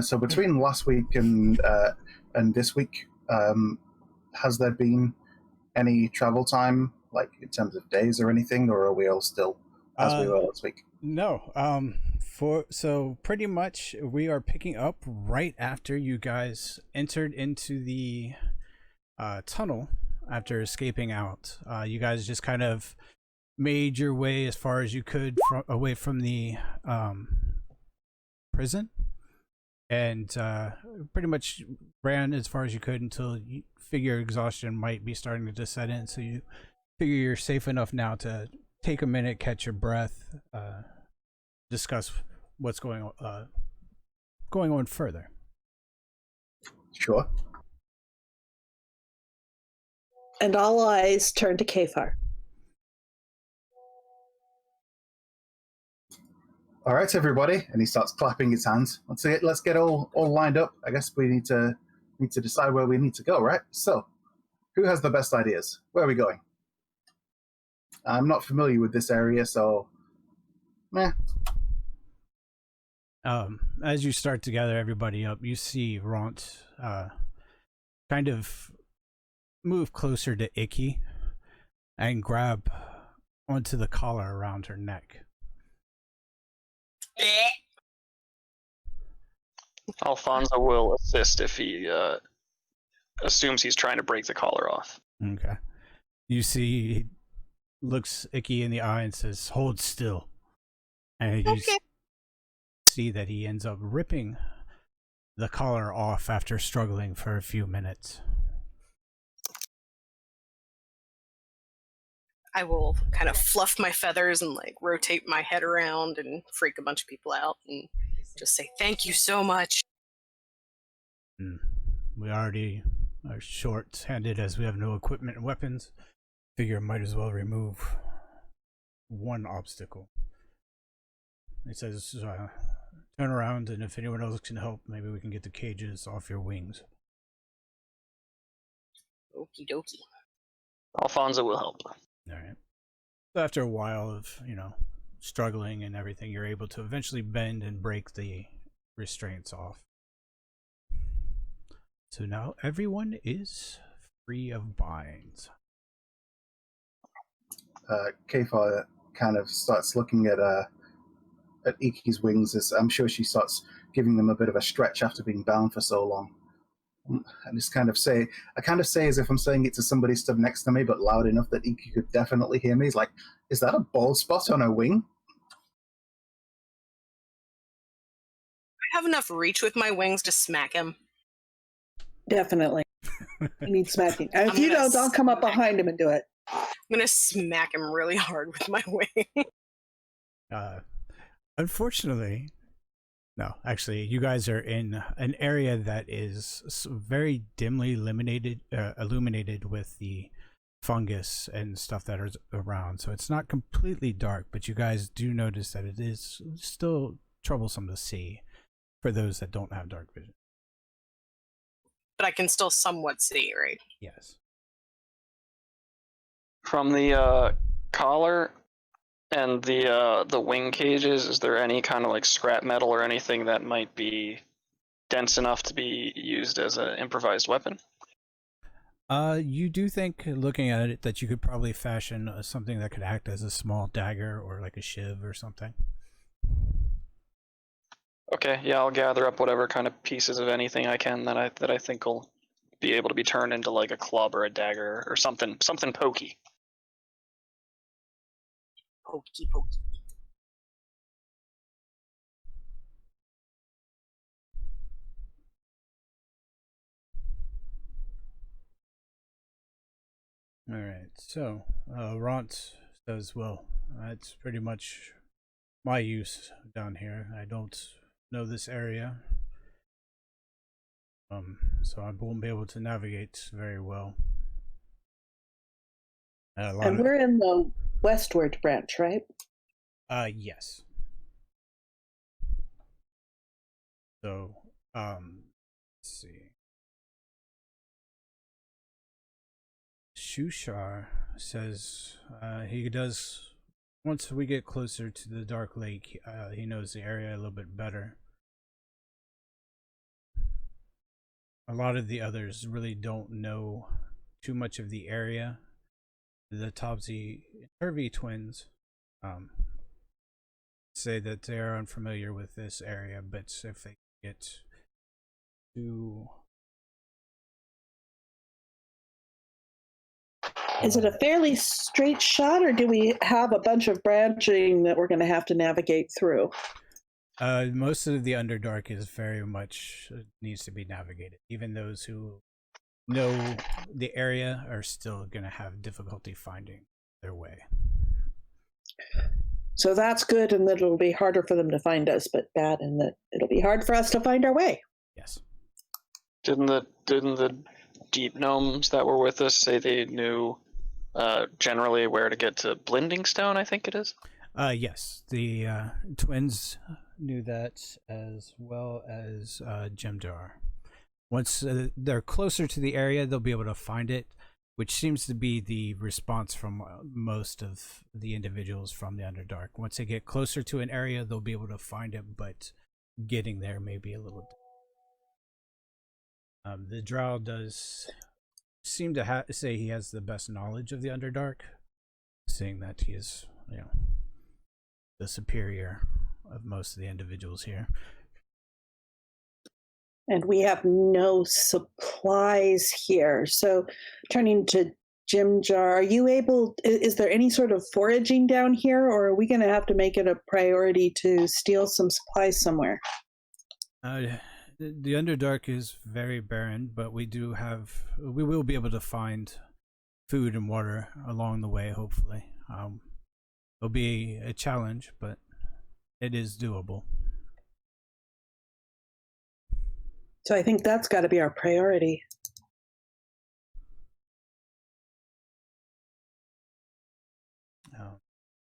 So between last week and this week, has there been any travel time, like in terms of days or anything, or are we all still as we were last week? No. So pretty much we are picking up right after you guys entered into the tunnel after escaping out. You guys just kind of made your way as far as you could away from the prison, and pretty much ran as far as you could until you figure exhaustion might be starting to set in. So you figure you're safe enough now to take a minute, catch your breath, discuss what's going on further. Sure. And all eyes turn to Kayfar. All right, everybody, and he starts clapping his hands. Let's get all lined up. I guess we need to decide where we need to go, right? So, who has the best ideas? Where are we going? I'm not familiar with this area, so meh. As you start to gather everybody up, you see Ront kind of move closer to Ikkiki and grab onto the collar around her neck. Alfonzo will assist if he assumes he's trying to break the collar off. Okay. You see, he looks Ikkiki in the eye and says, "Hold still." And you see that he ends up ripping the collar off after struggling for a few minutes. I will kind of fluff my feathers and like rotate my head around and freak a bunch of people out and just say, "Thank you so much." We already are short-handed as we have no equipment and weapons. Figure might as well remove one obstacle. It says, turn around, and if anyone else can help, maybe we can get the cages off your wings. Okie dokie. Alfonso will help. All right. So after a while of, struggling and everything, you're able to eventually bend and break the restraints off. So now everyone is free of binds. Kayfar kind of starts looking at Ikki's wings, as I'm sure she starts giving them a bit of a stretch after being bound for so long. And just kind of say as if I'm saying it to somebody stood next to me, but loud enough that Ikkiki could definitely hear me. He's like, "Is that a bald spot on her wing?" I have enough reach with my wings to smack him. Definitely. You need smacking. And if you don't, I'll come up behind him and do it. I'm gonna smack him really hard with my wing. Unfortunately, no. Actually, you guys are in an area that is very dimly illuminated with the fungus and stuff that is around. So it's not completely dark, but you guys do notice that it is still troublesome to see for those that don't have dark vision. But I can still somewhat see, right? Yes. From the collar and the wing cages, is there any kind of like scrap metal or anything that might be dense enough to be used as an improvised weapon? You do think, looking at it, that you could probably fashion something that could act as a small dagger or like a shiv or something. Okay, yeah, I'll gather up whatever kind of pieces of anything I can that I think will be able to be turned into like a club or a dagger or something pokey. Pokey pokey. All right, so Ront says, "Well, that's pretty much my use down here. I don't know this area, so I won't be able to navigate very well." And we're in the westward branch, right? Yes. So, let's see. Shushar says he does, once we get closer to the Dark Lake, he knows the area a little bit better. a lot of the others really don't know too much of the area. The topsy-turvy twins say that they are unfamiliar with this area, but if they get to... Is it a fairly straight shot, or do we have a bunch of branching that we're going to have to navigate through? Most of the Underdark is very much needs to be navigated. Even those who know the area are still going to have difficulty finding their way. So that's good, and that it'll be harder for them to find us, but bad in that it'll be hard for us to find our way. Yes. Didn't the deep gnomes that were with us say they knew generally where to get to Blending Stone, I think it is? Yes, the twins knew that, as well as Jem'Jar. Once they're closer to the area, they'll be able to find it, which seems to be the response from most of the individuals from the Underdark. Once they get closer to an area, they'll be able to find it, but getting there may be a little... the Drow does seem to say he has the best knowledge of the Underdark, seeing that he is, the superior of most of the individuals here. And we have no supplies here. So turning to Jem'Jar, are you able, is there any sort of foraging down here, or are we going to have to make it a priority to steal some supplies somewhere? The Underdark is very barren, but we will be able to find food and water along the way, hopefully. It'll be a challenge, but it is doable. So I think that's got to be our priority.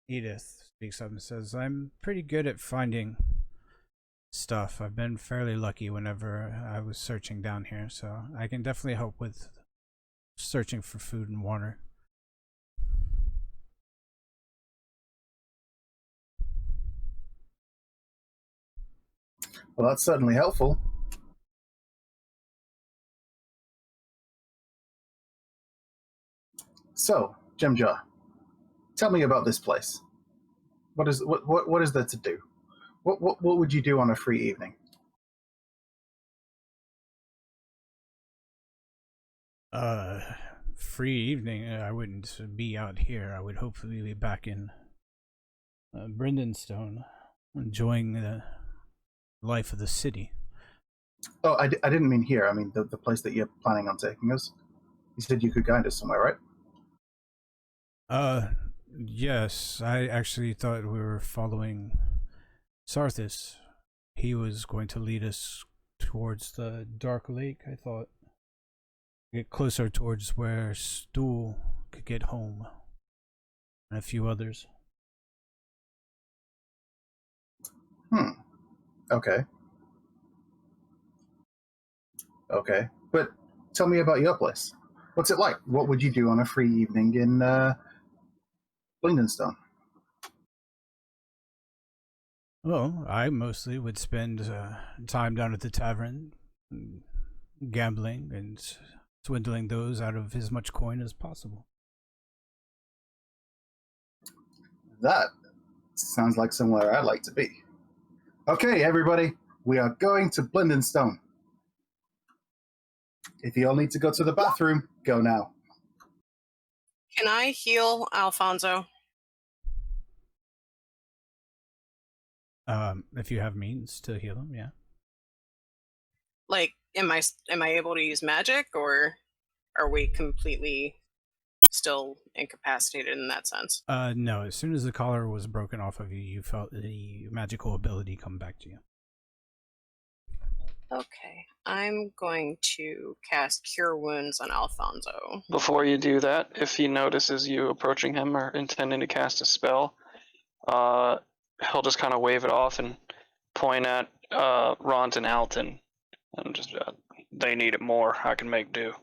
Edith speaks up and says, I'm pretty good at finding stuff. I've been fairly lucky whenever I was searching down here, so I can definitely help with searching for food and water. Well, that's certainly helpful. So, Jem'Jar, tell me about this place. What is there to do? What would you do on a free evening? Free evening, I wouldn't be out here. I would hopefully be back in Brendanstone, enjoying the life of the city. Oh, I didn't mean here. I mean the place that you're planning on taking us. You said you could guide us somewhere, right? Yes. I actually thought we were following Sarthis. He was going to lead us towards the Dark Lake, I thought. Get closer towards where Stool could get home. And a few others. Okay. Okay. But tell me about your place. What's it like? What would you do on a free evening in Blendenstone? Well, I mostly would spend time down at the tavern, gambling and swindling those out of as much coin as possible. That sounds like somewhere I'd like to be. Okay, everybody, we are going to Blendenstone. If you all need to go to the bathroom, go now. Can I heal Alfonzo? If you have means to heal him, yeah. Like, am I able to use magic, or are we completely still incapacitated in that sense? No. As soon as the collar was broken off of you, you felt the magical ability come back to you. Okay, I'm going to cast Cure Wounds on Alfonzo. Before you do that, if he notices you approaching him or intending to cast a spell, he'll just kind of wave it off and point at Ront and Alton, and just they need it more. I can make do.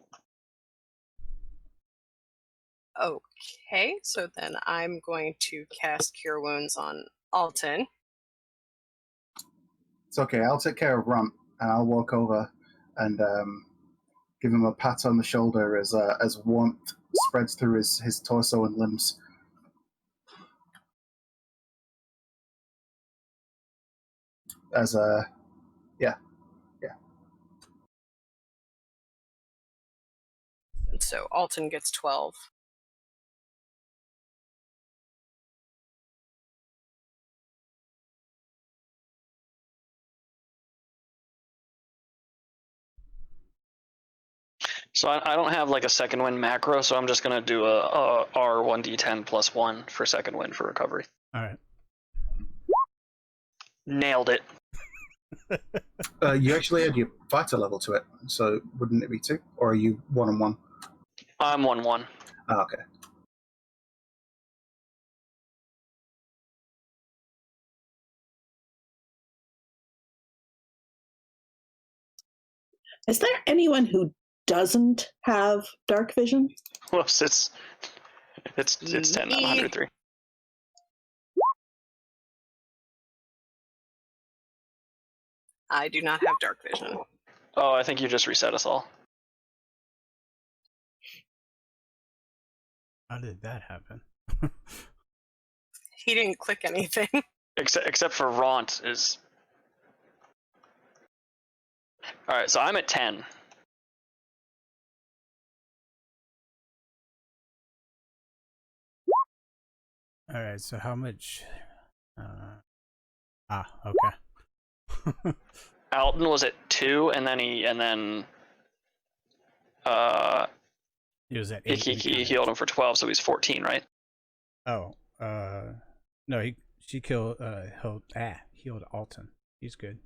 Okay, so then I'm going to cast Cure Wounds on Alton. It's okay. I'll take care of Rump, and I'll walk over and give him a pat on the shoulder as warmth spreads through his torso and limbs. As yeah. And so Alton gets 12. So I don't have like a second wind macro, so I'm just gonna do a R1d10 plus 1 for second wind for recovery. All right. Nailed it. You actually add your fighter level to it, so wouldn't it be 2? Or are you 1-on-1? I'm 1-1. Oh, okay. Is there anyone who doesn't have dark vision? Whoops, it's 10, not 103. I do not have dark vision. Oh, I think you just reset us all. How did that happen? He didn't click anything. Except for Raunt is... Alright, so I'm at 10. All right, so how much? Okay. Alton was at 2, and then he was at 8. Ikkiki healed him for 12, so he's 14, right? Oh, no, she killed healed Alton. He's good.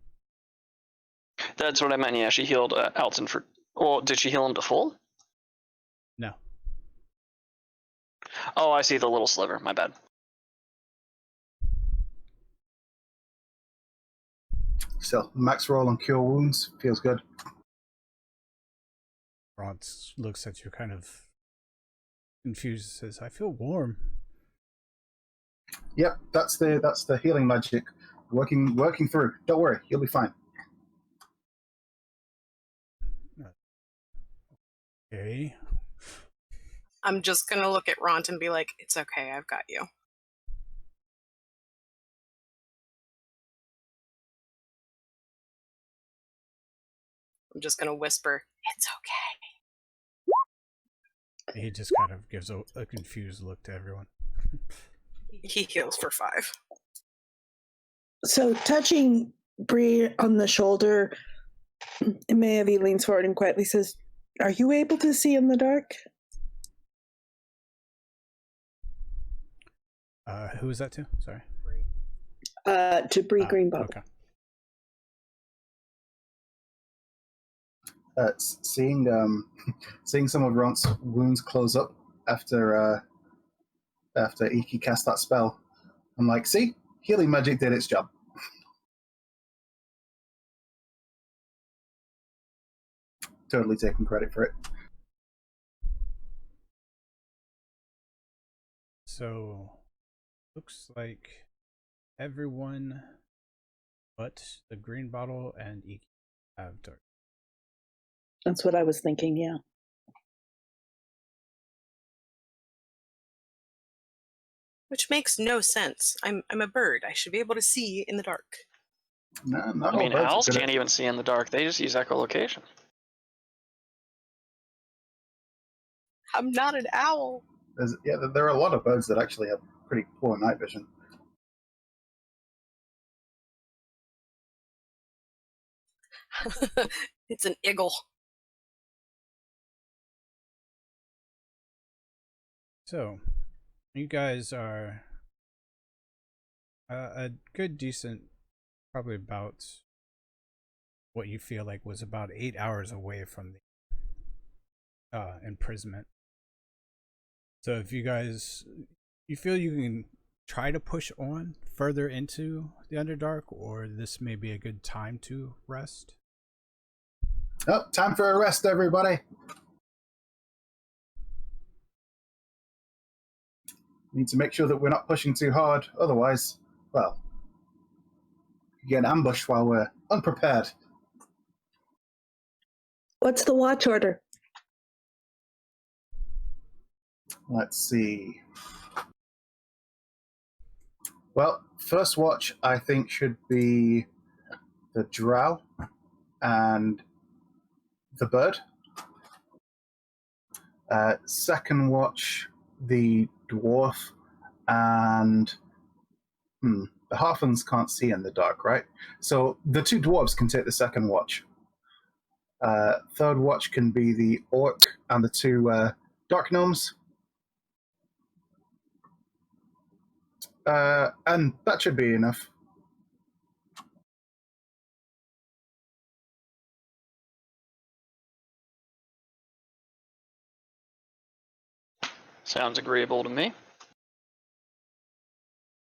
That's what I meant. Yeah, she healed Alton for. Well, did she heal him to full? No. Oh, I see the little sliver. My bad. So max roll on cure wounds feels good. Rod looks at you kind of confused. Says, "I feel warm." Yep, that's the healing magic working through. Don't worry, you'll be fine. Okay. I'm just gonna look at Ront and be like, "It's okay, I've got you." I'm just gonna whisper, "It's okay." He just kind of gives a confused look to everyone. He heals for 5. So touching Bree on the shoulder, Imeávie leans forward and quietly says, "Are you able to see in the dark?" Who was that to? Sorry. To Bree Greenbottle. Okay. Seeing some of Ront's wounds close up after Ikkiki cast that spell, I'm like, see, healing magic did its job. Totally taking credit for it. So, looks like everyone but the Greenbottle and Ikkiki have dark. That's what I was thinking, yeah. Which makes no sense. I'm a bird. I should be able to see in the dark. No, not I mean, all birds owls are good can't even see in the dark. They just use echolocation. I'm not an owl. There are a lot of birds that actually have pretty poor night vision. It's an eagle. So, you guys are a good, decent, probably about what you feel like was about 8 hours away from the imprisonment. So if you guys, you feel you can try to push on further into the Underdark, or this may be a good time to rest? Oh, time for a rest, everybody. We need to make sure that we're not pushing too hard. Otherwise, well, we get ambushed while we're unprepared. What's the watch order? Let's see. Well, first watch, I think, should be the Drow and the bird. Second watch, the dwarf and the halflings can't see in the dark, right? So the two dwarves can take the second watch. Third watch can be the orc and the two dark gnomes. And that should be enough. Sounds agreeable to me.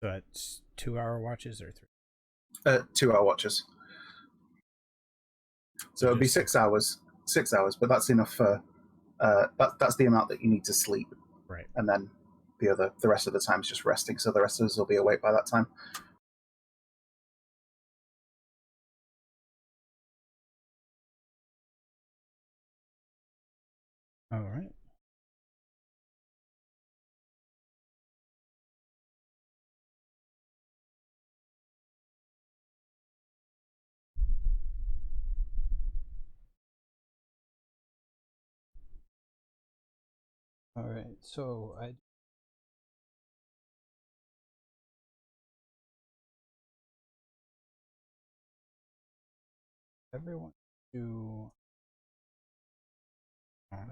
So that's 2-hour watches or 3? 2-hour watches. So it'll be 6 hours. 6 hours, but that's enough for. That's the amount that you need to sleep. Right. And then the rest of the time is just resting. So the rest of us will be awake by that time. All right. All right. So everyone do.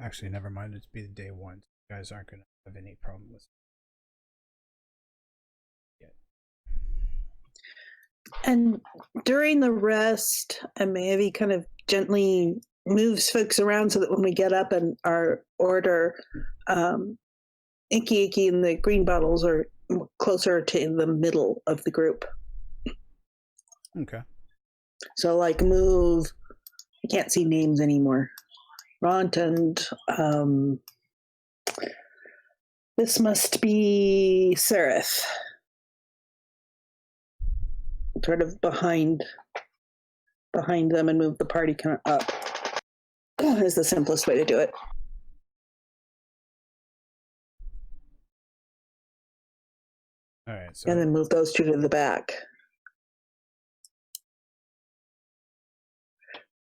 Actually, never mind. It's be the day one. You guys aren't going to have any problem with it. And during the rest, Imeávie kind of gently moves folks around so that when we get up in our order, Ikkiki and the Greenbottles are closer to the middle of the group. Okay. So, like, move. I can't see names anymore. Ront and this must be Sereth. Sort of behind them and move the party kind of up is the simplest way to do it. All right. So, and then move those two to the back.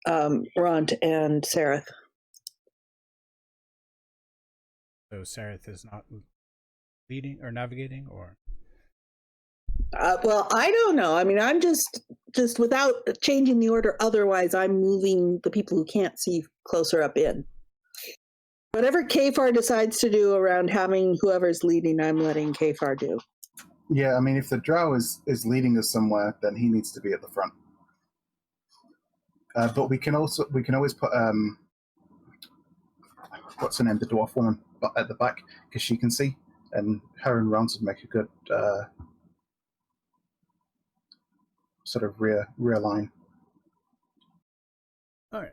Ront and Sereth. So Sereth is not leading or navigating, or? Well, I don't know. I mean, I'm just without changing the order. Otherwise, I'm moving the people who can't see closer up in. Whatever Kayfar decides to do around having whoever's leading, I'm letting Kayfar do. Yeah, I mean, if the Drow is leading us somewhere, then he needs to be at the front. But we can always put what's her name, the dwarf woman, at the back because she can see, and her and Rons would make a good sort of rear line. All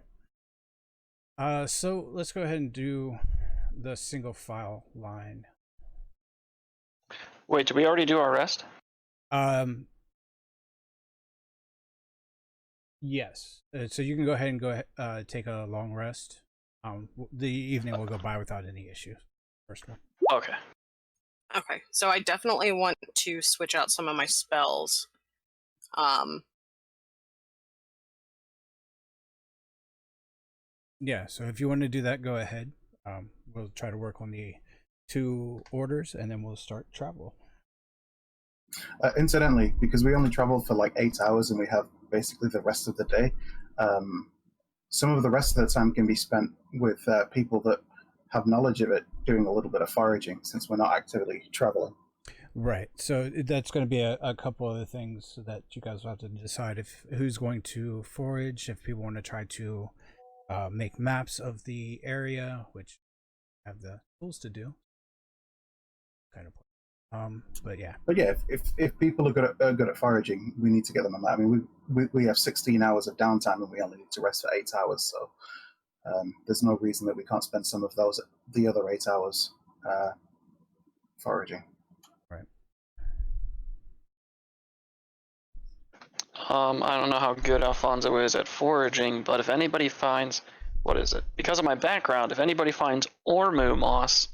right. So let's go ahead and do the single file line. Wait, did we already do our rest? Yes. So you can go ahead and take a long rest. The evening will go by without any issues. First one. Okay. Okay. So I definitely want to switch out some of my spells. Yeah. So if you want to do that, go ahead. We'll try to work on the 2 orders, and then we'll start travel. Incidentally, because we only traveled for like 8 hours and we have basically the rest of the day, some of the rest of the time can be spent with people that have knowledge of it doing a little bit of foraging, since we're not actively traveling. Right. So that's going to be a couple of the things that you guys will have to decide if who's going to forage, if people want to try to make maps of the area, which have the tools to do. Kind of. But yeah. If people are good at foraging, we need to get them a map. I mean, we have 16 hours of downtime and we only need to rest for 8 hours, so there's no reason that we can't spend some of those the other 8 hours foraging. Right. I don't know how good Alfonzo is at foraging, but if anybody finds, what is it? Because of my background, if anybody finds Ormu moss,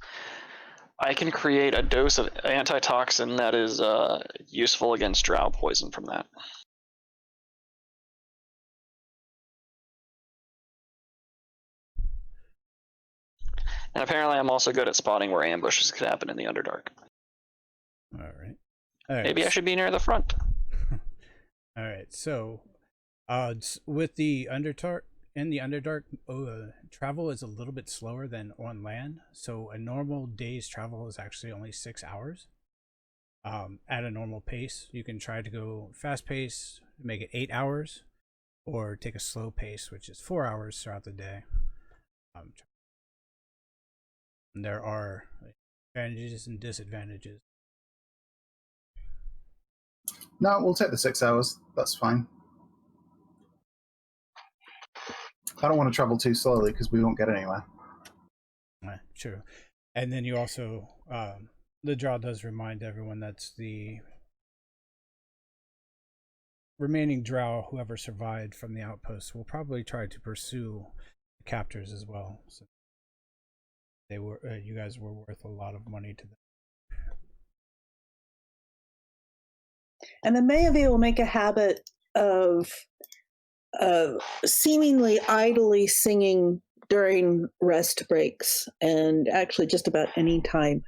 I can create a dose of antitoxin that is useful against drow poison from that. And apparently I'm also good at spotting where ambushes could happen in the Underdark. All right. All right. Maybe I should be near the front. All right. So, with the Underdark, in the Underdark, travel is a little bit slower than on land. So a normal day's travel is actually only 6 hours. At a normal pace, you can try to go fast pace, make it 8 hours, or take a slow pace, which is 4 hours throughout the day. And there are advantages and disadvantages. No, we'll take the 6 hours. That's fine. I don't want to travel too slowly because we won't get anywhere. True. And then you also, the draw does remind everyone that's the remaining drow, whoever survived from the outpost, will probably try to pursue the captors as well. So they were, you guys were worth a lot of money to them. And Imeávie will make a habit of seemingly idly singing during rest breaks, and actually just about any time.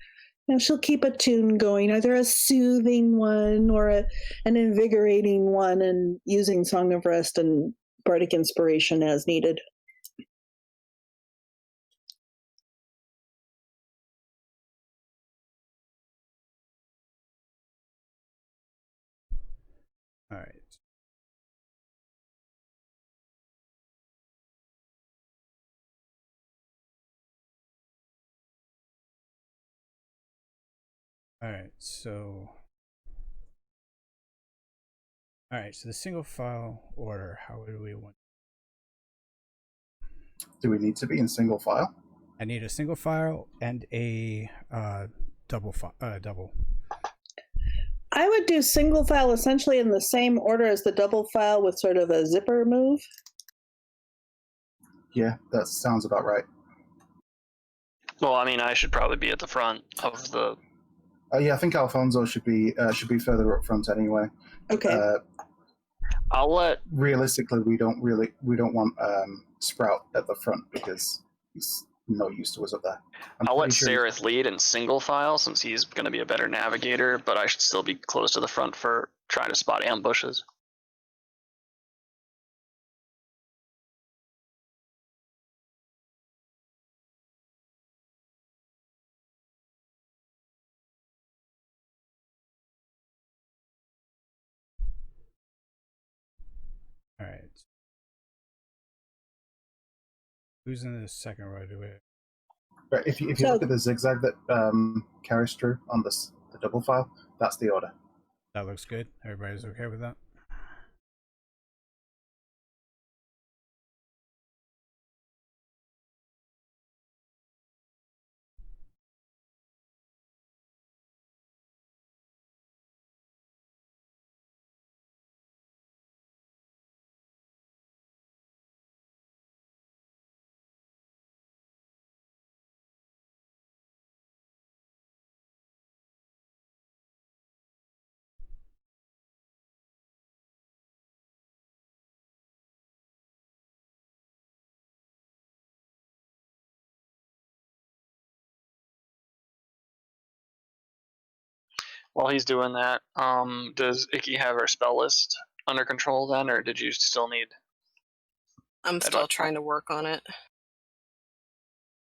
You know, she'll keep a tune going, either a soothing one or an invigorating one, and using Song of Rest and Bardic Inspiration as needed. All right. Alright, so the single file order, how do we want? Do we need to be in single file? I need a single file and a double. I would do single file essentially in the same order as the double file, with sort of a zipper move. Yeah, that sounds about right. Well, I mean, I should probably be at the front of the... Yeah, I think Alfonzo should be further up front anyway. Okay. I'll let... Realistically, we don't want Sprout at the front because he's no use to us up there. I'll let Sareth lead in single file since he's going to be a better navigator, but I should still be close to the front for trying to spot ambushes. All right. Who's in the second row? Right, if you look at the zigzag that Karis drew on the double file, that's the order. That looks good. Everybody's okay with that? While he's doing that, does Ikkiki have her spell list under control then, or did you still need... I'm still trying to work on it.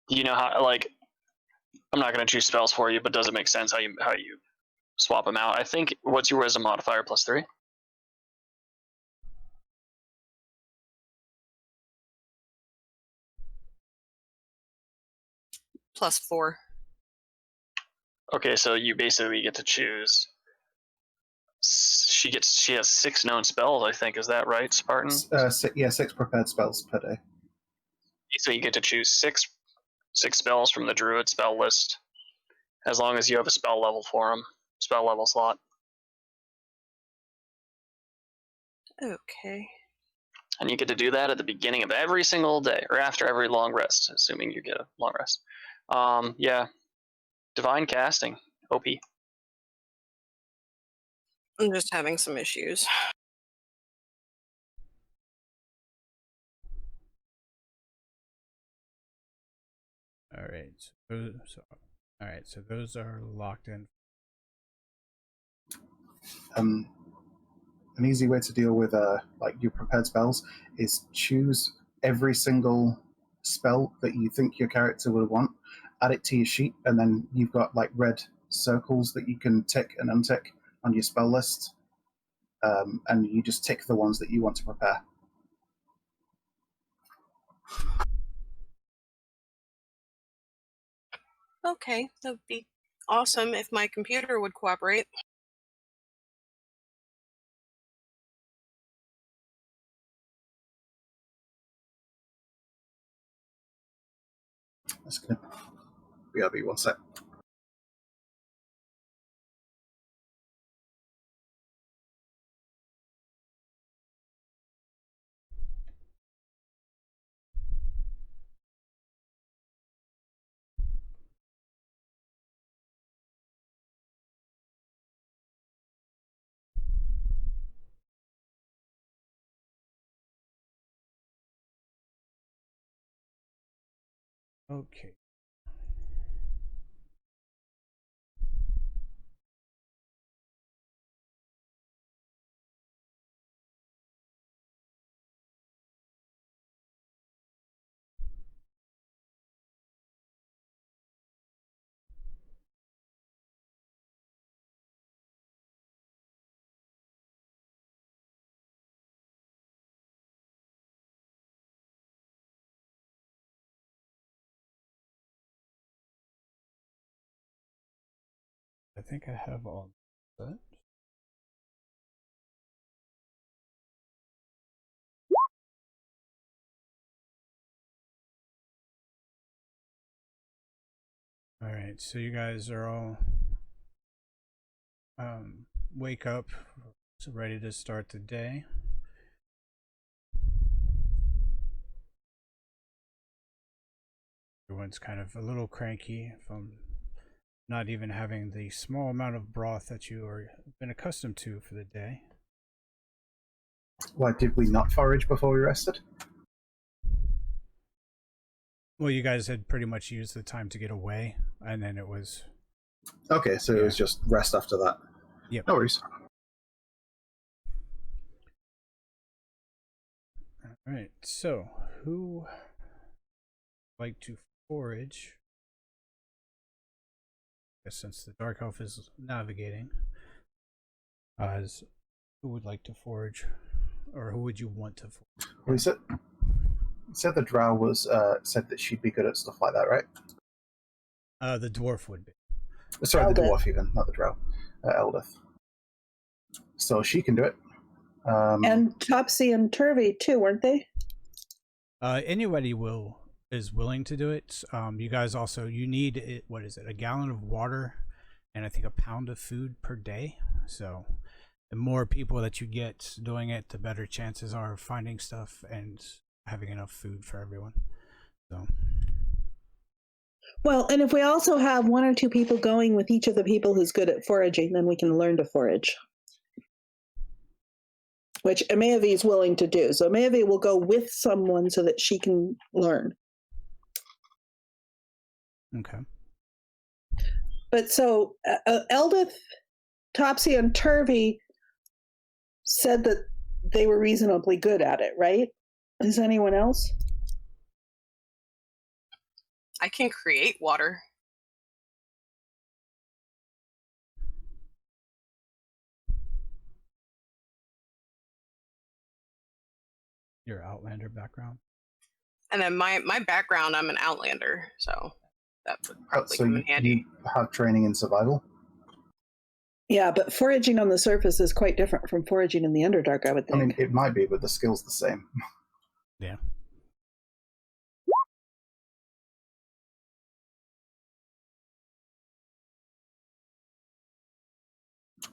You know how, like, I'm not going to choose spells for you, but does it make sense how you swap them out? I think, what's your wisdom modifier, +3? +4. Okay, so you basically get to choose. She has 6 known spells, I think. Is that right, Spartan? 6 prepared spells per day. So you get to choose six spells from the druid spell list, as long as you have a spell level for them, spell level slot. Okay. And you get to do that at the beginning of every single day, or after every long rest, assuming you get a long rest. Yeah. Divine casting. OP. I'm just having some issues. All right. All right. So those are locked in. An easy way to deal with like your prepared spells is choose every single spell that you think your character would want, add it to your sheet, and then you've got like red circles that you can tick and untick on your spell list, and you just tick the ones that you want to prepare. Okay, that would be awesome if my computer would cooperate. That's gonna BRB 1 sec. Okay. I think I have all that. All right, so you guys are all wake up, so ready to start the day. Everyone's kind of a little cranky from not even having the small amount of broth that you are been accustomed to for the day. Why did we not forage before we rested? Well, you guys had pretty much used the time to get away, and then it was... Okay, so it was just rest after that. Yep. No worries. Alright, so who would like to forage? I guess since the Dark Elf is navigating, as who would like to forage, or who would you want to forage? Well, you said the Drow was said that she'd be good at stuff like that, right? The dwarf would be. Sorry, the Eldith. dwarf even, not the Drow. Eldith. So she can do it. And Topsy and Turvy too, weren't they? Anybody is willing to do it. You guys also, you need, what is it, a gallon of water and I think a pound of food per day. So the more people that you get doing it, the better chances are of finding stuff and having enough food for everyone. So. Well, and if we also have one or two people going with each of the people who's good at foraging, then we can learn to forage. Which Imeávie is willing to do. So Imeávie will go with someone so that she can learn. Okay. But so Eldith, Topsy, and Turvy said that they were reasonably good at it, right? Is anyone else? I can create water. Your Outlander background? And then my background, I'm an Outlander, so that would probably come in handy. You have training in survival? Yeah, but foraging on the surface is quite different from foraging in the Underdark, I would think. I mean, it might be, but the skill's the same. Yeah.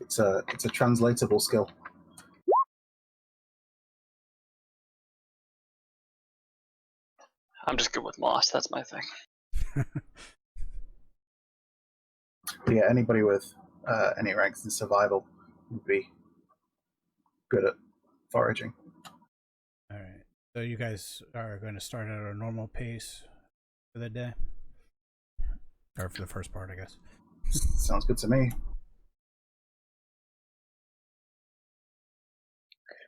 It's a translatable skill. I'm just good with moss. That's my thing. Yeah, anybody with any ranks in survival would be good at foraging. All right. So you guys are going to start at a normal pace for the day? Or for the first part, I guess. Sounds good to me.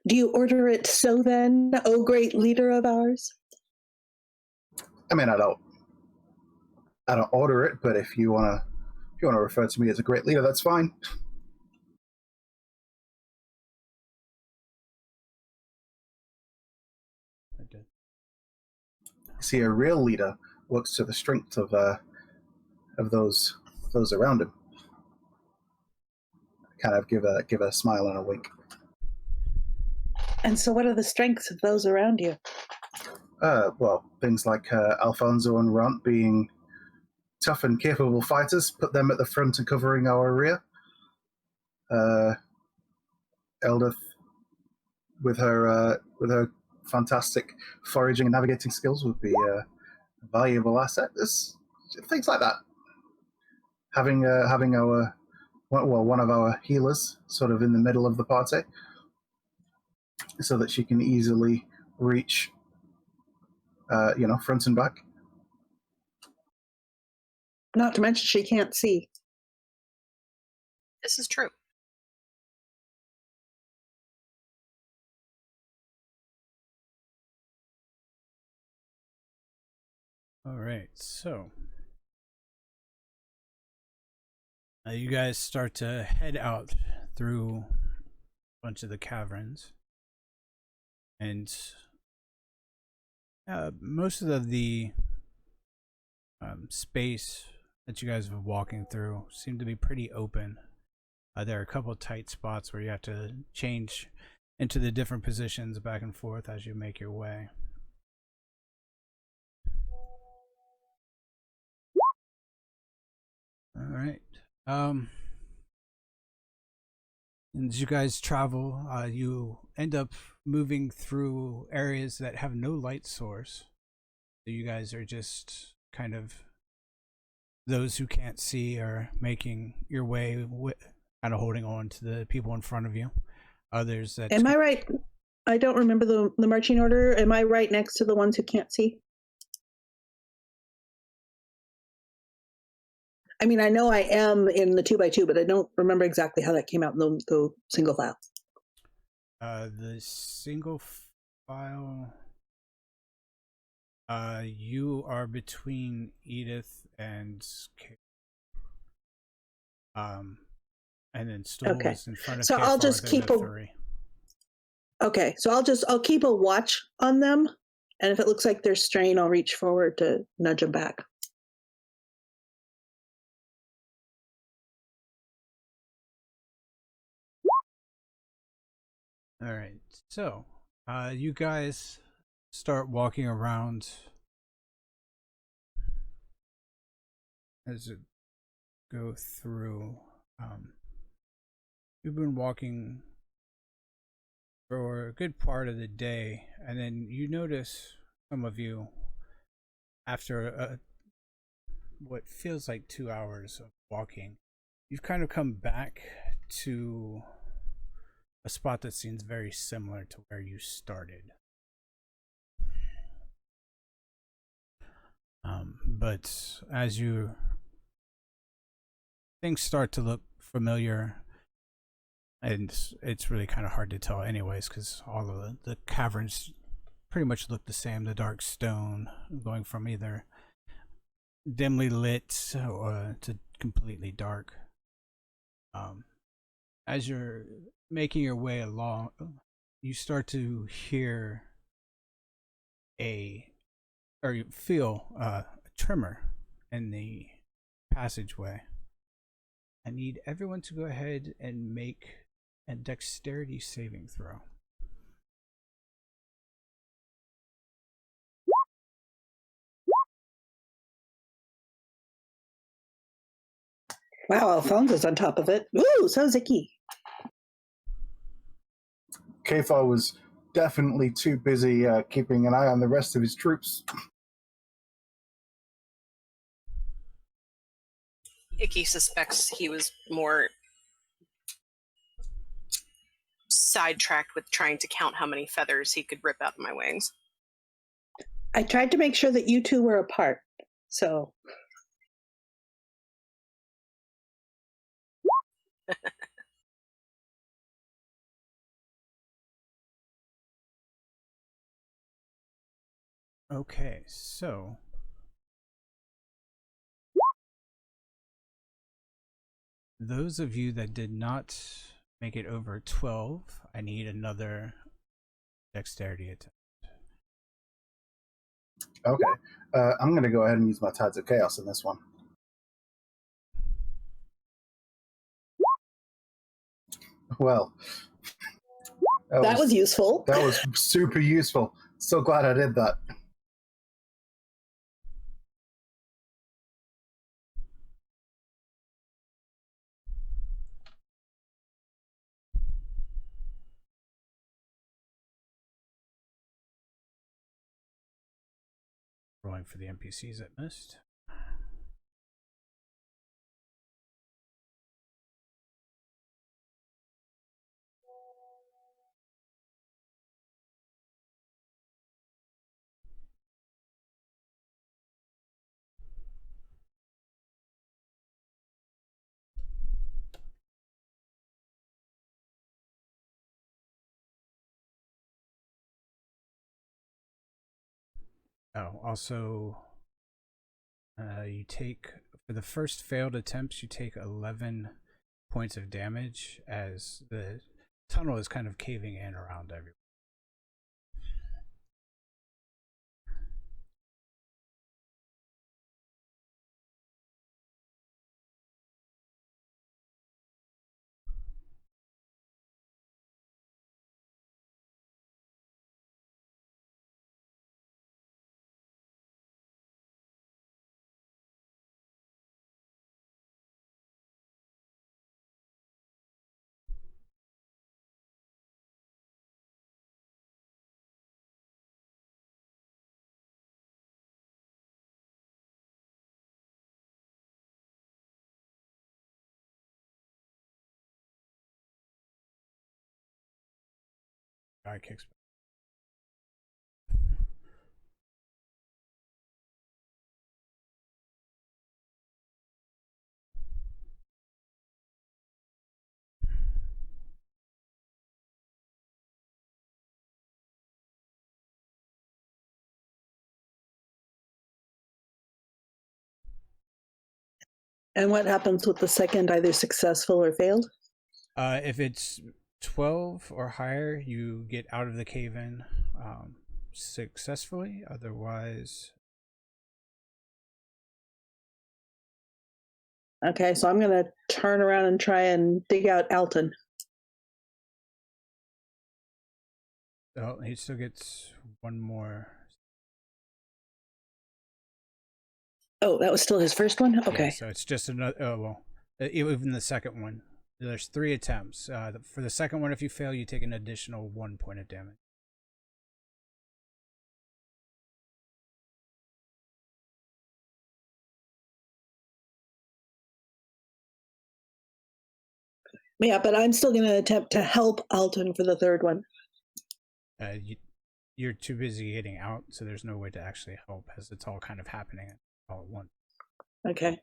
Do you order it so then, oh great leader of ours? I mean, I don't order it, but if you wanna refer to me as a great leader, that's fine. I did. See, a real leader works to the strength of those around him. Kind of give a smile and a wink. And so what are the strengths of those around you? Well, things like Alfonzo and Ront being tough and capable fighters, put them at the front and covering our rear. Eldith, with her fantastic foraging and navigating skills, would be a valuable asset. There's things like that. Having one of our healers sort of in the middle of the party, so that she can easily reach, front and back. Not to mention she can't see. This is true. All right, so you guys start to head out through a bunch of the caverns, and most of the space that you guys are walking through seem to be pretty open. There are a couple of tight spots where you have to change into the different positions back and forth as you make your way. All right. As you guys travel, you end up moving through areas that have no light source. So you guys are just kind of those who can't see are making your way, kind of holding on to the people in front of you. Others that... Am I right? I don't remember the marching order. Am I right next to the ones who can't see? I mean, I know I am in the 2x2, but I don't remember exactly how that came out in the single file. The single file, you are between Edith and and then Stool Okay. is in front of So Kayfar, I'll just then keep the a... three. Okay, so I'll keep a watch on them, and if it looks like they're straying, I'll reach forward to nudge them back. All right, so you guys start walking around as you go through. You've been walking for a good part of the day, and then you notice, some of you, after what feels like 2 hours of walking, you've kind of come back to a spot that seems very similar to where you started. But as things start to look familiar, and it's really kind of hard to tell anyways, because all of the caverns pretty much look the same. The dark stone going from either dimly lit to completely dark. As you're making your way along, you start to hear you feel a tremor in the passageway. I need everyone to go ahead and make a dexterity saving throw. Wow, Alfonso's on top of it. Ooh, so Ikkiki. Kayfar was definitely too busy keeping an eye on the rest of his troops. Ikkiki suspects he was more sidetracked with trying to count how many feathers he could rip out of my wings. I tried to make sure that you two were apart, so... Okay, so those of you that did not make it over 12, I need another dexterity attempt. Okay. I'm going to go ahead and use my Tides of Chaos in this one. Well, that was useful. That was super useful. So glad I did that. Rolling for the NPCs that missed. Oh, also, you take, for the first failed attempts, you take 11 points of damage as the tunnel is kind of caving in around everyone. Guy kicks back. And what happens with the second, either successful or failed? If it's 12 or higher, you get out of the cave-in successfully. Otherwise... Okay, so I'm going to turn around and try and dig out Alton. Oh, he still gets one more. Oh, that was still his first one? Okay. Yeah, so it's just another... Oh, well, even the second one. There's 3 attempts. For the second one, if you fail, you take an additional 1 point of damage. Yeah, but I'm still going to attempt to help Alton for the third one. You're too busy getting out, so there's no way to actually help, as it's all kind of happening all at once. Okay.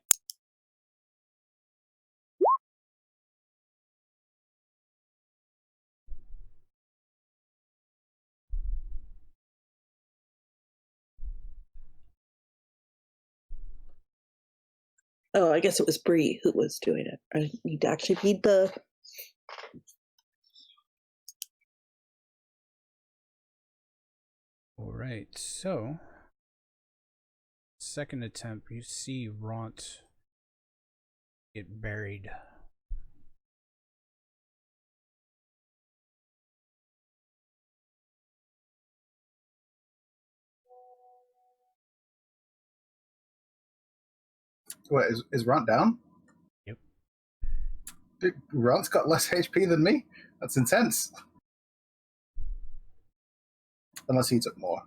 Oh, I guess it was Bree who was doing it. I need to actually read the... All right, so second attempt, you see Ront get buried. What, is Runt down? Yep. Runt's got less HP than me? That's intense. Unless he took more.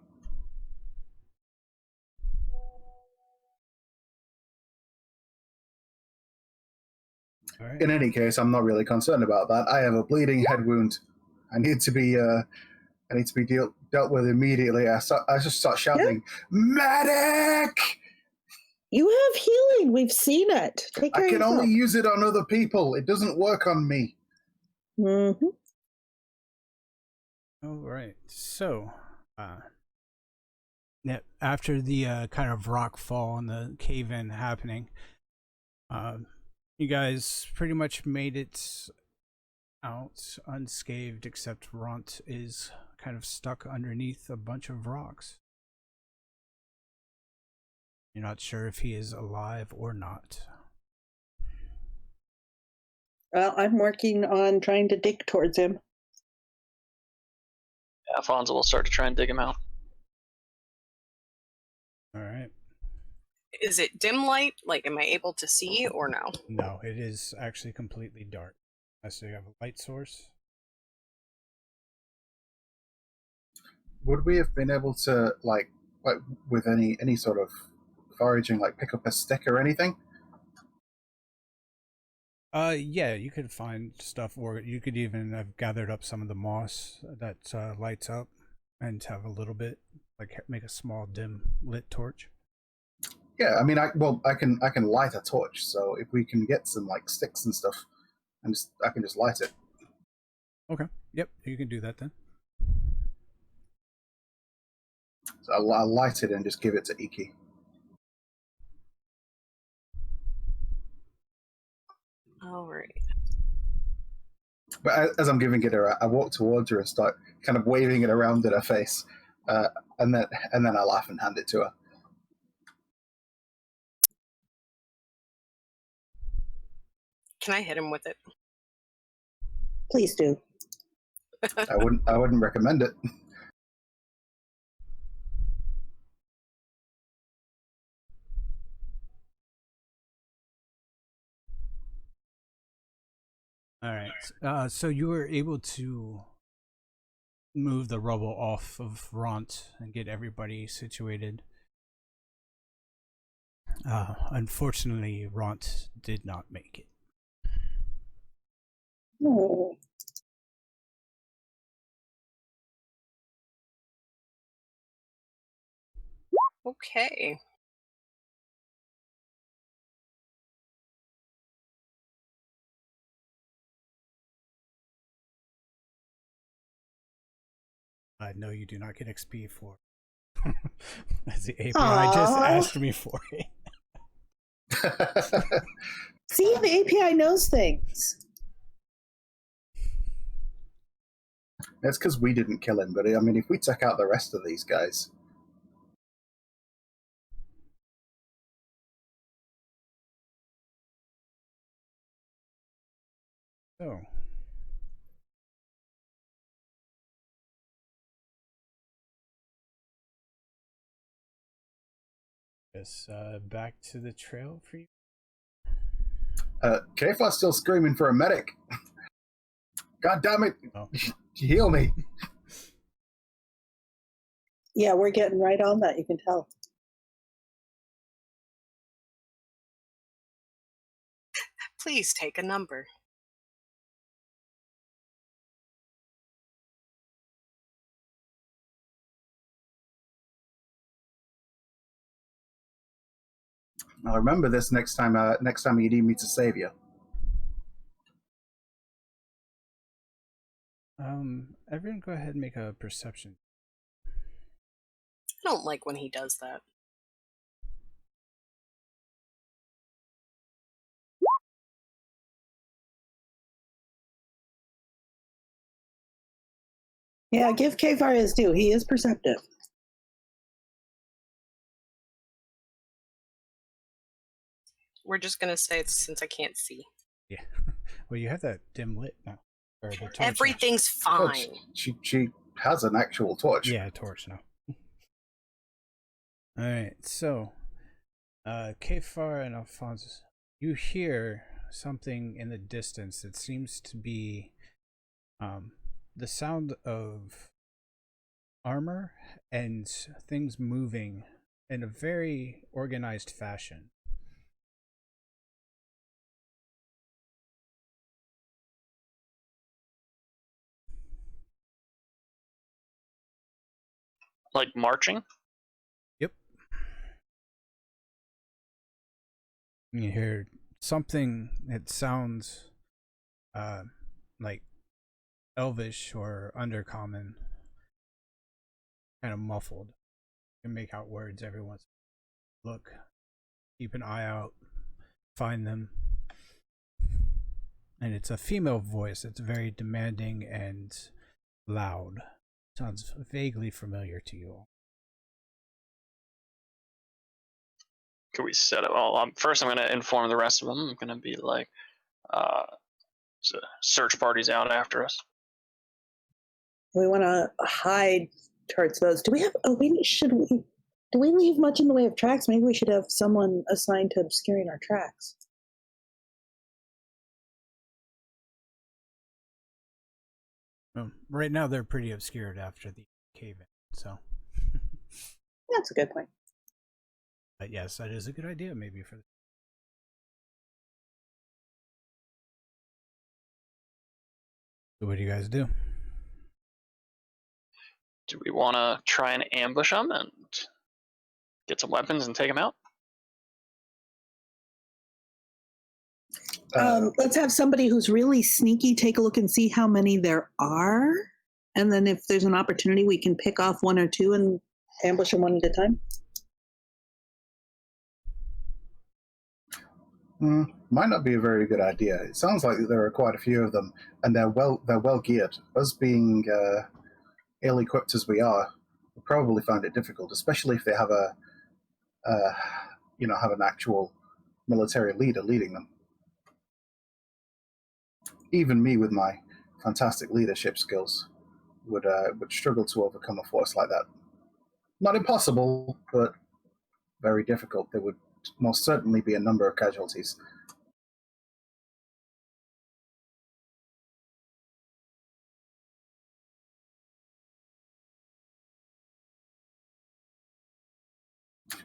All right. In any case, I'm not really concerned about that. I have a bleeding head wound. I need to be dealt with immediately. I just start shouting, "Medic!" You have healing. We've seen it. Take care I of can yourself. only use it on other people. It doesn't work on me. Mm-hmm. All right. So, after the kind of rock fall and the cave-in happening, you guys pretty much made it out unscathed, except Ront is kind of stuck underneath a bunch of rocks. You're not sure if he is alive or not. Well, I'm working on trying to dig towards him. Alfonzo will start to try and dig him out. All right. Is it dim light? Like, am I able to see or no? No, it is actually completely dark. So you have a light source. Would we have been able to, like with any sort of foraging, like pick up a stick or anything? Yeah, you could find stuff, or you could even have gathered up some of the moss that lights up, and have a little bit, like make a small dim lit torch. Yeah, I mean, I can light a torch. So if we can get some like sticks and stuff, and I can just light it. Okay. Yep, you can do that then. So I'll light it and just give it to Ikkiki. All right. But as I'm giving it her, I walk towards her and start kind of waving it around in her face, and then I laugh and hand it to her. Can I hit him with it? Please do. I wouldn't recommend it. All right. So you were able to move the rubble off of Ront and get everybody situated. Unfortunately, Ront did not make it. Oh. Okay. No, you do not get XP for. As the API just asked me for it. See, the API knows things. That's because we didn't kill him. But I mean, if we took out the rest of these guys, So. Yes, back to the trail for you. Kayfar's still screaming for a medic. God damn it! Oh. Heal me. Yeah, we're getting right on that, you can tell. Please take a number. I'll remember this next time you need me to save you. Everyone go ahead and make a perception. I don't like when he does that. Yeah, give Kayfar his due. He is perceptive. We're just going to say it's since I can't see. Yeah. Well, you have that dim lit now. Or the torch. Everything's fine. She has an actual torch. Yeah, a torch now. Alright, so Kayfar and Alfonzo, you hear something in the distance that seems to be the sound of armor and things moving in a very organized fashion. like marching? Yep. You hear something that sounds like elvish or undercommon, kind of muffled. You can make out words every once. Look, keep an eye out, find them. And it's a female voice. It's very demanding and loud. Sounds vaguely familiar to you all. Could we set it? Well, first I'm going to inform the rest of them. I'm going to be like, search party's out after us. We want to hide towards those. Do we have? Oh, maybe should we? Do we leave much in the way of tracks? Maybe we should have someone assigned to obscuring our tracks. Right now, they're pretty obscured after the cave-in, so. That's a good point. But yes, that is a good idea, maybe for. So what do you guys do? Do we want to try and ambush them and get some weapons and take them out? Let's have somebody who's really sneaky take a look and see how many there are. And then if there's an opportunity, we can pick off one or two and ambush them one at a time. Might not be a very good idea. It sounds like there are quite a few of them, and they're well geared. Us being ill-equipped as we are, we'll probably find it difficult, especially if they have have an actual military leader leading them. Even me, with my fantastic leadership skills, would struggle to overcome a force like that. Not impossible, but very difficult. There would most certainly be a number of casualties.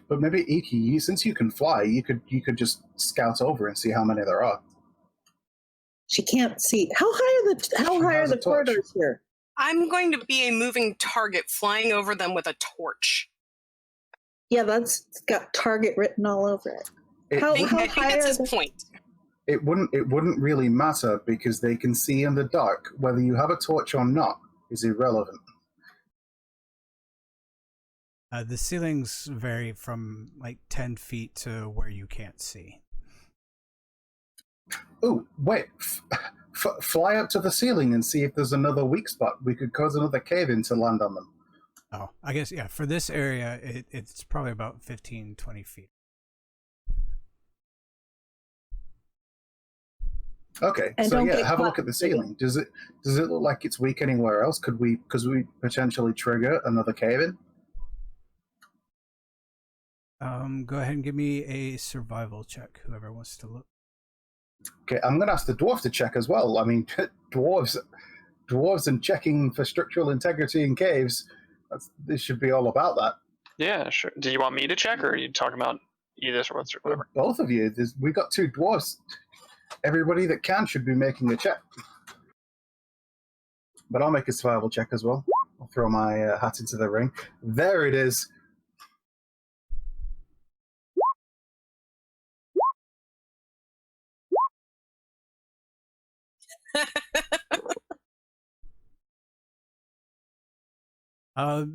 But maybe Ikkiki, since you can fly, you could just scout over and see how many there are. She can't see. How high are the corridors here? I'm going to be a moving target flying over them with a torch. Yeah, that's got target written all over it. I think that's his point. It wouldn't really matter because they can see in the dark. Whether you have a torch or not is irrelevant. The ceilings vary from like 10 feet to where you can't see. Oh, wait. Fly up to the ceiling and see if there's another weak spot. We could cause another cave-in to land on them. Oh, I guess, yeah, for this area, it's probably about 15, 20 feet. Okay, and so yeah, have a look at the ceiling. Does it look like it's weak anywhere else? Could we potentially trigger another cave-in? Go ahead and give me a survival check, whoever wants to look. Okay, I'm going to ask the dwarf to check as well. I mean, dwarves and checking for structural integrity in caves, this should be all about that. Yeah, sure. Do you want me to check, or are you talking about either or whatever? Both of you. We've got two dwarves. Everybody that can should be making a check. But I'll make a survival check as well. I'll throw my hat into the ring. There it is.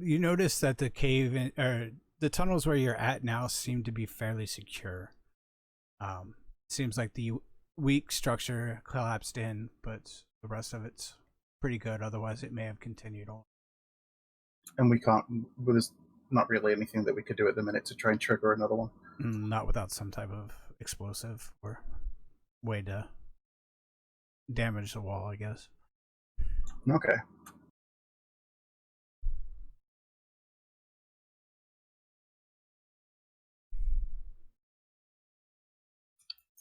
You notice that the cave or the tunnels where you're at now seem to be fairly secure. Seems like the weak structure collapsed in, but the rest of it's pretty good. Otherwise, it may have continued on. And there's not really anything that we could do at the minute to try and trigger another one. Not without some type of explosive or way to damage the wall, I guess. Okay.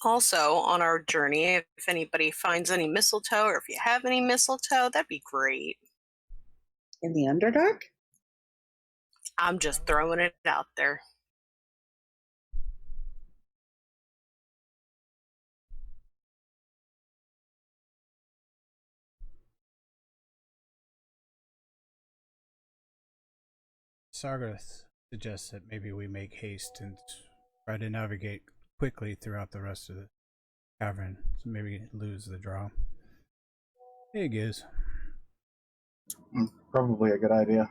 Also, on our journey, if anybody finds any mistletoe, or if you have any mistletoe, that'd be great. In the Underdark? I'm just throwing it out there. Sargoth suggests that maybe we make haste and try to navigate quickly throughout the rest of the cavern, so maybe lose the Drow. Hey, Giz. Probably a good idea.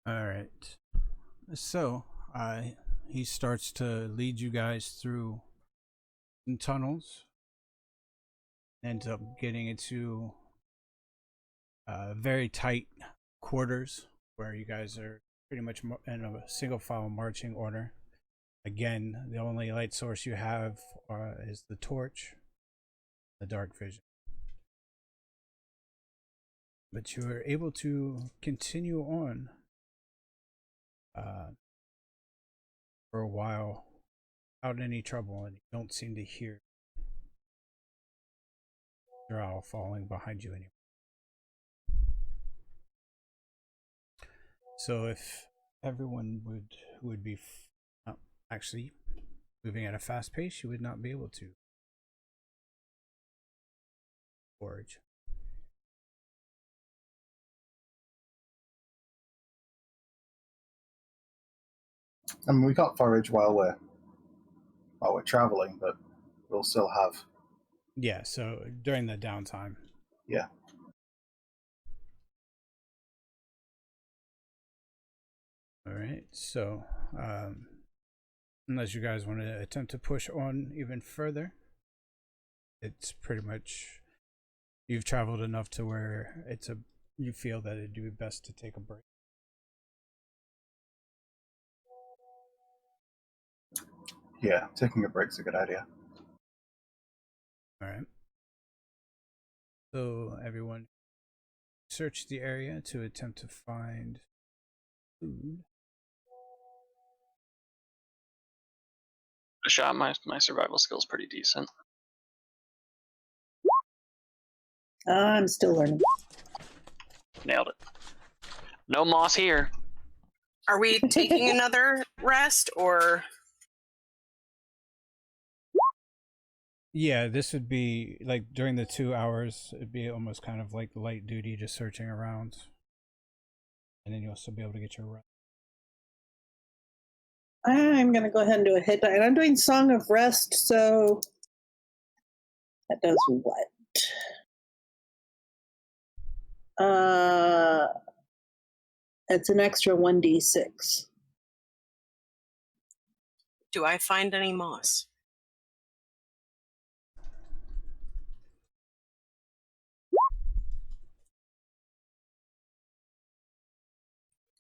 All right. So, he starts to lead you guys through some tunnels. Ends up getting into very tight quarters where you guys are pretty much in a single file marching order. Again, the only light source you have is the torch, the dark vision. But you are able to continue on for a while without any trouble, and you don't seem to hear Drow falling behind you anymore. So if everyone would be actually moving at a fast pace, you would not be able to forage. I mean, we can't forage while we're traveling, but we'll still have. Yeah, so during the downtime. Yeah. All right, so unless you guys want to attempt to push on even further, it's pretty much you've traveled enough to where you feel that it'd be best to take a break. Yeah, taking a break's a good idea. All right. So everyone search the area to attempt to find food. A shot. My survival skill's pretty decent. I'm still learning. Nailed it. No moss here. Are we taking another rest, or? Yeah, this would be like during the 2 hours, it'd be almost kind of like light duty, just searching around. And then you'll still be able to get your rest. I'm going to go ahead and do a hit die. And I'm doing Song of Rest, so that does what? It's an extra 1d6. Do I find any moss?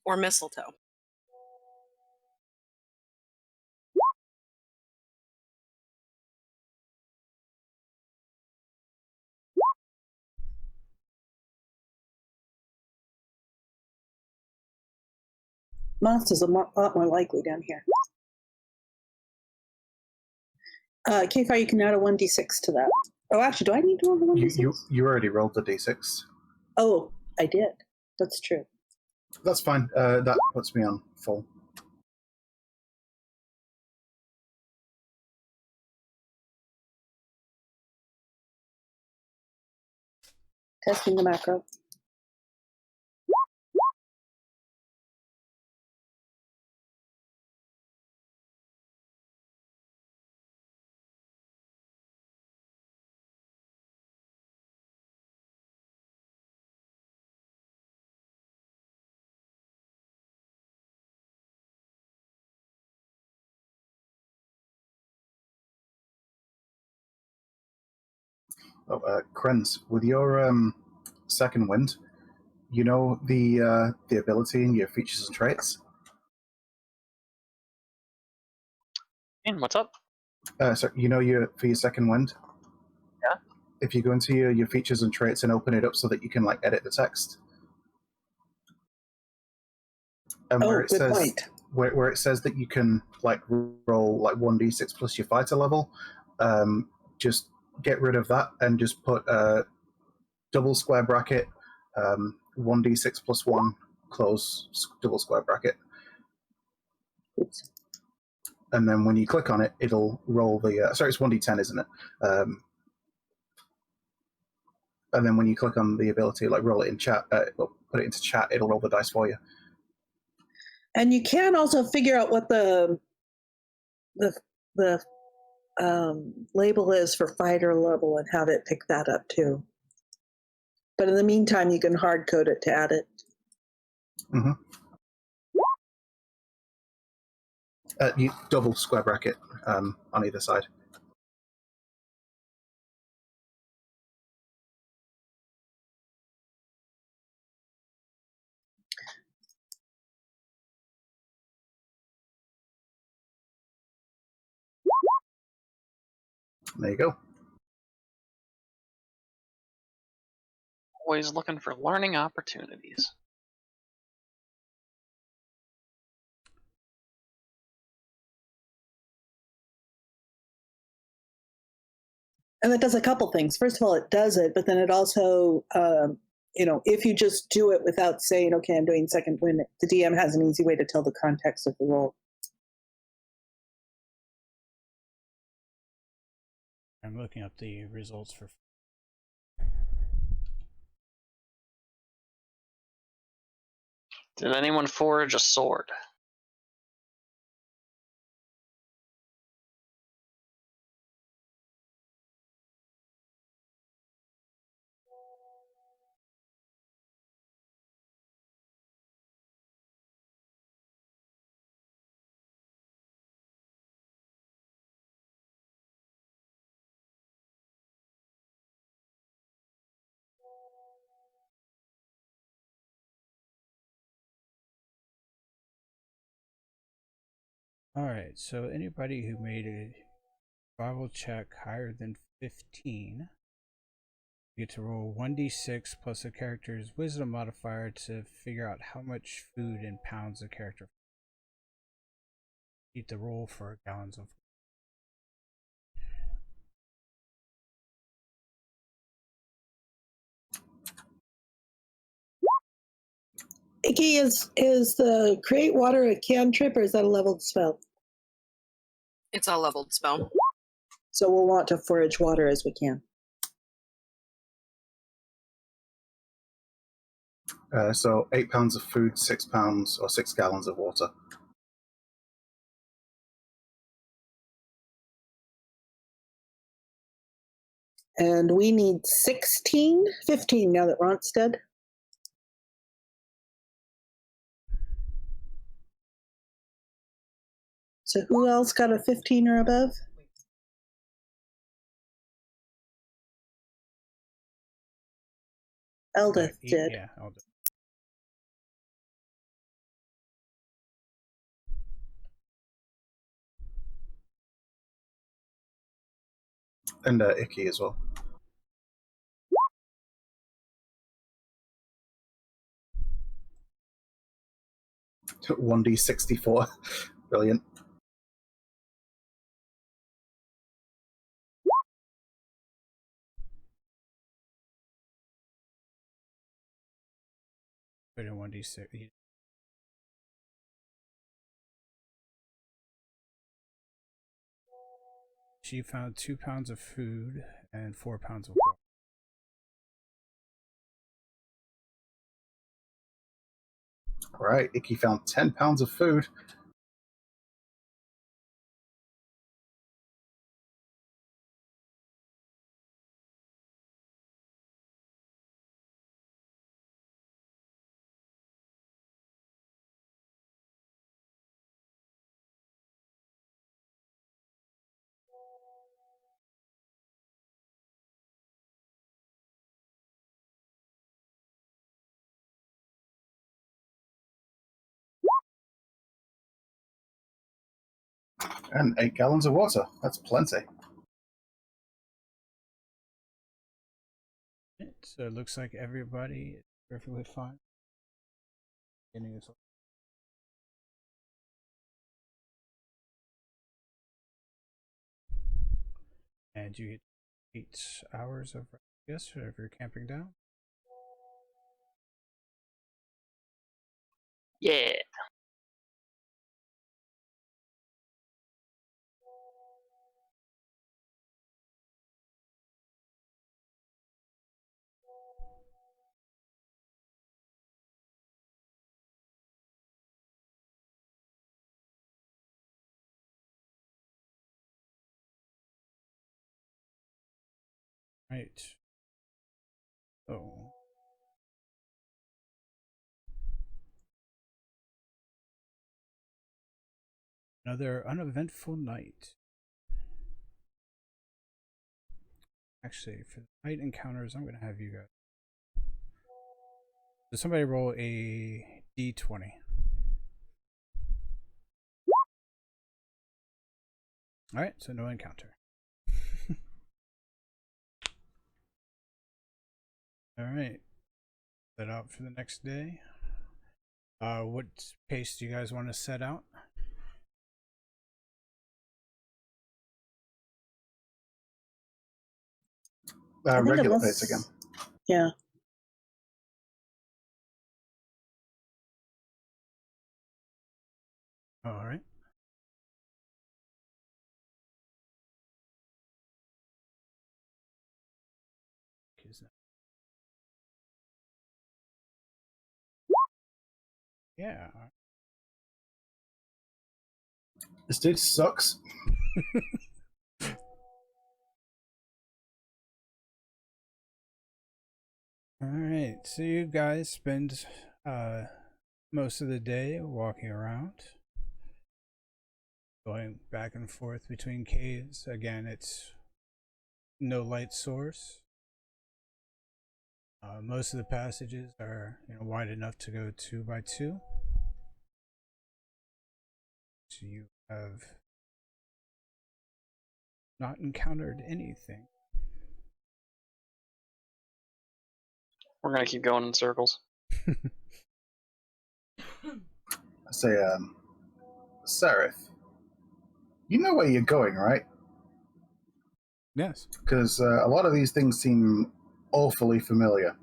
Or mistletoe? Moss is a lot more likely down here. Kayfar, you can add a 1d6 to that. Oh, actually, do I need to roll the 1d6? You already rolled the d6. Oh, I did. That's true. That's fine. That puts me on full. Testing the macro. CRENz, with your second wind, you know the ability in your features and traits? And what's up? So you know for your second wind? Yeah. If you go into your features and traits and open it up so that you can edit the text. And Good point. where it says that you can like roll like 1d6 plus your fighter level, just get rid of that and just put a double square bracket, 1d6 plus 1, close double square bracket. Oops. And then when you click on it, it'll roll the... sorry, it's 1d10, isn't it? And then when you click on the ability, like roll it in chat, put it into chat, it'll roll the dice for you. And you can also figure out what the label is for fighter level and have it pick that up too. But in the meantime, you can hard code it to add it. Mm-hmm. You double square bracket on either side. There you go. Always looking for learning opportunities. And it does a couple things. First of all, it does it, but then it also, if you just do it without saying, okay, I'm doing second wind, the DM has an easy way to tell the context of the roll. I'm looking up the results for... Did anyone forge a sword? Alright, so anybody who made a survival check higher than 15, you get to roll 1d6 plus a character's wisdom modifier to figure out how much food in pounds the character eat the roll for gallons of. Ikkiki, is the create water a cantrip or is that a leveled spell? It's a leveled spell. So we'll want to forage water as we can. So 8 pounds of food, 6 pounds or 6 gallons of water. And we need 15 now that Ront's dead. So who else got a 15 or above? Eldith did. Yeah, Eldith. And Ikkiki as well. Took 1d64. Brilliant. Put in 1d6. She found 2 pounds of food and 4 pounds of water. All right, Ikkiki found 10 pounds of food. And 8 gallons of water. That's plenty. So it looks like everybody is perfectly fine. And you get 8 hours of rest, I guess, if you're camping down. Yeah. Right. Oh. Another uneventful night. Actually, for the night encounters, I'm going to have you guys. Does somebody roll a d20? Alright, so no encounter. Alright. Set out for the next day. What pace do you guys want to set out? Regular pace again. Yeah. Alright. Yeah. This dude sucks. Alright, so you guys spend most of the day walking around, going back and forth between caves. Again, it's no light source. Most of the passages are wide enough to go 2 by 2. So you have not encountered anything. We're gonna keep going in circles. I say, Seraph, you know where you're going, right? Yes. Because a lot of these things seem awfully familiar.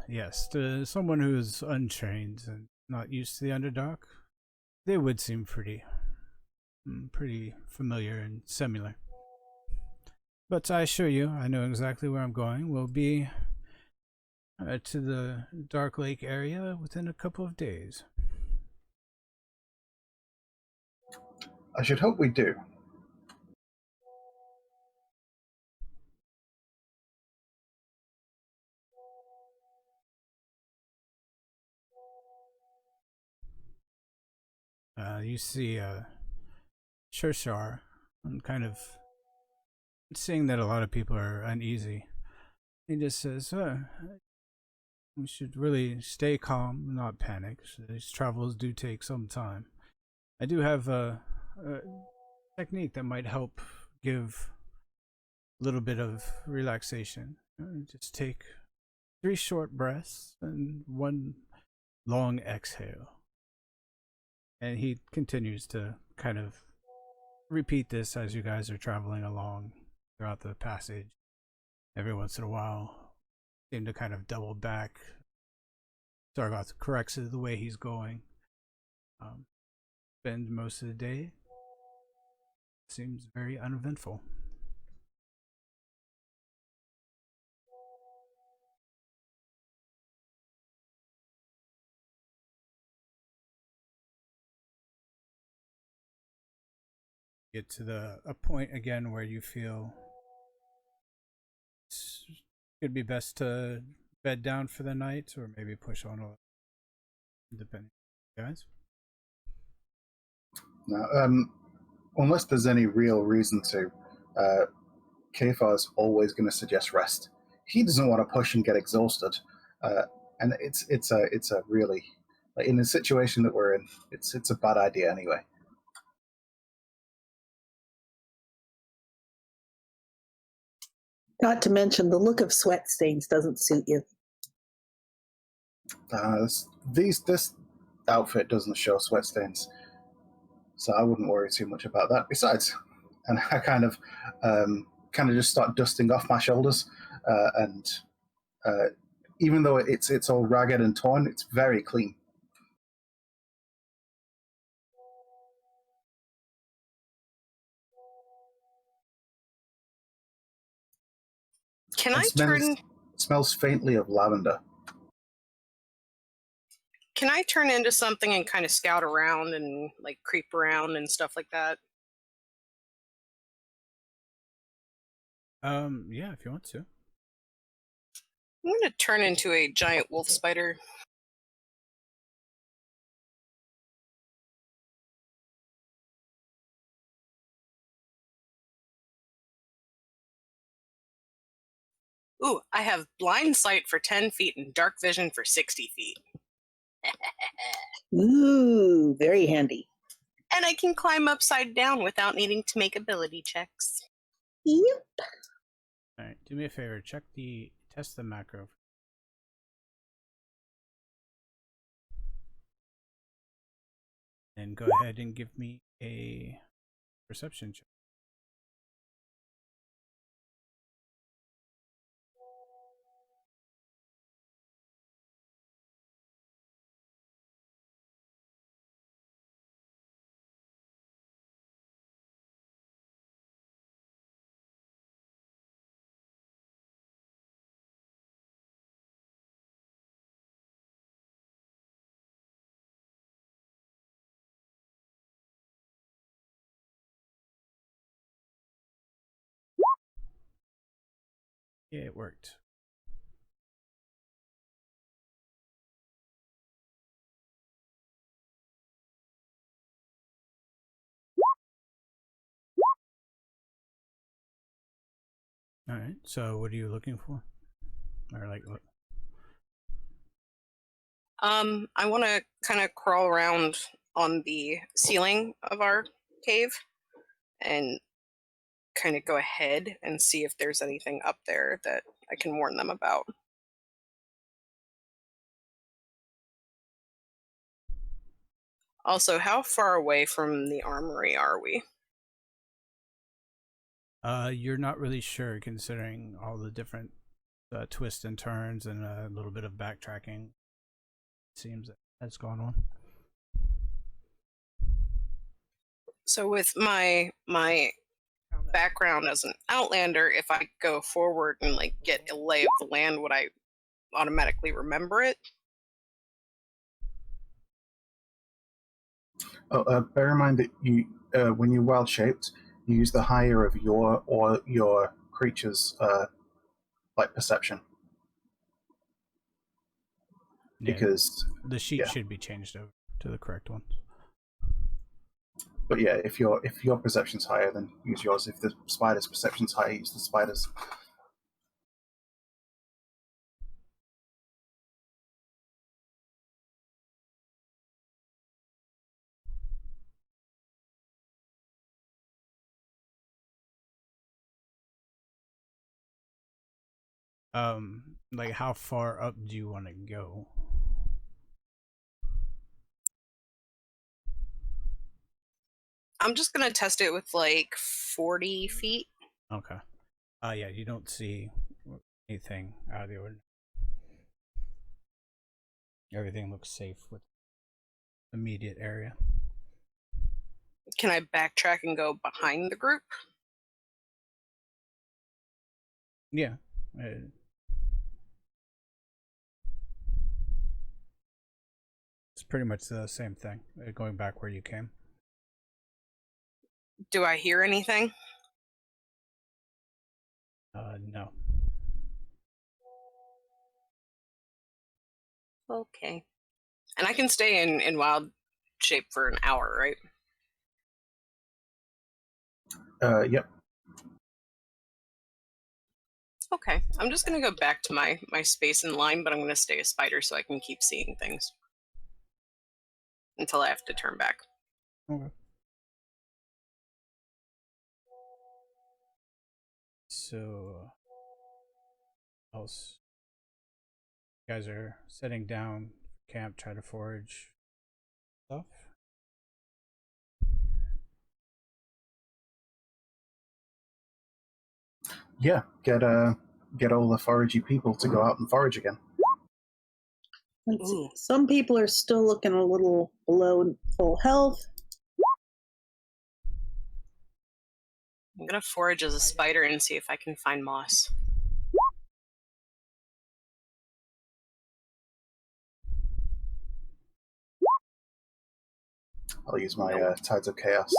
Yes. To someone who's untrained and not used to the Underdark, they would seem pretty familiar and similar. But I assure you, I know exactly where I'm going. We'll be to the Dark Lake area within a couple of days. I should hope we do. You see Shershar, and kind of seeing that a lot of people are uneasy. He just says, we should really stay calm, not panic. These travels do take some time. I do have a technique that might help give a little bit of relaxation. Just take 3 short breaths and 1 long exhale. And he continues to kind of repeat this as you guys are traveling along throughout the passage. Every once in a while, seem to kind of double back. Sargoth corrects the way he's going. Spend most of the day. Seems very uneventful. Get to a point again where you feel it'd be best to bed down for the night, or maybe push on a little, depending, guys. Now, unless there's any real reason to, Kayfar's always going to suggest rest. He doesn't want to push and get exhausted, and it's a really, like, in the situation that we're in, it's a bad idea anyway. Not to mention the look of sweat stains doesn't suit you. This outfit doesn't show sweat stains, so I wouldn't worry too much about that. Besides, and I kind of just start dusting off my shoulders, and even though it's all ragged and torn, it's very clean. Can I turn? Smells faintly of lavender. Can I turn into something and kind of scout around and like creep around and stuff like that? Yeah, if you want to. I'm going to turn into a giant wolf spider. Ooh, I have blind sight for 10 feet and dark vision for 60 feet. Ooh, very handy. And I can climb upside down without needing to make ability checks. Yep. Alright, do me a favor, test the macro. And go ahead and give me a perception check. Yeah, it worked. Alright, so what are you looking for? Or like what? I want to kind of crawl around on the ceiling of our cave and kind of go ahead and see if there's anything up there that I can warn them about. Also, how far away from the armory are we? You're not really sure considering all the different twists and turns and a little bit of backtracking. It seems that's gone on. So with my background as an outlander, if I go forward and like get a lay of the land, would I automatically remember it? Bear in mind that you, when you're wild shaped, you use the higher of your or your creature's like perception. Yeah, because the sheet should be changed over to the correct one. But yeah, if your perception's higher, then use yours. If the spider's perception's higher, use the spider's. Like how far up do you want to go? I'm just gonna test it with like 40 feet. Okay. Yeah, you don't see anything out of the ordinary. Everything looks safe with immediate area. Can I backtrack and go behind the group? Yeah. It's pretty much the same thing, going back where you came. Do I hear anything? No. Okay. And I can stay in wild shape for an hour, right? Yep. Okay. I'm just gonna go back to my space in line, but I'm gonna stay a spider so I can keep seeing things until I have to turn back. Okay. So, else, you guys are setting down camp, try to forage stuff. Yeah, get all the foragey people to go out and forage again. Let's see. Some people are still looking a little below full health. I'm gonna forage as a spider and see if I can find moss. I'll use my Tides of Chaos.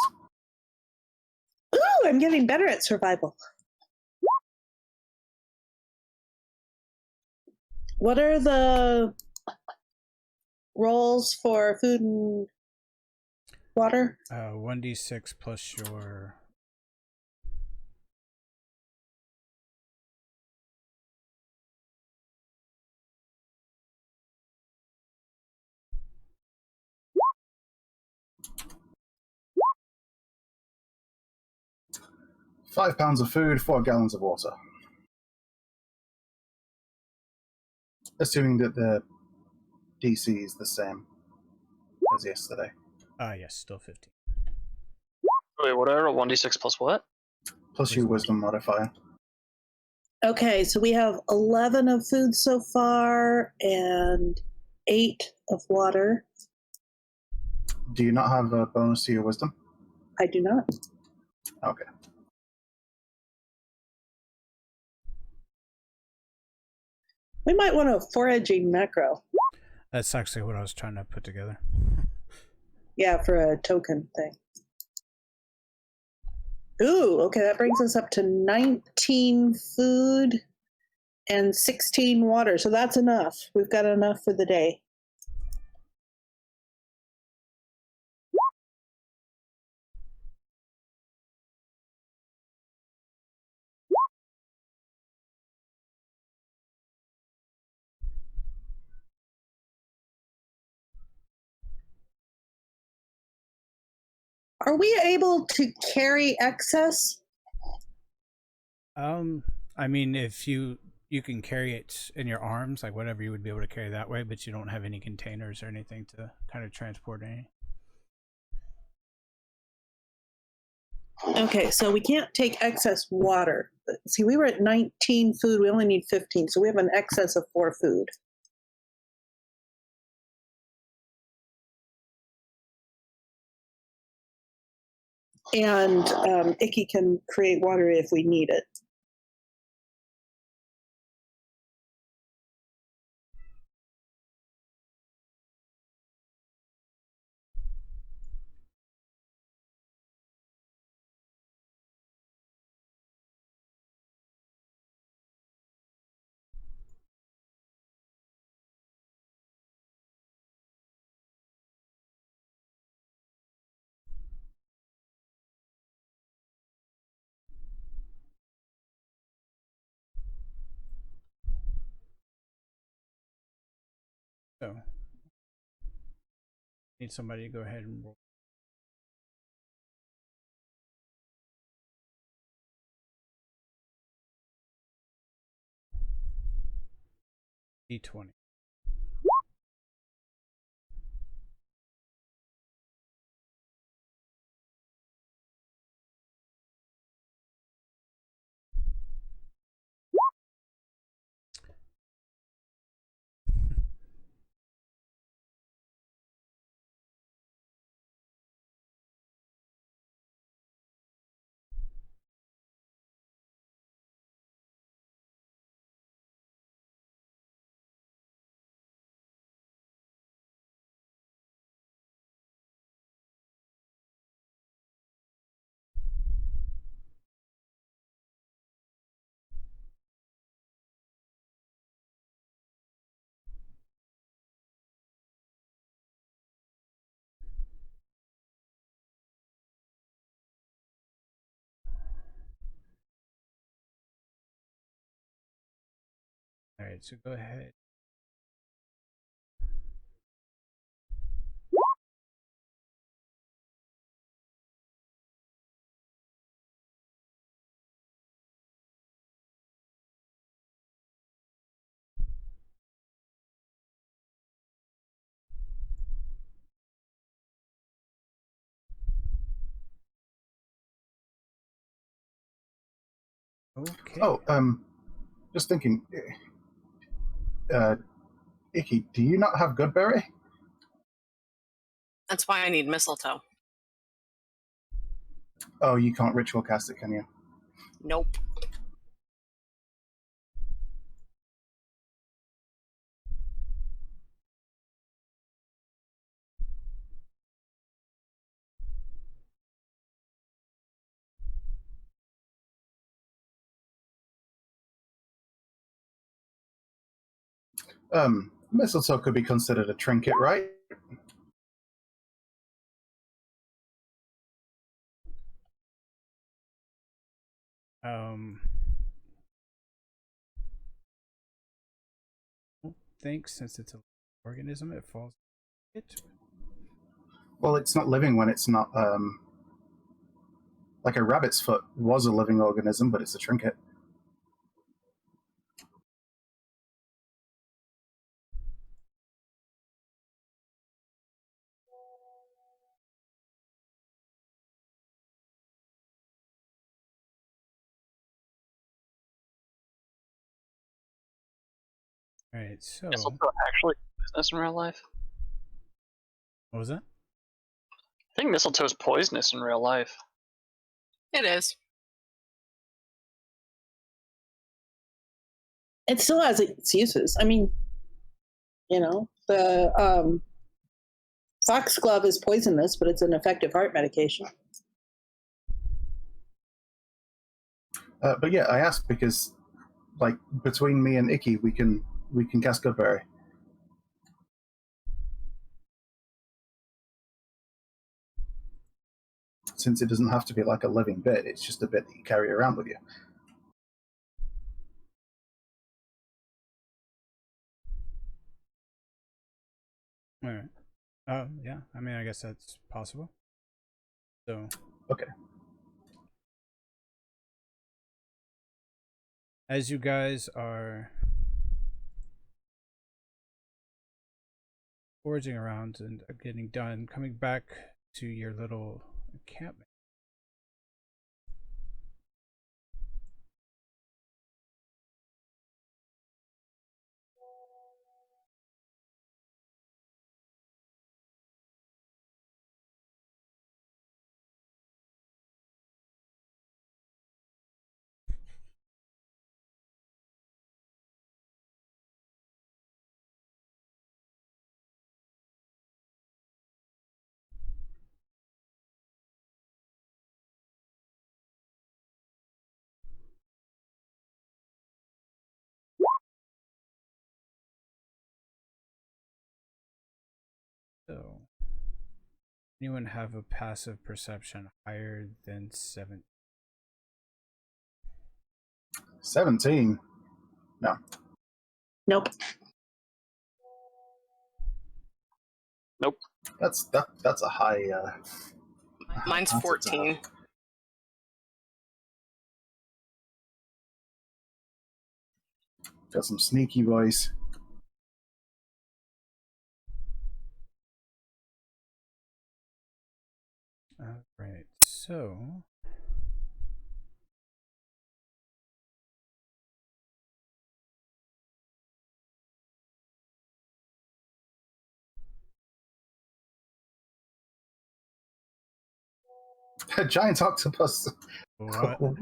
Ooh, I'm getting better at survival. What are the rolls for food and water? 1d6 plus your... £5 of food, 4 gallons of water. Assuming that the DC is the same as yesterday. Yes, still 15. Wait, whatever. 1d6 plus what? Plus your wisdom modifier. Okay, so we have 11 of food so far and 8 of water. Do you not have a bonus to your wisdom? I do not. Okay. We might want a foraging macro. That's actually what I was trying to put together. Yeah, for a token thing. Ooh, okay, that brings us up to 19 food and 16 water. So that's enough. We've got enough for the day. Are we able to carry excess? I mean, if you can carry it in your arms, like whatever you would be able to carry that way, but you don't have any containers or anything to kind of transport any. Okay, so we can't take excess water. See, we were at 19 food. We only need 15, so we have an excess of 4 food. And Ikkiki can create water if we need it. So, need somebody to go ahead and roll. D20. All right, so go ahead. Oh, Okay. Oh, just thinking, Ikkiki, do you not have Goodberry? That's why I need mistletoe. Oh, you can't ritual cast it, can you? Nope. Mistletoe could be considered a trinket, right? I don't think since it's an organism, it falls. Well, it's not living when it's not. Like a rabbit's foot was a living organism, but it's a trinket. All right. So Mistletoe actually poisonous in real life? what was that? I think mistletoe is poisonous in real life. It is. It still has its uses. I mean, the foxglove is poisonous, but it's an effective heart medication. But yeah, I asked because, like, between me and Ikkiki, we can cast Goodberry. Since it doesn't have to be like a living bit, it's just a bit that you carry around with you. All right. Yeah. I mean, I guess that's possible. So. Okay. As you guys are foraging around and getting done, coming back to your little encampment. So, anyone have a passive perception higher than 7? 17. No. Nope. Nope. That's a high. Mine's 14. Got some sneaky voice. All right. So. A giant octopus. What? Ooh,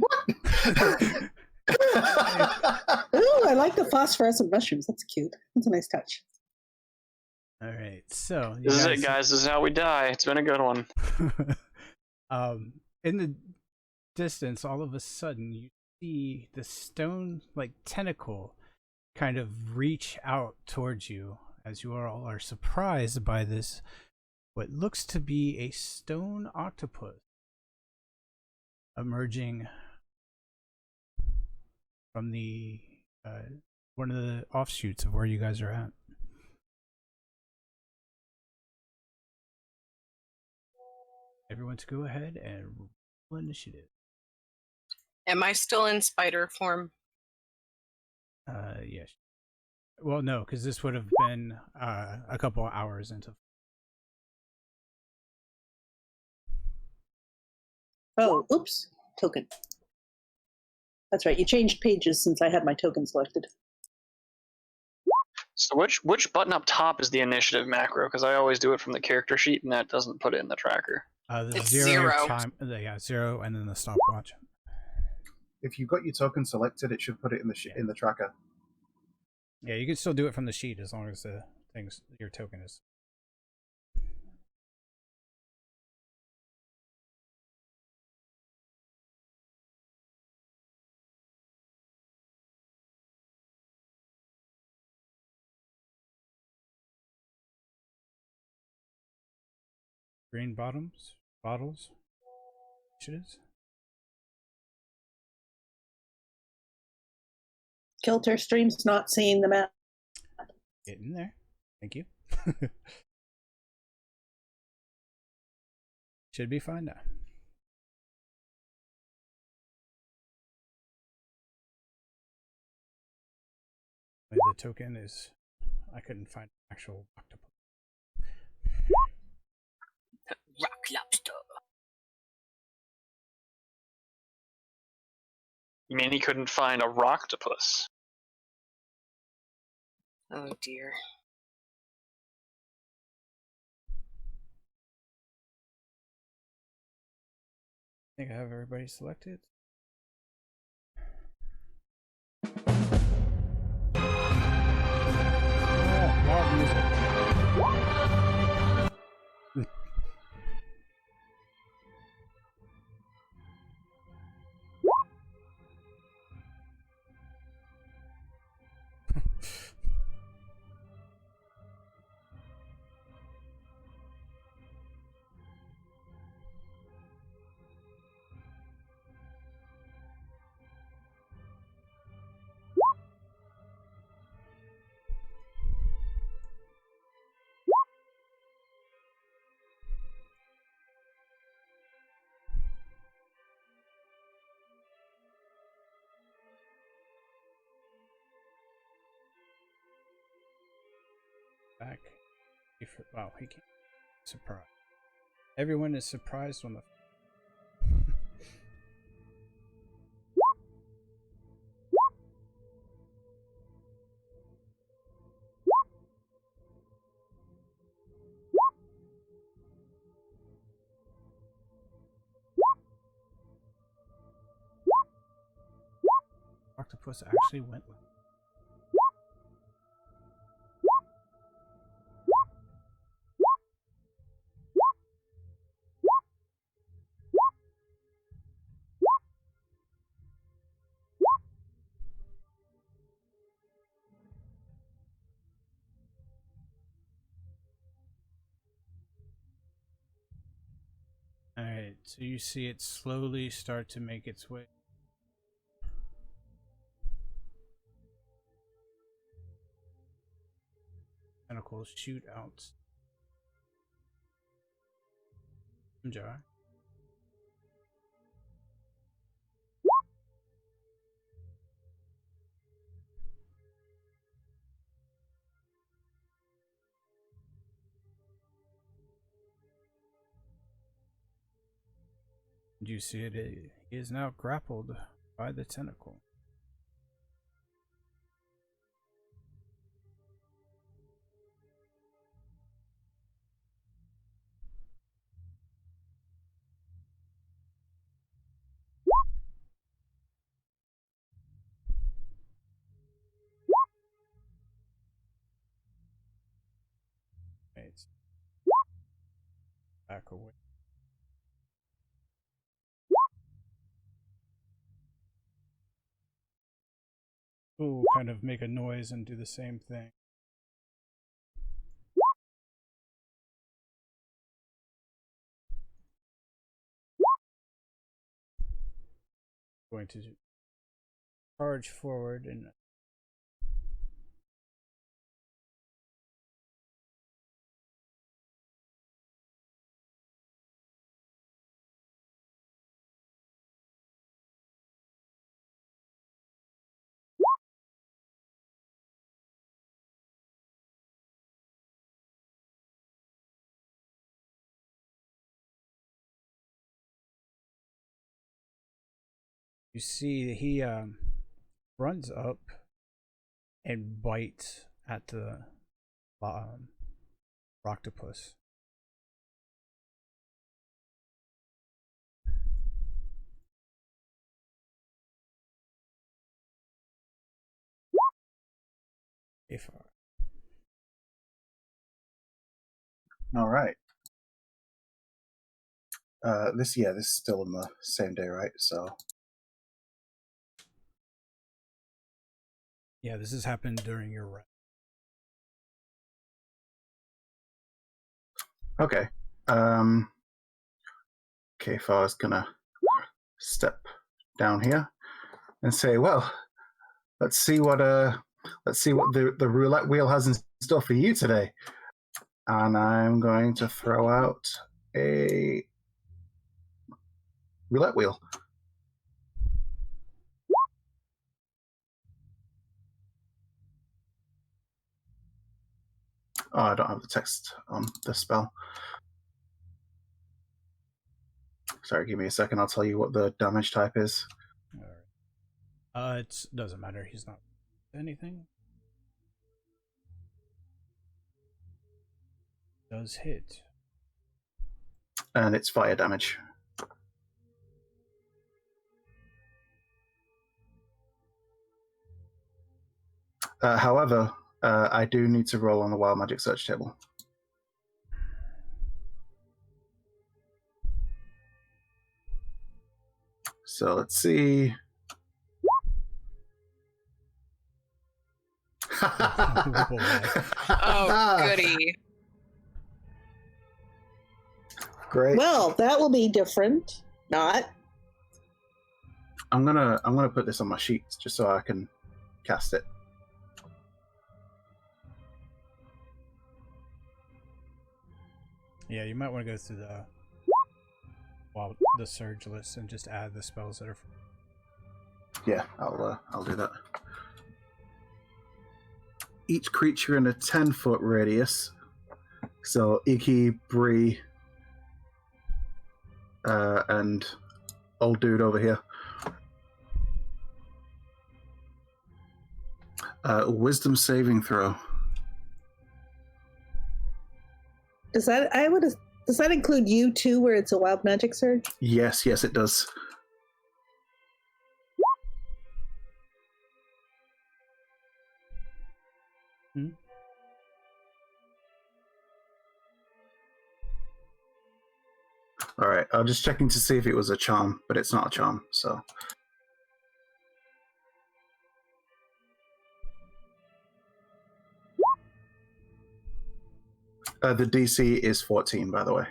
I like the phosphorescent mushrooms. That's cute. That's a nice touch. All right. So. This is it, guys. This is how we die. It's been a good one. In the distance, all of a sudden, you see the stone like tentacle kind of reach out towards you as you all are surprised by this, what looks to be a stone octopus emerging from the one of the offshoots of where you guys are at. Everyone to go ahead and roll initiative. Am I still in spider form? Yes. Well, no, because this would have been a couple of hours into. Oh, oops. Token. That's right. You changed pages since I had my token selected. So which button up top is the initiative macro? Because I always do it from the character sheet, and that doesn't put it in the tracker. The It's zero 0. time. Yeah, 0, and then the stopwatch. If you've got your token selected, it should put it in the in the tracker. Yeah, you can still do it from the sheet as long as the things your token is. Green bottles, initiatives. Kilter Stream's not seeing the map. Get in there. Thank you. Should be fine now. The token is. I couldn't find actual octopus. Rock lobster. You mean he couldn't find a rocktopus? Oh dear. I think I have everybody selected. Loud music. Back. Wow, he can't. Surprise. Everyone is surprised on the. Octopus actually went. Alright, so you see it slowly start to make its way. Tentacles shoot out. Jar. You see it, it is now grappled by the tentacle. It's back away. Ooh, kind of make a noise and do the same thing. Going to charge forward and You see, he runs up and bites at the octopus. Kayfar. All right. This is still in the same day, right? So Yeah, this has happened during your rest. okay. Kayfar is gonna step down here and say, "Well, let's see what the roulette wheel has in store for you today." And I'm going to throw out a roulette wheel. Oh, I don't have the text on the spell. Sorry, give me a second. I'll tell you what the damage type is. All right. It doesn't matter. He's not anything. Does hit. And it's fire damage. However, I do need to roll on the Wild Magic search table. So let's see. Oh, goody. Great. Well, that will be different. Not. I'm gonna put this on my sheet just so I can cast it. Yeah, you might want to go through the surge list and just add the spells that are. Yeah, I'll do that. Each creature in a 10-foot radius. So Ikkiki, Bree, and old dude over here. Wisdom saving throw. Does that include you too, where it's a wild magic surge? Yes, it does. All right, I'm just checking to see if it was a charm, but it's not a charm, so. The DC is 14, by the way.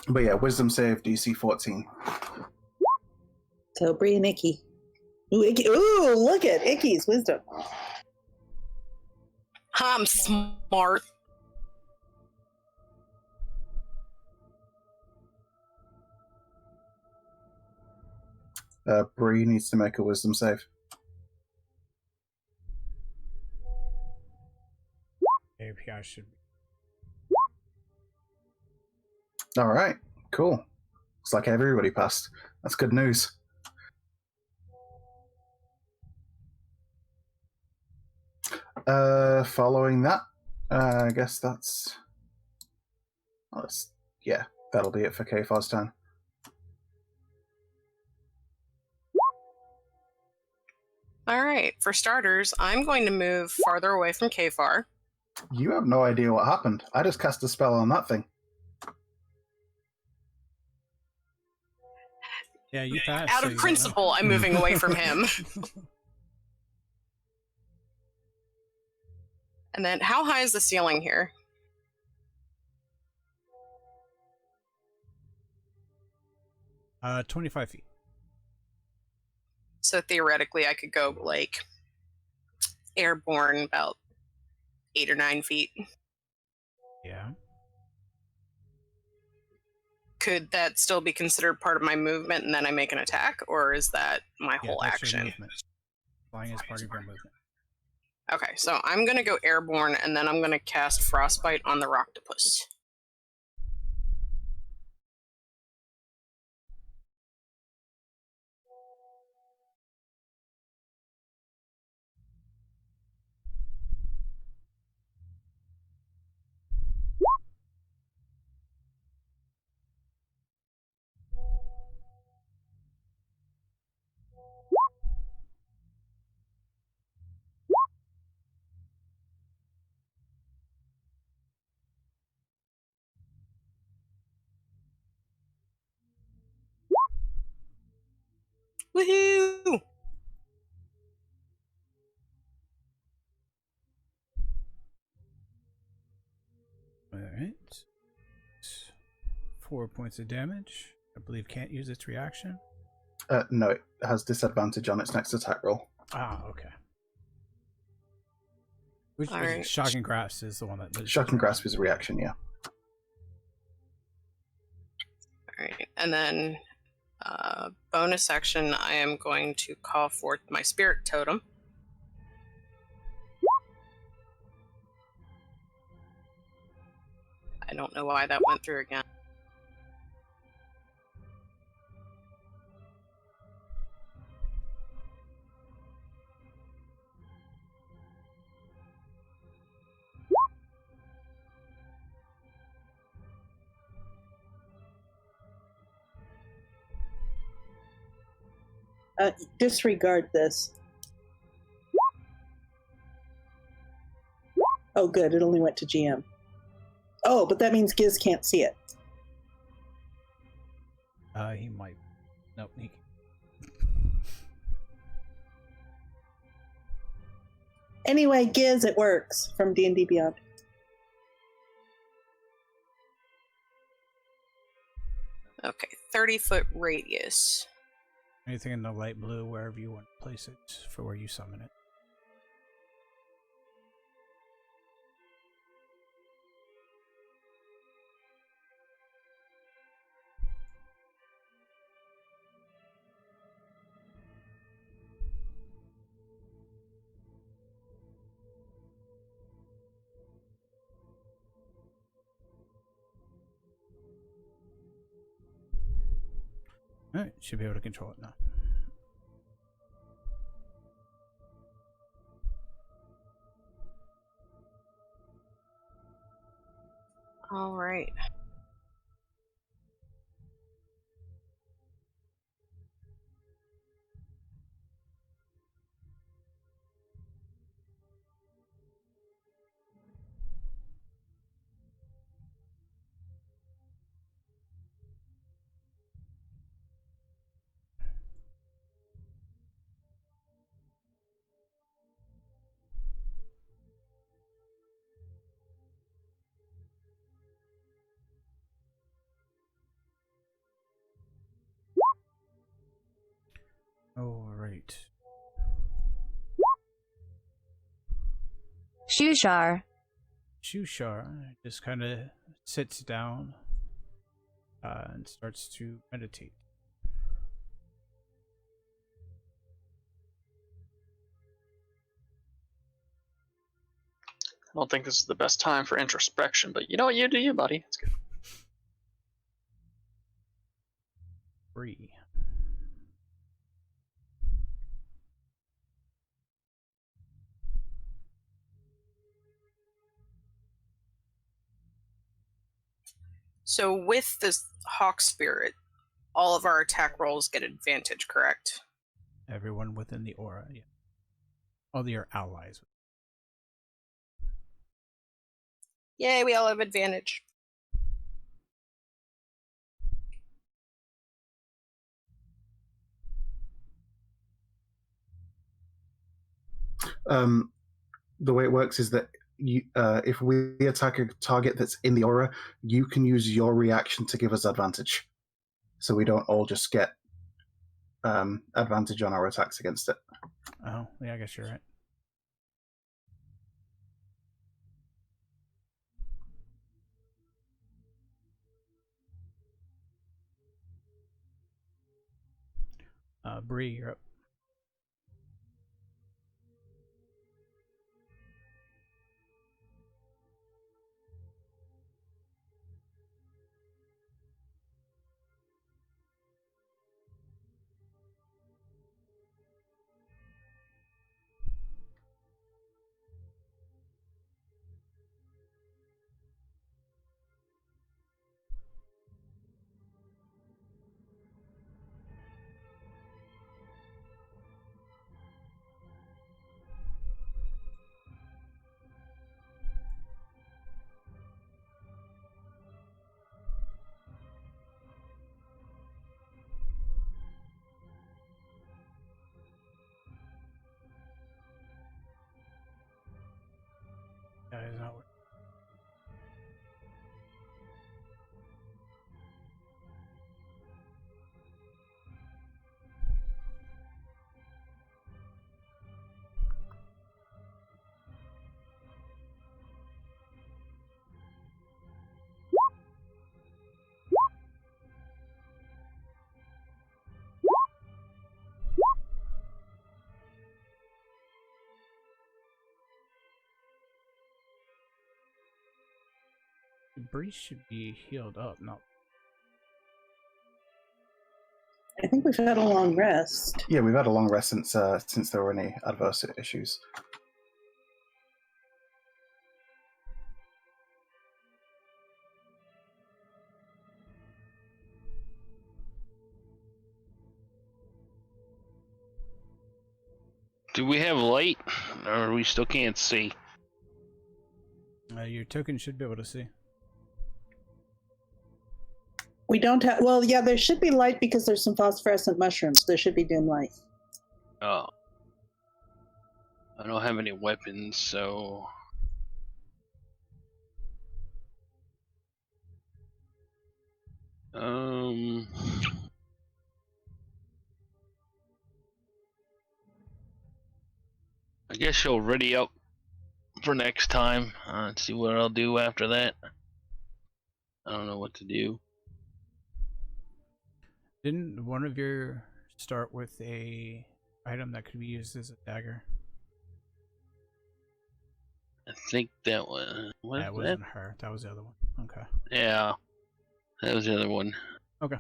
But yeah, wisdom save, DC 14. So Bree and Ikkiki. Ooh, look at Ikki's wisdom. I'm smart. Bree needs to make a wisdom save. Maybe I should. All right, cool. Looks like everybody passed. That's good news. Following that, I guess that's. Yeah, that'll be it for Kayfar's turn. All right, for starters, I'm going to move farther away from Kayfar. You have no idea what happened. I just cast a spell on that thing. Yeah, you passed. Out of principle, I'm moving away from him. And then, how high is the ceiling here? Uh, 25 feet. So theoretically, I could go like airborne about 8 or 9 feet. Yeah. Could that still be considered part of my movement and then I make an attack, or is that my whole that's your action? movement. Flying is part of your movement. Okay, so I'm going to go airborne and then I'm going to cast Frostbite on the Rocktopus. Woohoo! Alright. 4 points of damage. I believe can't use its reaction. No, it has disadvantage on its next attack roll. Ah, okay. Which All right. Shocking Grasp is the one that... Shocking Grasp is a reaction, yeah. Alright, and then bonus action, I am going to call forth my spirit totem. I don't know why that went through again. Disregard this. Oh, good. It only went to GM. Oh, but that means Giz can't see it. He might. Nope. He... Anyway, Giz, it works from D&D Beyond. Okay, 30-foot radius. Anything in the light blue, wherever you want to place it, for where you summon it. Alright, should be able to control it now. All right. Alright. Shushar. Shushar just kind of sits down and starts to meditate. I don't think this is the best time for introspection, but you know what, you do you, buddy. It's good. Bree. So with this hawk spirit, all of our attack rolls get advantage, correct? Everyone within the aura, yeah. All your allies. Yay, we all have advantage. The way it works is that you, if we attack a target that's in the aura, you can use your reaction to give us advantage. So we don't all just get advantage on our attacks against it. Oh, yeah, I guess you're right. Bree, you're up. Bree should be healed up. No. I think we've had a long rest. Yeah, we've had a long rest since there were any adverse issues. Do we have light, or we still can't see? Your token should be able to see. We don't have. Well, yeah, there should be light because there's some phosphorescent mushrooms. There should be dim light. Oh. I don't have any weapons, so... I guess she'll ready up for next time. See what I'll do after that. I don't know what to do. Didn't one of your start with a item that could be used as a dagger? I think that was... That wasn't her. That was the other one. Okay. Yeah. That was the other one. Okay.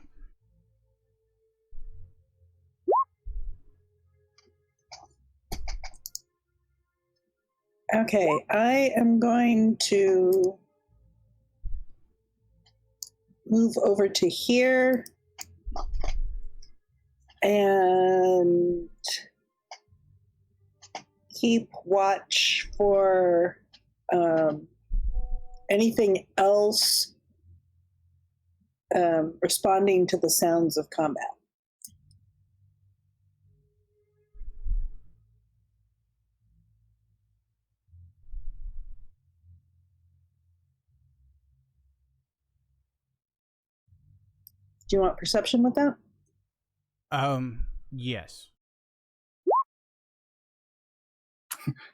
Okay, I am going to move over to here and keep watch for anything else responding to the sounds of combat. Do you want perception with that? Yes.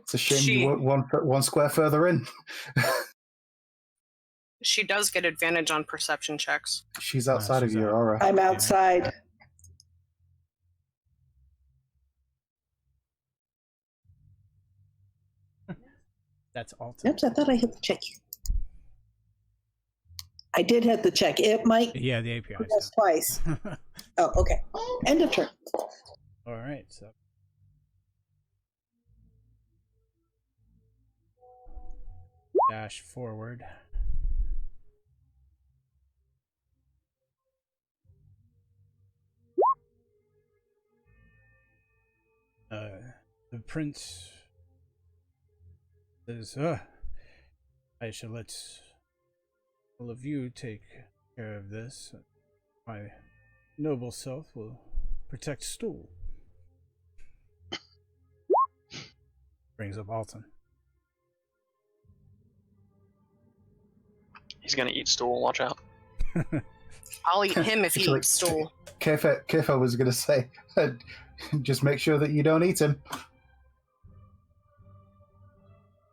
It's a shame you weren't one square further in. She does get advantage on perception checks. She's outside of your aura. I'm outside. That's Alton. Oops, I thought I hit the check. I did hit the check. It might. Yeah, the API. Yes, twice. Oh, okay. End of turn. All right, so. Dash forward. The prince says, I shall let all of you take care of this. My noble self will protect Stool. Brings up Alton. He's gonna eat Stool, watch out. I'll eat him if he eats Stool. Kayfar was going to say, just make sure that you don't eat him.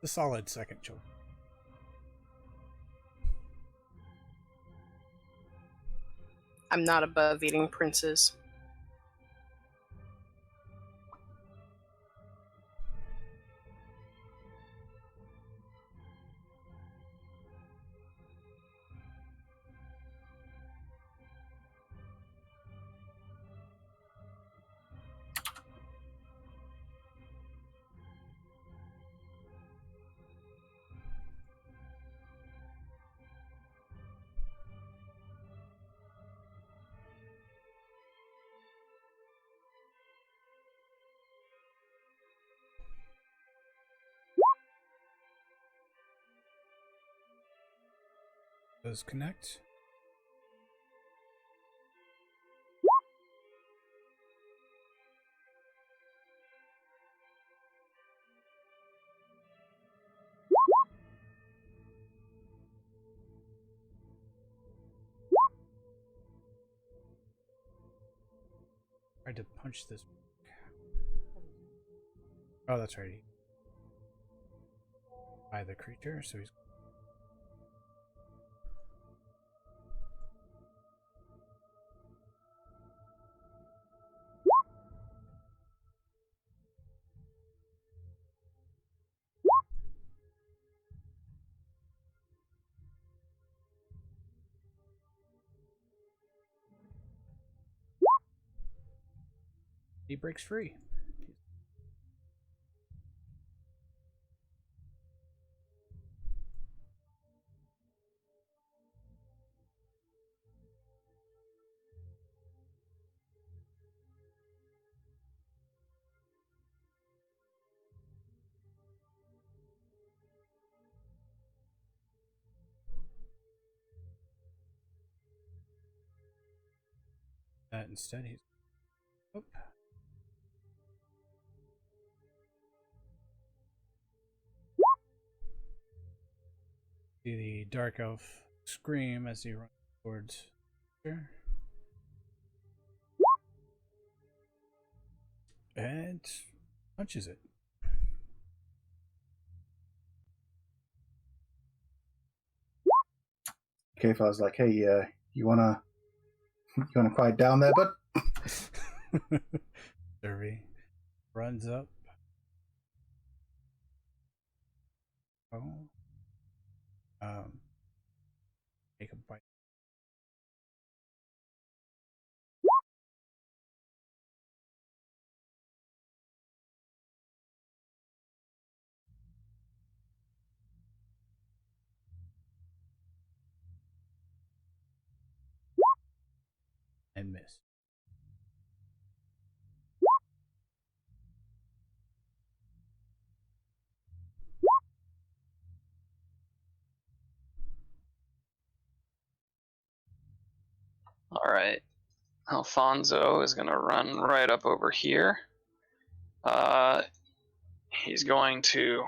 A solid second choice. I'm not above eating princes. Does connect. Tried to punch this. Oh, that's right. By the creature, so he's. He breaks free. That instead he's oop. See the dark elf scream as he runs towards her. And punches it. Kayfar's like, hey, you wanna quiet down there, bud? Derby runs up. Oh. Take a bite. And miss. All right. Alfonzo is going to run right up over here. He's going to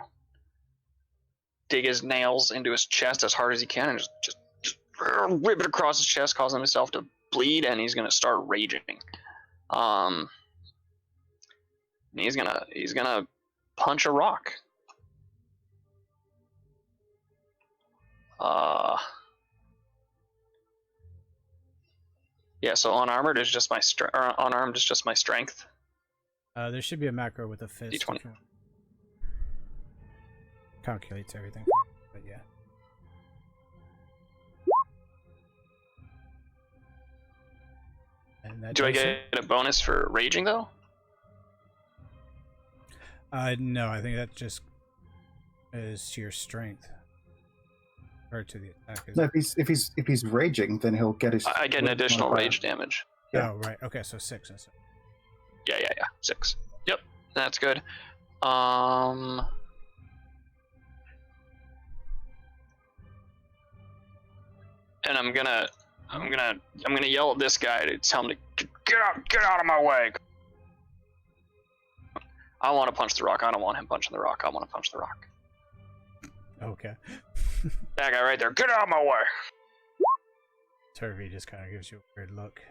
dig his nails into his chest as hard as he can and just rip it across his chest, causing himself to bleed, and he's going to start raging. He's gonna punch a rock. Yeah, so unarmored is just my unarmed is just my strength. There should be a macro with a fist. D20. Calculates everything, but yeah. And that Do I get a bonus for raging though? No, I think that just is to your strength. Or to the attack. No, if he's raging, then he'll get his. I get an additional rage damage. Yeah. Oh right. Okay, so 6. Yeah. 6. Yep, that's good. And I'm gonna yell at this guy to tell him to get out of my way. I want to punch the rock. I don't want him punching the rock. I want to punch the rock. Okay. That guy right there. Get out of my way. Turvey just kind of gives you a weird look.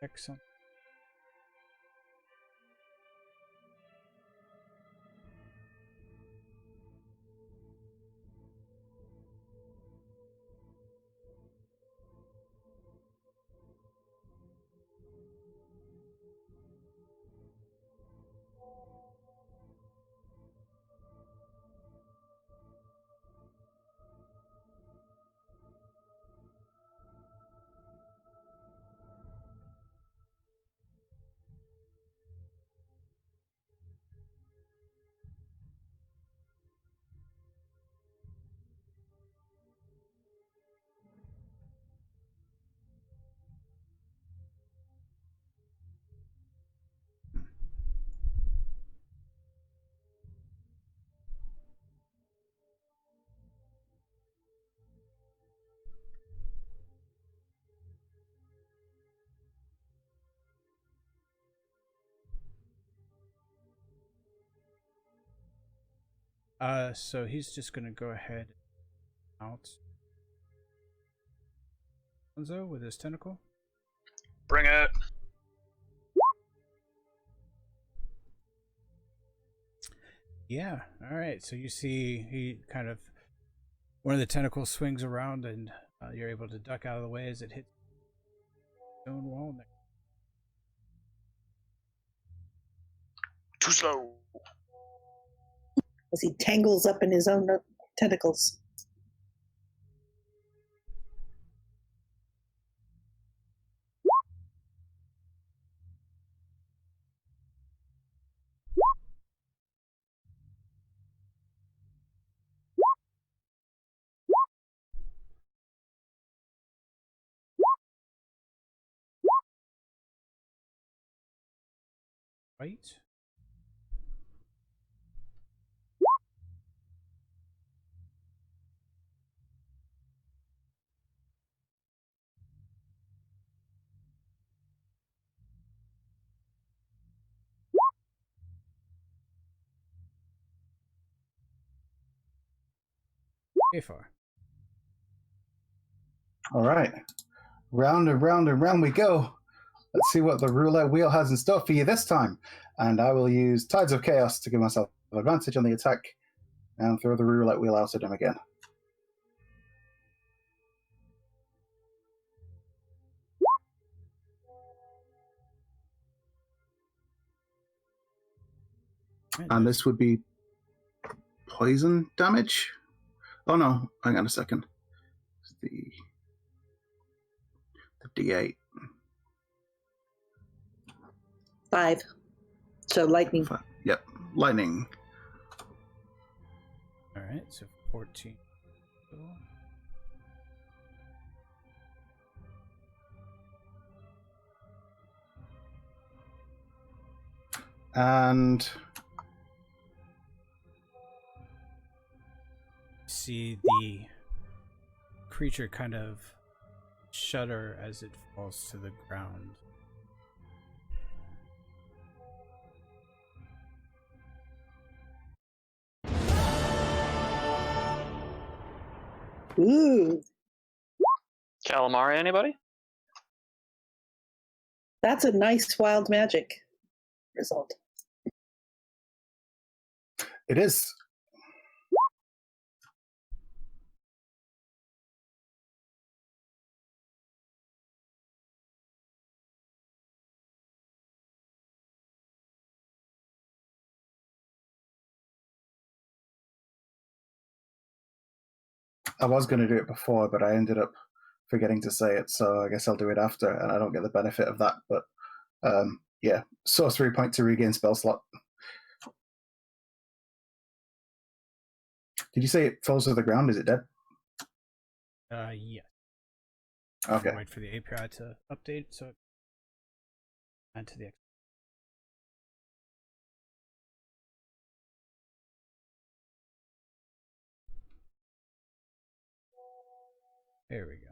Excellent. So he's just gonna go ahead out Alfonzo with his tentacle. Bring it. Yeah, alright, so you see he kind of one of the tentacles swings around and you're able to duck out of the way as it hits the stone wall next. Too slow. As he tangles up in his own tentacles. Right. Kayfar. All right. Round and round and round we go. Let's see what the roulette wheel has in store for you this time. And I will use Tides of Chaos to give myself advantage on the attack and throw the roulette wheel out at him again. And this would be poison damage? Oh no, hang on a second. It's the D8. 5. So lightning. Yep, lightning. All right, so 14. And see the creature kind of shudder as it falls to the ground. Ooh, Calamari, anybody? that's a nice wild magic result. it is. I was going to do it before, but I ended up forgetting to say it, so I guess I'll do it after, and I don't get the benefit of that. But yeah, sorcery point to regain spell slot. Did you say it falls to the ground? Is it dead? Yeah. Okay. Wait for the API to update, so add to the. There we go.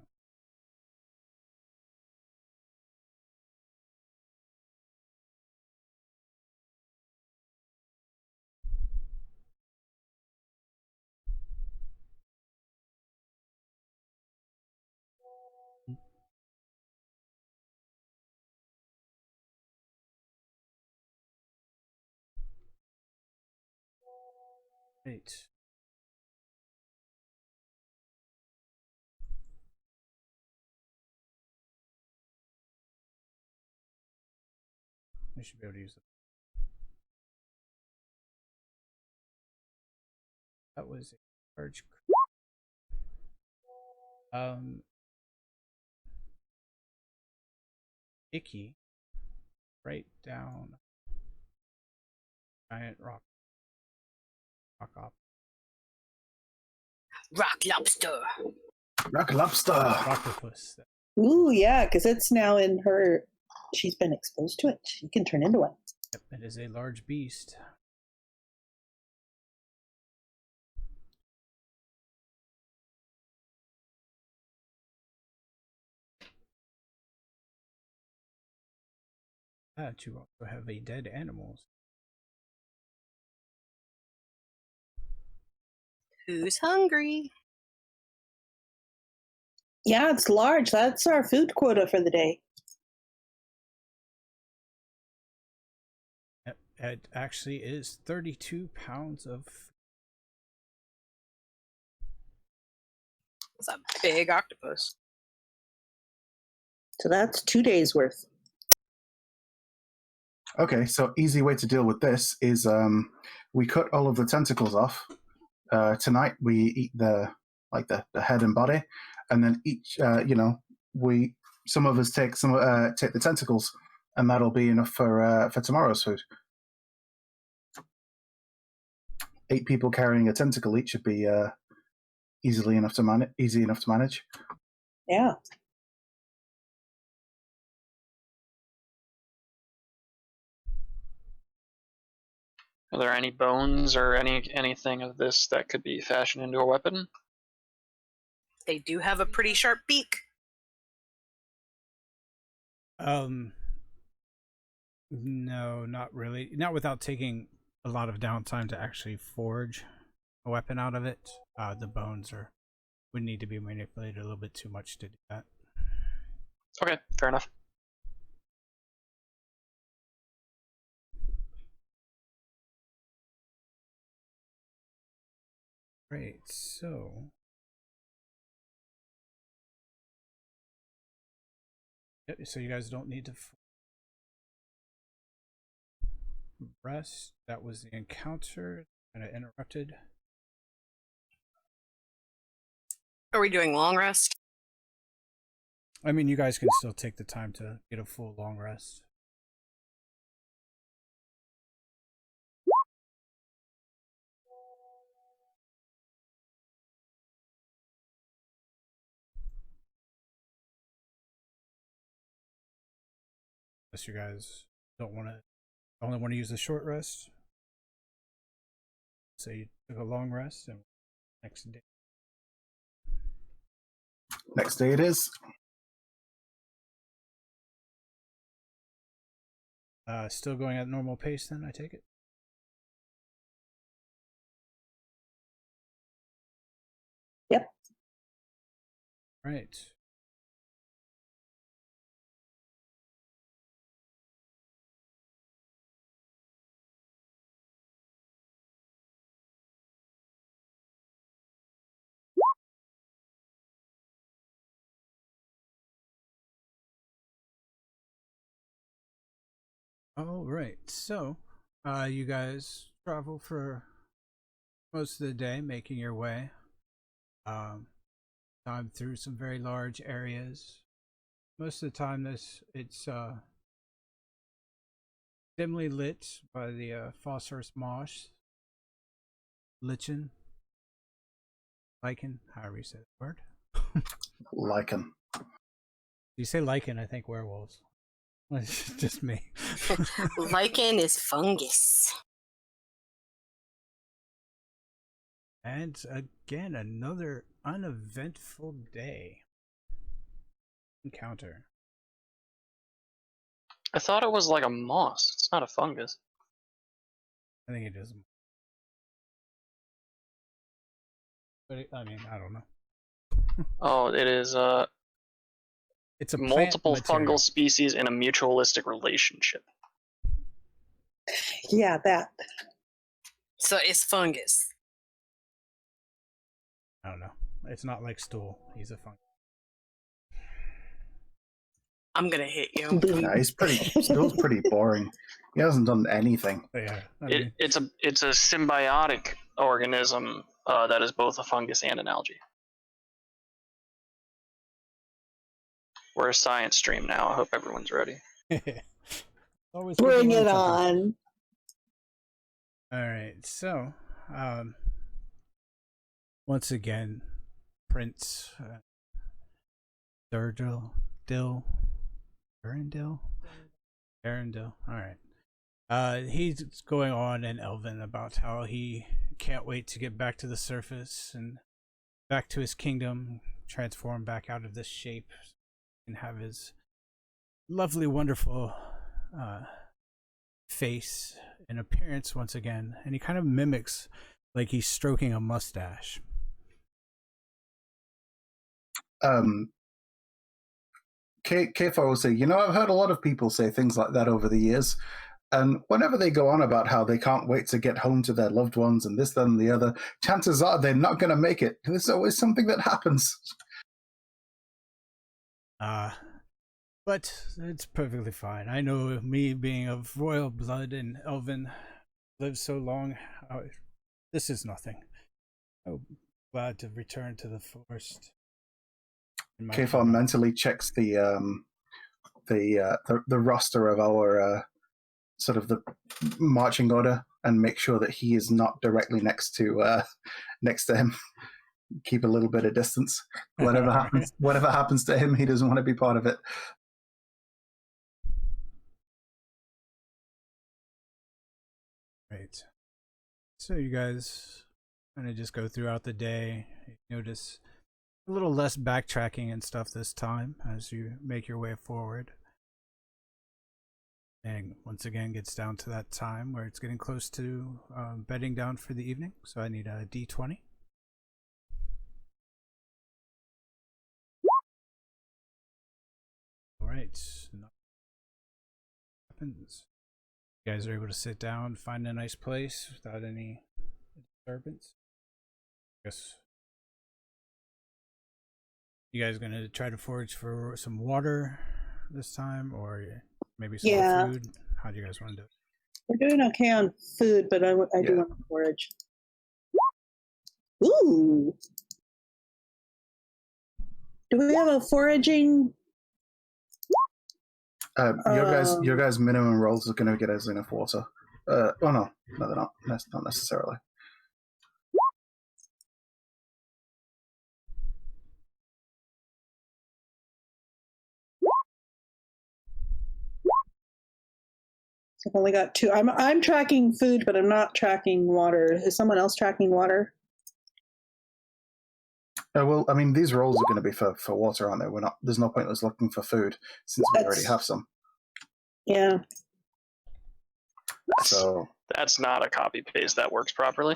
Right. I should be able to use it. That was a large. Ikkiki, right down. Giant rock. Rock lobster. Rock lobster. octopus. Ooh, yeah, because it's now in her. She's been exposed to it. She can turn into one. Yep, it is a large beast. To also have a dead animals. Who's hungry? Yeah, it's large. That's our food quota for the day. It actually is 32 pounds of. It's a big octopus. So that's 2 days worth. Okay, so easy way to deal with this is we cut all of the tentacles off. Tonight we eat the head and body, and then each some of us take the tentacles, and that'll be enough for tomorrow's food. 8 people carrying a tentacle each should be easy enough to manage. Yeah. Are there any bones or anything of this that could be fashioned into a weapon? They do have a pretty sharp beak. No, not really. Not without taking a lot of downtime to actually forge a weapon out of it. The bones would need to be manipulated a little bit too much to do that. Okay, fair enough. Great, so yep, so you guys don't need to rest. That was the encounter. Kind of interrupted. Are we doing long rest? I mean, you guys can still take the time to get a full long rest. Unless you guys only want to use the short rest. So you took a long rest and next day. Next day it is. Still going at normal pace then, I take it? Yep. Right. All right, so you guys travel for most of the day, making your way time through some very large areas. Most of the time, it's dimly lit by the phosphorus moss, lichen, however you say that word. Lichen. You say lichen, I think werewolves. It's just me. Lichen is fungus. And again, another uneventful day. Encounter. I thought it was like a moss. It's not a fungus. I think it is. But I mean, I don't know. Oh, it is It's a multiple material. fungal species in a mutualistic relationship. Yeah, that. So it's fungus. I don't know. It's not like stool. He's a fungus. I'm gonna hit you. Yeah, Stool's pretty boring. He hasn't done anything. But yeah, I mean, It's a symbiotic organism that is both a fungus and an algae. We're a science stream now. I hope everyone's ready. always Bring good to it learn something. on. All right, so once again, Prince Durandil. All right. He's going on in Elven about how he can't wait to get back to the surface and back to his kingdom, transform back out of this shape, and have his lovely, wonderful face and appearance once again. And he kind of mimics like he's stroking a mustache. Kayfar will say, I've heard a lot of people say things like that over the years, and whenever they go on about how they can't wait to get home to their loved ones and this, that, and the other, chances are they're not going to make it. There's always something that happens. Well, But it's perfectly fine. I know, me being of royal blood and elven, lived so long, this is nothing. I'm glad to return to the forest. Kayfar mentally checks the roster of our sort of the marching order and make sure that he is not directly next to him. Keep a little bit of distance. Whatever happens to him, he doesn't want to be part of it. Right. So you guys kind of just go throughout the day. You notice a little less backtracking and stuff this time as you make your way forward. And once again, gets down to that time where it's getting close to bedding down for the evening. So I need a D20. All right. Happens. You guys are able to sit down, find a nice place without any disturbance. I guess you guys gonna try to forage for some water this time, or maybe some food? How do you guys want to do it? We're doing okay on food, but I do want to forage. Ooh. Do we have a foraging? Your guys' minimum rolls are going to get us enough water. Oh no, they're not. Not necessarily. So I've only got 2. I'm tracking food, but I'm not tracking water. Is someone else tracking water? Well, I mean, these rolls are going to be for water, aren't they? We're not. There's no point in us looking for food since we already have some. Yeah. So that's not a copy paste that works properly.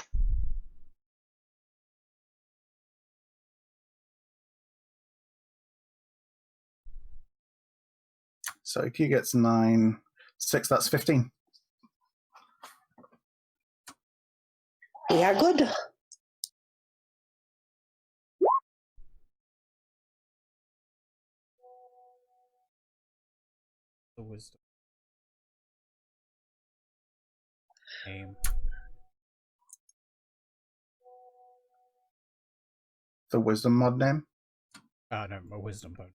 So Ikkiki gets 9, 6. That's 15. Yeah, good. The wisdom. Name. The wisdom mod name? Oh, no, a wisdom bug.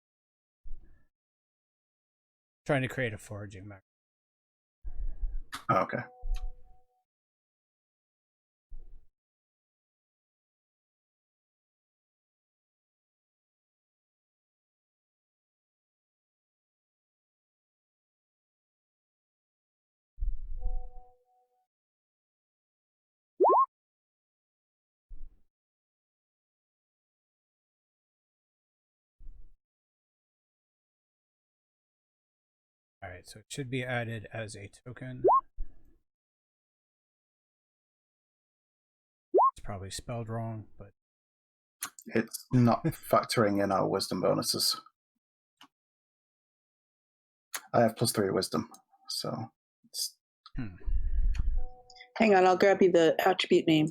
Trying to create a foraging map. Oh, okay. Alright, so it should be added as a token. It's probably spelled wrong, but It's not factoring in our wisdom bonuses. I have +3 wisdom, so it's... Hang on, I'll grab you the attribute name.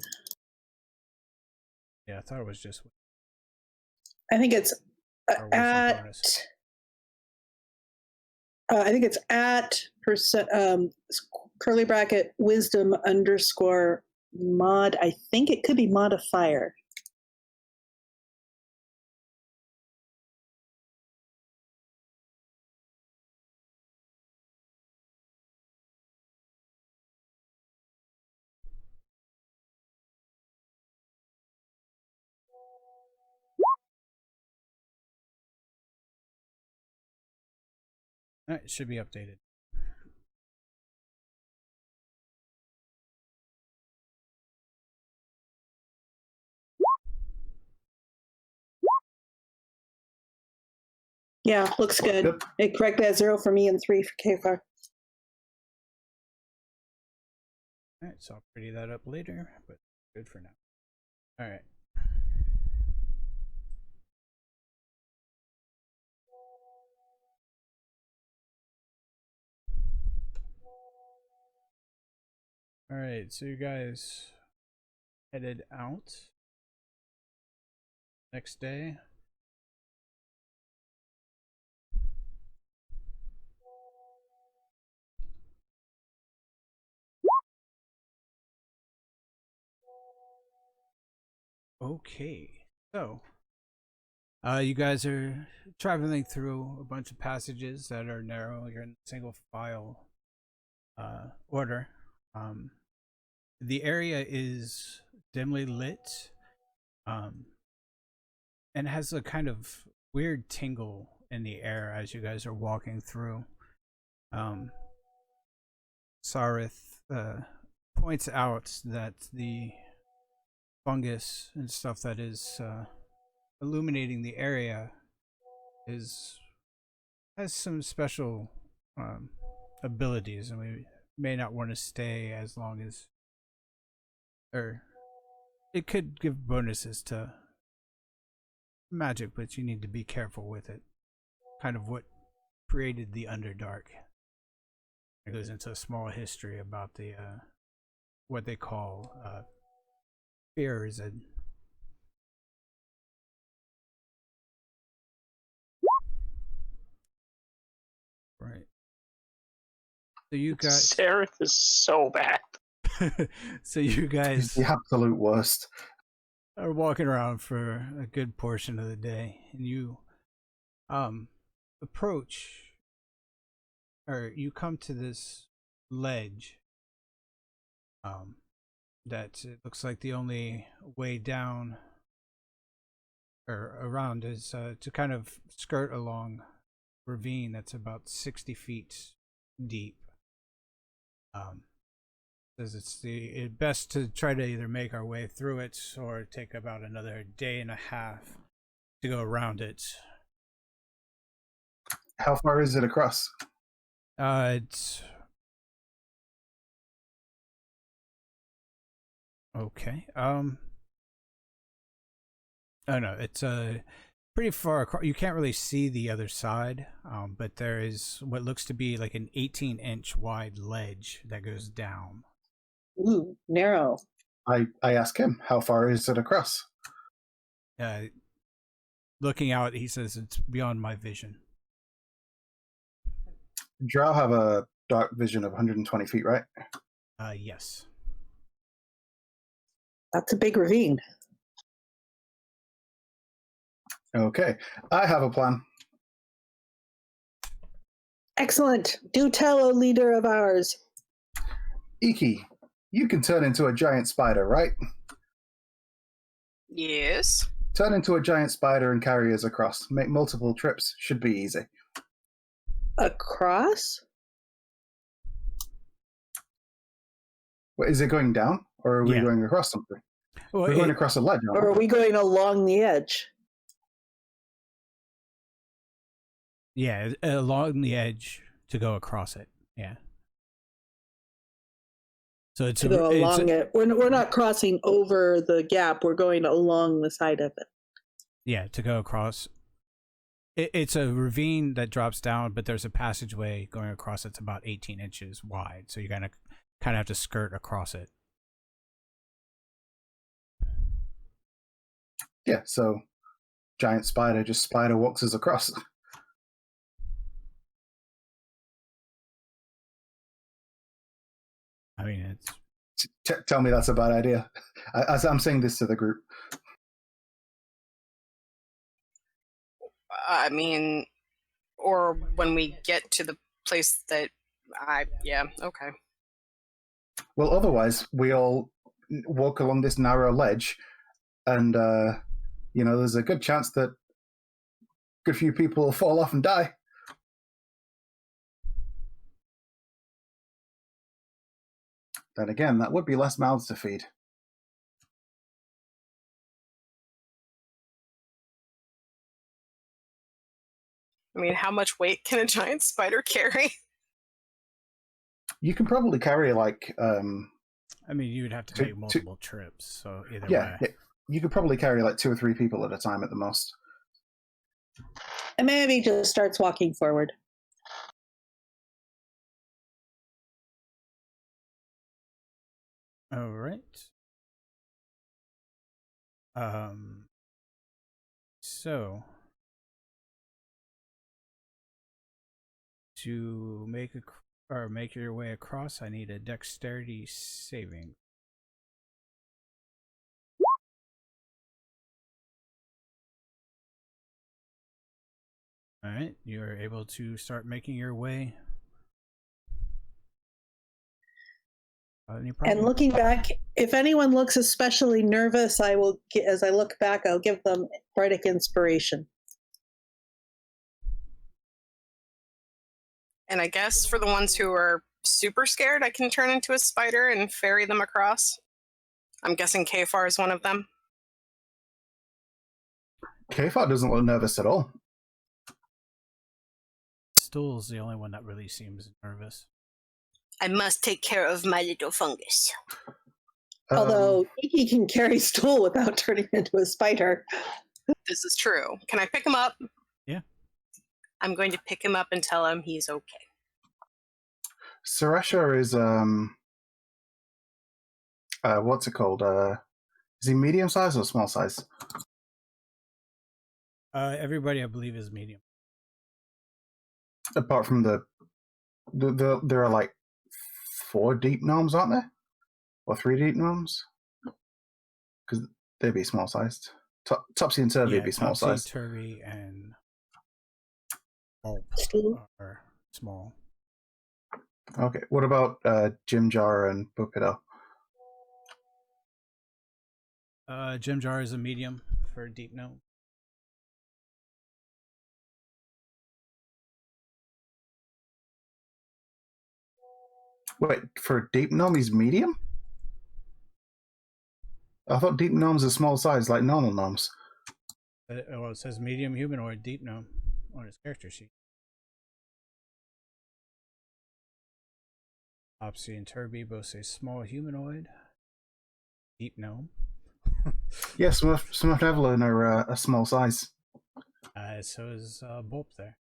yeah, I thought it was just... I think it's at... I think it's at curly bracket wisdom _ mod. I think it could be modifier. Alright, it should be updated. Yeah, looks good. It corrected at 0 for me and 3 for Kayfar. Alright, so I'll pretty that up later, but good for now. Alright. Alright, so you guys headed out next day. Okay, so you guys are traveling through a bunch of passages that are narrow. You're in single file order. The area is dimly lit, and has a kind of weird tingle in the air as you guys are walking through. Sarith points out that the fungus and stuff that is illuminating the area has some special abilities, and we may not want to stay as long as, or it could give bonuses to magic, but you need to be careful with it. Kind of what created the Underdark. It goes into a small history about the what they call fears and right. So you guys, Seraph is so bad. so you He's guys the absolute worst. are walking around for a good portion of the day, and you approach, or you come to this ledge that it looks like the only way down or around is to kind of skirt along a ravine that's about 60 feet deep. Says it's the best to try to either make our way through it or take about another day and a half to go around it. How far is it across? It's okay. Oh no, it's pretty far across. You can't really see the other side, but there is what looks to be like an 18-inch wide ledge that goes down. Ooh, narrow. I ask him, how far is it across? Looking out, he says it's beyond my vision. Drow have a dark vision of 120 feet, right? Yes. That's a big ravine. Okay, I have a plan. Excellent. Do tell, O leader of ours. Ikkiki, you can turn into a giant spider, right? Yes. Turn into a giant spider and carry us across. Make multiple trips. Should be easy. Across? Wait, is it going down, or are we Yeah. going across something? Well, We're going across a ledge, aren't Or are we? we going along the edge? yeah, along the edge to go across it. Yeah. So it's To go along it. We're not crossing over the gap. We're going along the side of it. Yeah, to go across. It's a ravine that drops down, but there's a passageway going across. It's about 18 inches wide, so you're gonna kind of have to skirt across it. Yeah, so giant spider just spider walks us across. I mean, it's Tell me that's a bad idea. As I'm saying this to the group. I mean, or when we get to the place that yeah, okay. Well, otherwise, we all walk along this narrow ledge, and, there's a good chance that a good few people will fall off and die. Then again, that would be less mouths to feed. I mean, how much weight can a giant spider carry? You can probably carry, like... I mean, you would have to make multiple trips, so either yeah, way. you could probably carry like 2 or 3 people at a time at the most. And maybe just starts walking forward. All right. So to make your way across, I need a dexterity saving. All right, you're able to start making your way. Any problem? And looking back, if anyone looks especially nervous, I will, as I look back, I'll give them bardic inspiration. And I guess for the ones who are super scared, I can turn into a spider and ferry them across. I'm guessing Kayfar is one of them. Kayfar doesn't look nervous at all. Stool's the only one that really seems nervous. I must take care of my little fungus. Although Ikkiki can carry stool without turning into a spider. This is true. Can I pick him up? Yeah. I'm going to pick him up and tell him he's okay. Suresha is what's it called? Is he medium size or small size? Everybody, I believe, is medium. Apart from there are like 4 deep gnomes, aren't there? Or 3 deep gnomes? Because they'd be small sized. Topsy and Turvy would be small sized. Turvy and Bulb are small. Okay. What about Jim Jar and Bupido? Jim Jar is a medium for deep gnome. Wait, for deep gnome, he's medium? I thought deep gnomes are small size, like normal gnomes. Well, it says medium humanoid deep gnome on his character sheet. Topsy and Turby both say small humanoid deep gnome. Yeah, Smurf and Evelyn are a small size. So is Bulb there.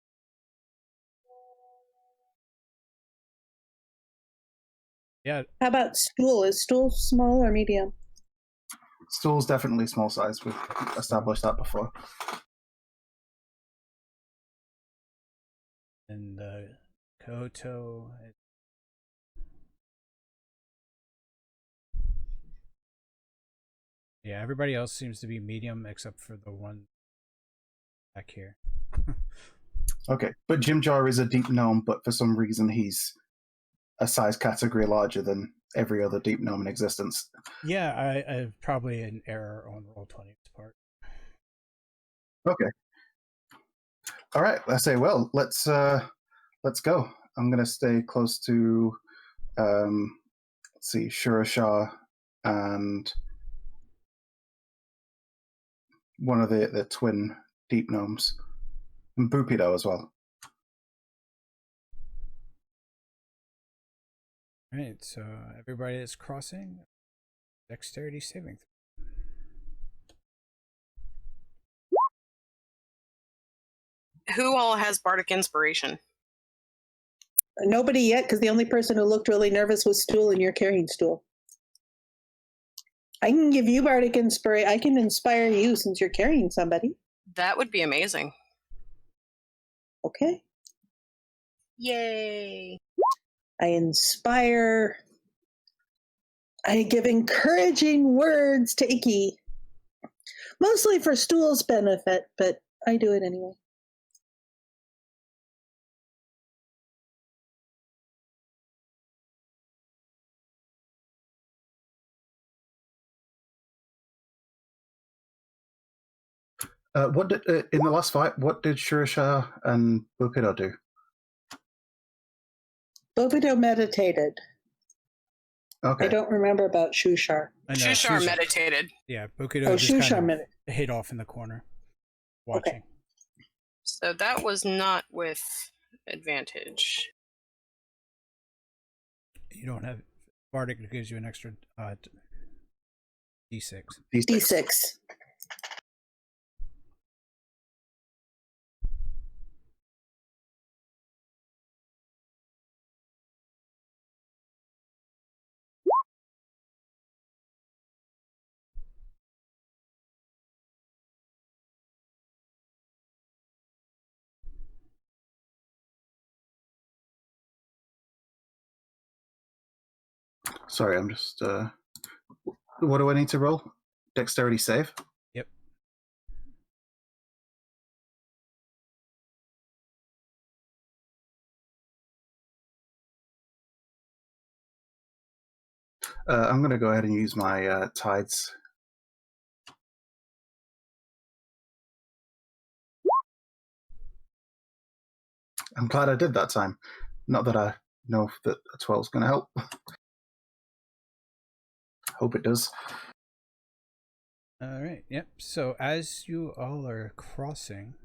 Yeah. How about stool? Is stool small or medium? Stool's definitely small size. We've established that before. And Koto. Yeah, everybody else seems to be medium except for the one back here. Okay, but Jim Jar is a deep gnome, but for some reason he's a size category larger than every other deep gnome in existence. Yeah, I probably an error on Roll20's part. Okay. All right. I say, well, let's go. I'm gonna stay close to, let's see, Shurashar and one of the twin deep gnomes, and Bupido as well. All right, so everybody is crossing. Dexterity saving. Who all has bardic inspiration? Nobody yet, because the only person who looked really nervous was Stool, and you're carrying Stool. I can give you bardic inspiration. I can inspire you since you're carrying somebody. That would be amazing. Okay. Yay. I inspire. I give encouraging words to Ikkiki. Mostly for Stool's benefit, but I do it anyway. What did in the last fight? What did Shurashar and Bupido do? Bupido meditated. Okay. I don't remember about Shushar. Shushar meditated. Yeah, Bupido Oh, just Shushar kind of hid off in the corner, watching. Okay. So that was not with advantage. You don't have Bardic gives you an extra D6. D6. Sorry, I'm just. What do I need to roll? Dexterity save? Yep. I'm going to go ahead and use my tides. I'm glad I did that time. Not that I know that a 12 is going to help. Hope it does. All right. Yep. So as you all are crossing,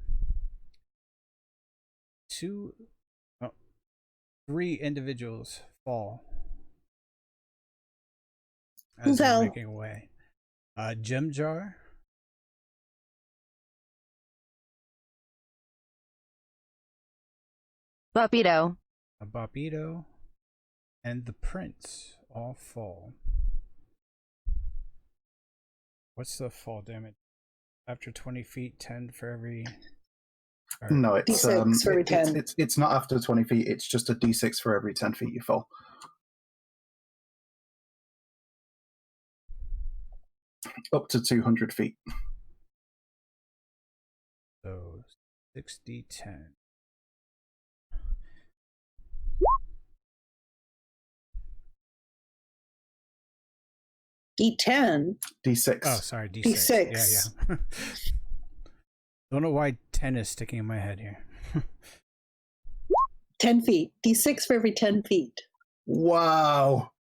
three individuals fall as they're making away. Gem Jar, Bapito, and the Prince all fall. What's the fall damage? After 20 feet, 10 for every... No, it's D6 for every 10. It's not after 20 feet. It's just a D6 for every 10 feet you fall. Up to 200 feet. So 6d10. D10. D6. Oh, sorry, D6. D6. Yeah. Don't know why 10 is sticking in my head here. 10 feet. D6 for every 10 feet. Wow.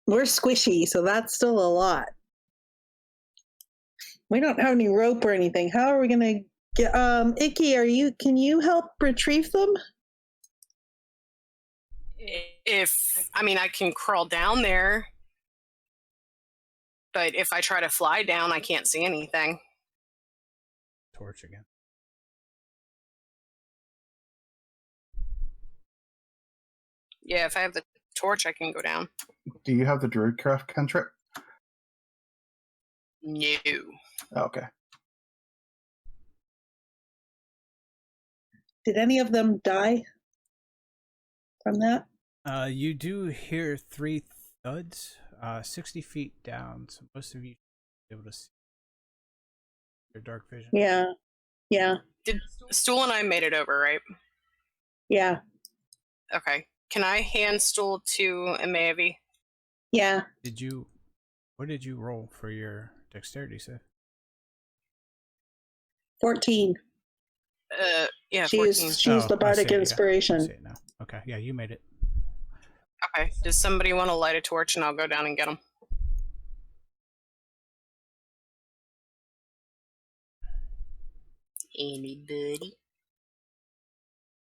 We're squishy, so that's still a lot. We don't have any rope or anything. How are we going to get... Ikkiki, can you help retrieve them? I can crawl down there, but if I try to fly down, I can't see anything. Torch again. Yeah, if I have the torch, I can go down. Do you have the Druidcraft cantrip? No. Okay. Did any of them die from that? You do hear 3 thuds 60 feet down, so most of you should be able to see your dark vision. Yeah. Did Stool and I made it over, right? Yeah. Okay. Can I hand Stool to Imeávie? Yeah. What did you roll for your dexterity save? 14. Yeah, She's 14. She's the bardic inspiration. I see it now. Okay, yeah, you made it. Okay. Does somebody want to light a torch and I'll go down and get them? Anybody?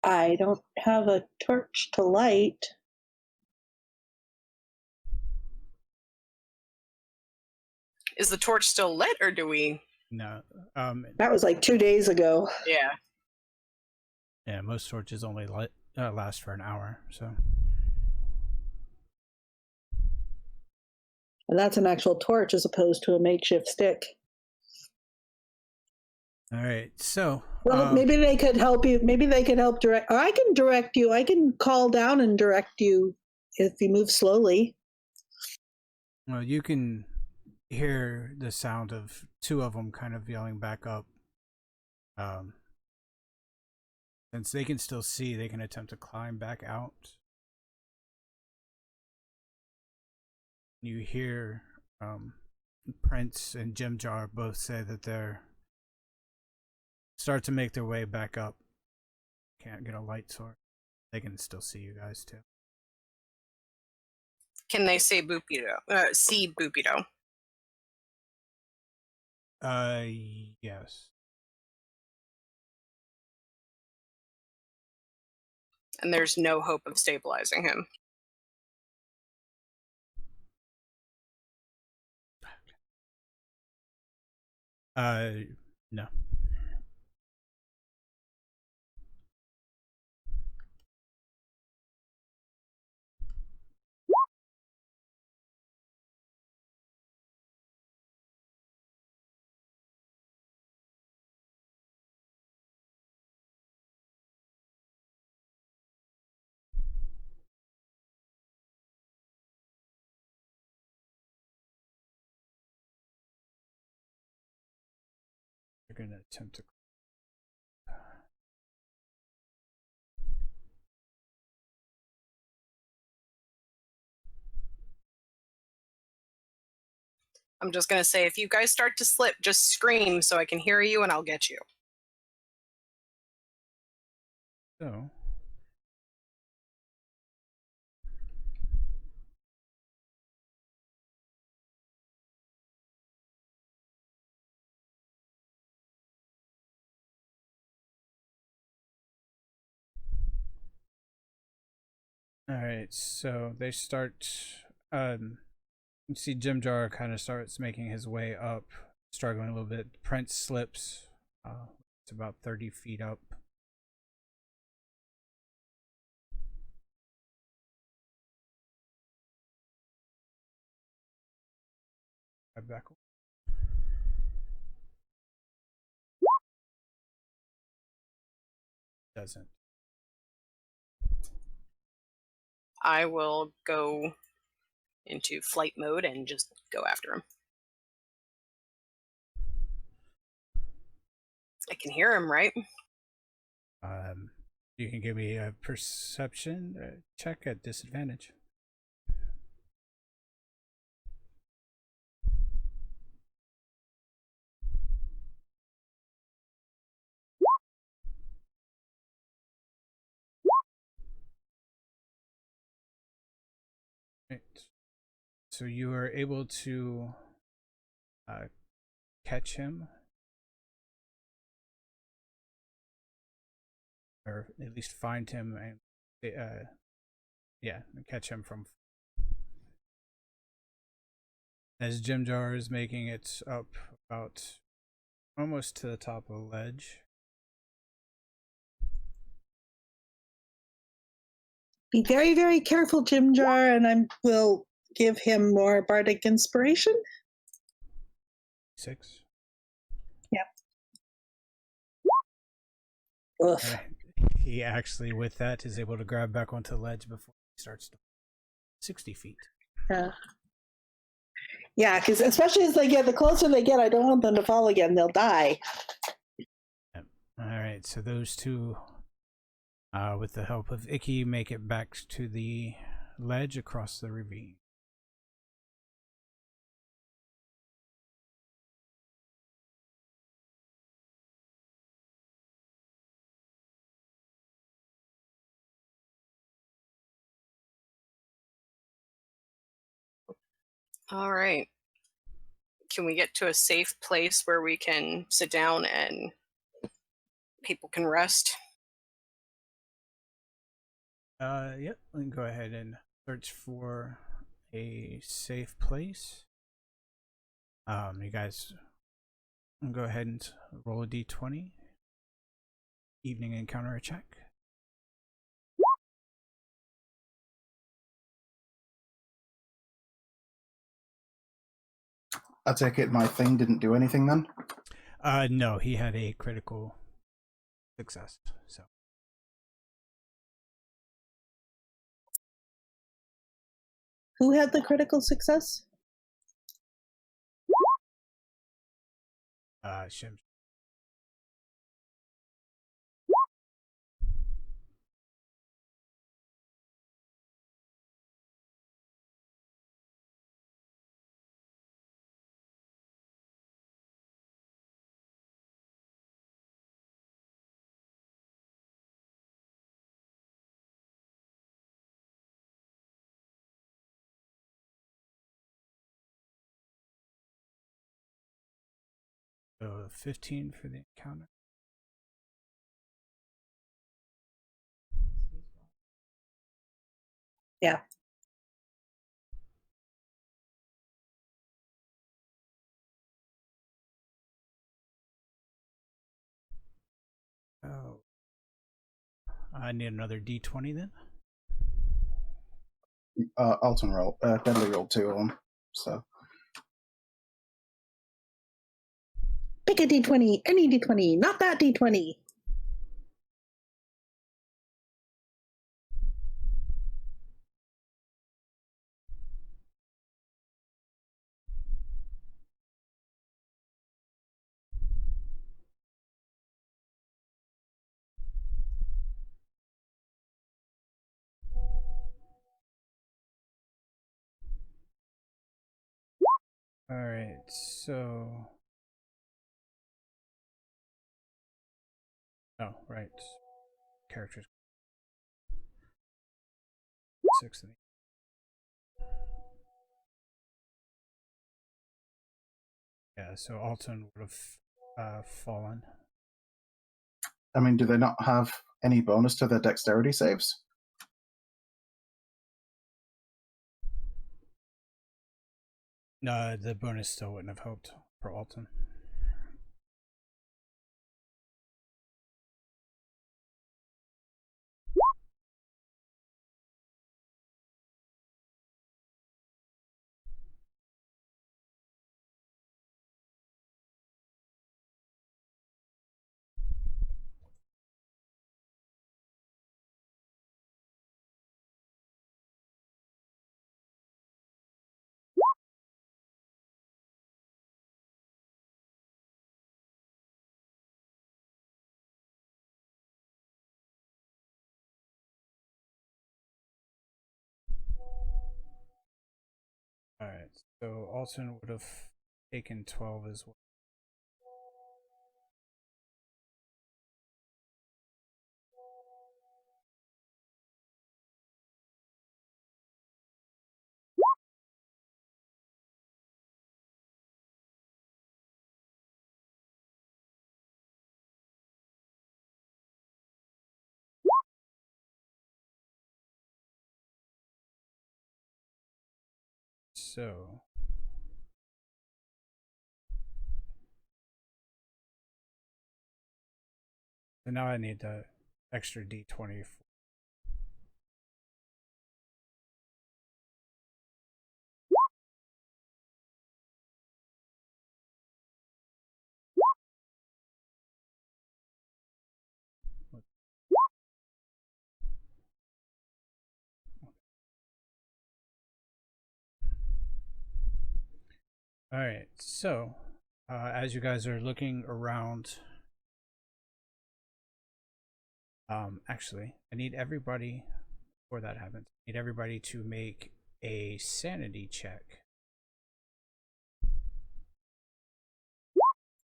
I don't have a torch to light. Is the torch still lit, or do we... No. That was like 2 days ago. Yeah. Yeah, most torches only last for an hour, so... And that's an actual torch as opposed to a makeshift stick. All right, so... Well, maybe they could help you. Maybe they could help direct. Or I can direct you. I can call down and direct you if you move slowly. Well, you can hear the sound of 2 of them kind of yelling back up. Since they can still see, they can attempt to climb back out. You hear Prince and Jim Jar both say that they're start to make their way back up. Can't get a light source. They can still see you guys too. Can they say Bupito? See Bupito? Yes. And there's no hope of stabilizing him. No. They're gonna attempt to I'm just going to say, if you guys start to slip, just scream so I can hear you and I'll get you. So. All right, so they start. You see Jim Jar kind of starts making his way up, struggling a little bit. Prince slips. It's about 30 feet up. Back. Doesn't. I will go into flight mode and just go after him. I can hear him, right? You can give me a perception check at disadvantage. Right. So you are able to catch him, or at least find him, and catch him from. As Jim Jar is making it up about almost to the top of the ledge. Be very, very careful, Jim Jar, and I will give him more bardic inspiration. 6. Yep. Oof. He actually, with that, is able to grab back onto the ledge before he starts to 60 feet. Yeah, because especially as the closer they get, I don't want them to fall again. They'll die. Yep. All right, so those two, with the help of Ikkiki, make it back to the ledge across the ravine. All right. Can we get to a safe place where we can sit down and people can rest? Yep. We can go ahead and search for a safe place. You guys go ahead and roll a d20. Evening encounter check. I take it my thing didn't do anything then? No, he had a critical success. So. Who had the critical success? Shim. So 15 for the encounter. Yeah. Oh. I need another d20 then. Alton rolled, Deadly rolled 2 of them, so. Pick a d20, any d20, not that d20. Alright, so... Oh, right. Characters. 6 of these. Yeah, so Alton would have fallen. I mean, do they not have any bonus to their dexterity saves? No, the bonus still wouldn't have helped for Alton. Alright, so Alton would have taken 12 as well. So now I need the extra d20. Alright, so as you guys are looking around, actually, I need everybody, before that happens, I need everybody to make a sanity check.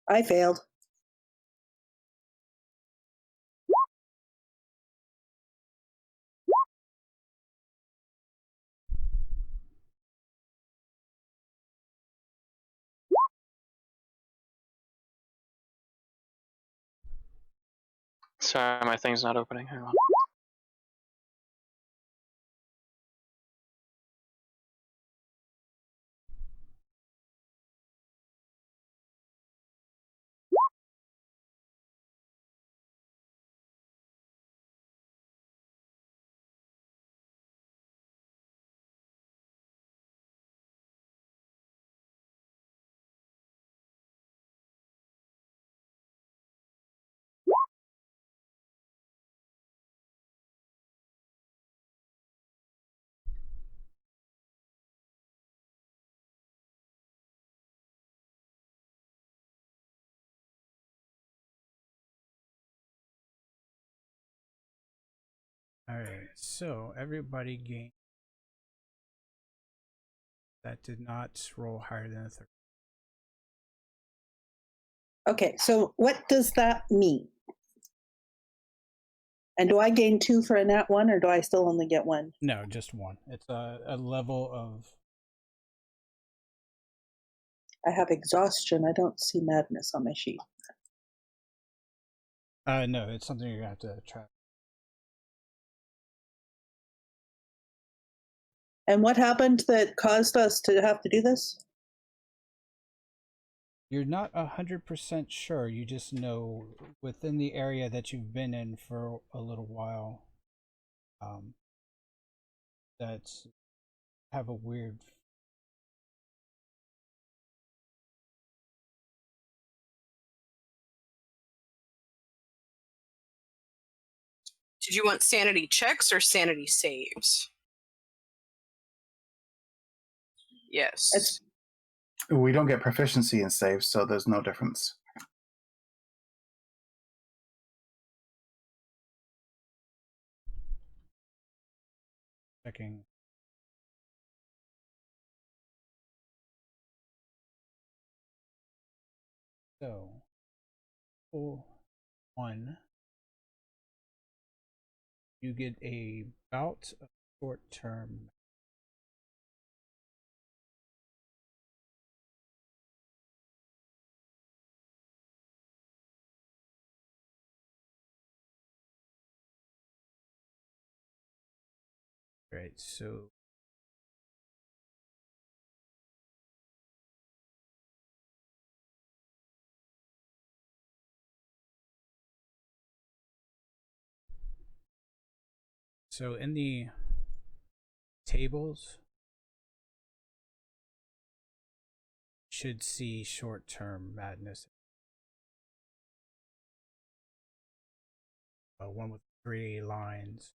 I failed. Sorry, my thing's not opening. Hang on. Alright, so everybody gained. That did not roll higher than a 30. Okay, so what does that mean? And do I gain 2 for a nat 1, or do I still only get 1? No, just 1. It's a level of... I have exhaustion. I don't see madness on my sheet. No, it's something you're going to have to try. And what happened that caused us to have to do this? You're not 100% sure. You just know within the area that you've been in for a little while, that have a weird... Did you want sanity checks or sanity saves? Yes. We don't get proficiency in saves, so there's no difference. Checking. So, pull 1. You get a bout of short-term. Right, so in the tables, should see short-term madness. One with 3 lines.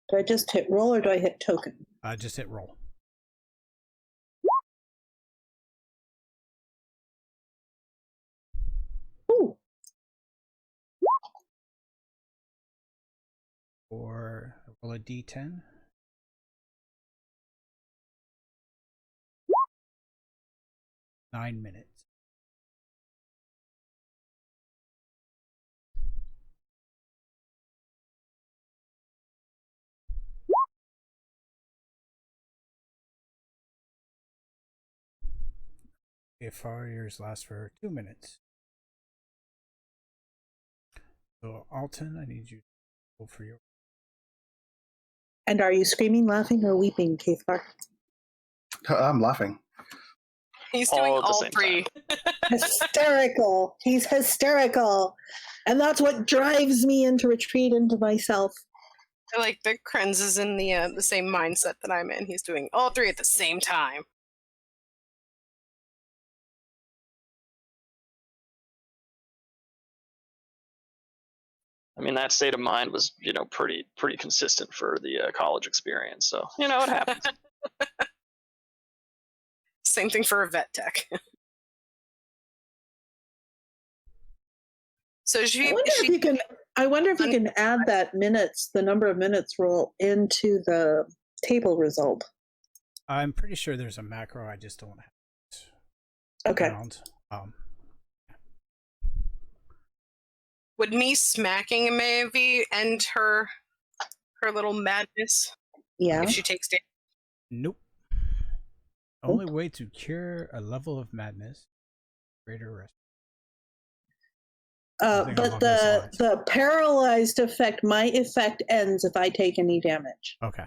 Do I just hit roll or do I hit token? Just hit roll. Ooh. Or roll a d10. Nine minutes. If our years last for 2 minutes. So Alton, I need you to roll for your. And are you screaming, laughing, or weeping, Kayfar? I'm laughing. He's doing All at the all same 3. Hysterical. He's hysterical. And that's what drives me into retreat into myself. I like that CRENZ is in the same mindset that I'm in. He's doing all 3 at the same time. I mean, that state of mind was, pretty consistent for the college experience. So, it happens. Same thing for a vet tech. So I wonder if you can add that minutes, the number of minutes roll into the table result. I'm pretty sure there's a macro. I just don't have it. Okay. Around. Would me smacking Imeávie end her little madness? Yeah. If she takes damage? Nope. Only way to cure a level of madness, greater rest. But the paralyzed effect, my effect ends if I take any damage. Okay.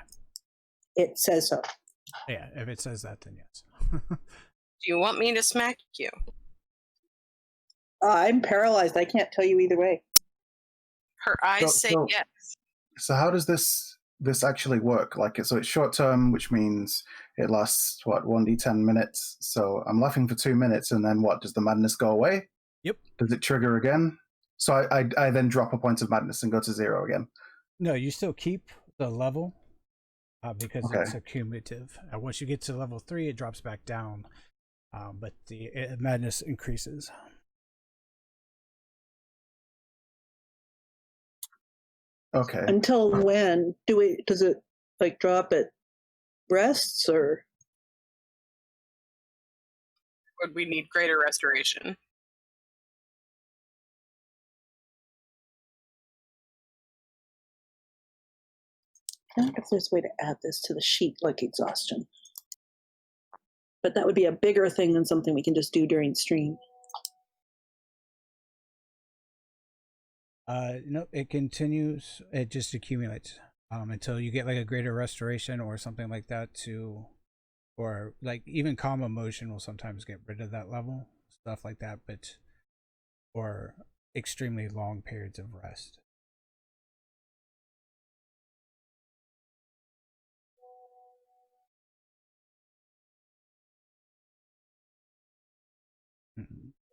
It says so. Yeah, if it says that, then yes. Do you want me to smack you? I'm paralyzed. I can't tell you either way. Her eyes say yes. So how does this actually work? So it's short term, which means it lasts 1d10 minutes. So I'm laughing for 2 minutes, and then what? Does the madness go away? Yep. Does it trigger again? So I then drop a point of madness and go to 0 again. No, you still keep the level because it's a cumulative. Once you get to level 3, it drops back down, but the madness increases. Okay. Until when? Does it drop at rests or? Would we need greater restoration? I don't know if there's a way to add this to the sheet like exhaustion. But that would be a bigger thing than something we can just do during stream. No, it continues. It just accumulates until you get a greater restoration or something like that or even calm emotion will sometimes get rid of that level, stuff like that, or extremely long periods of rest.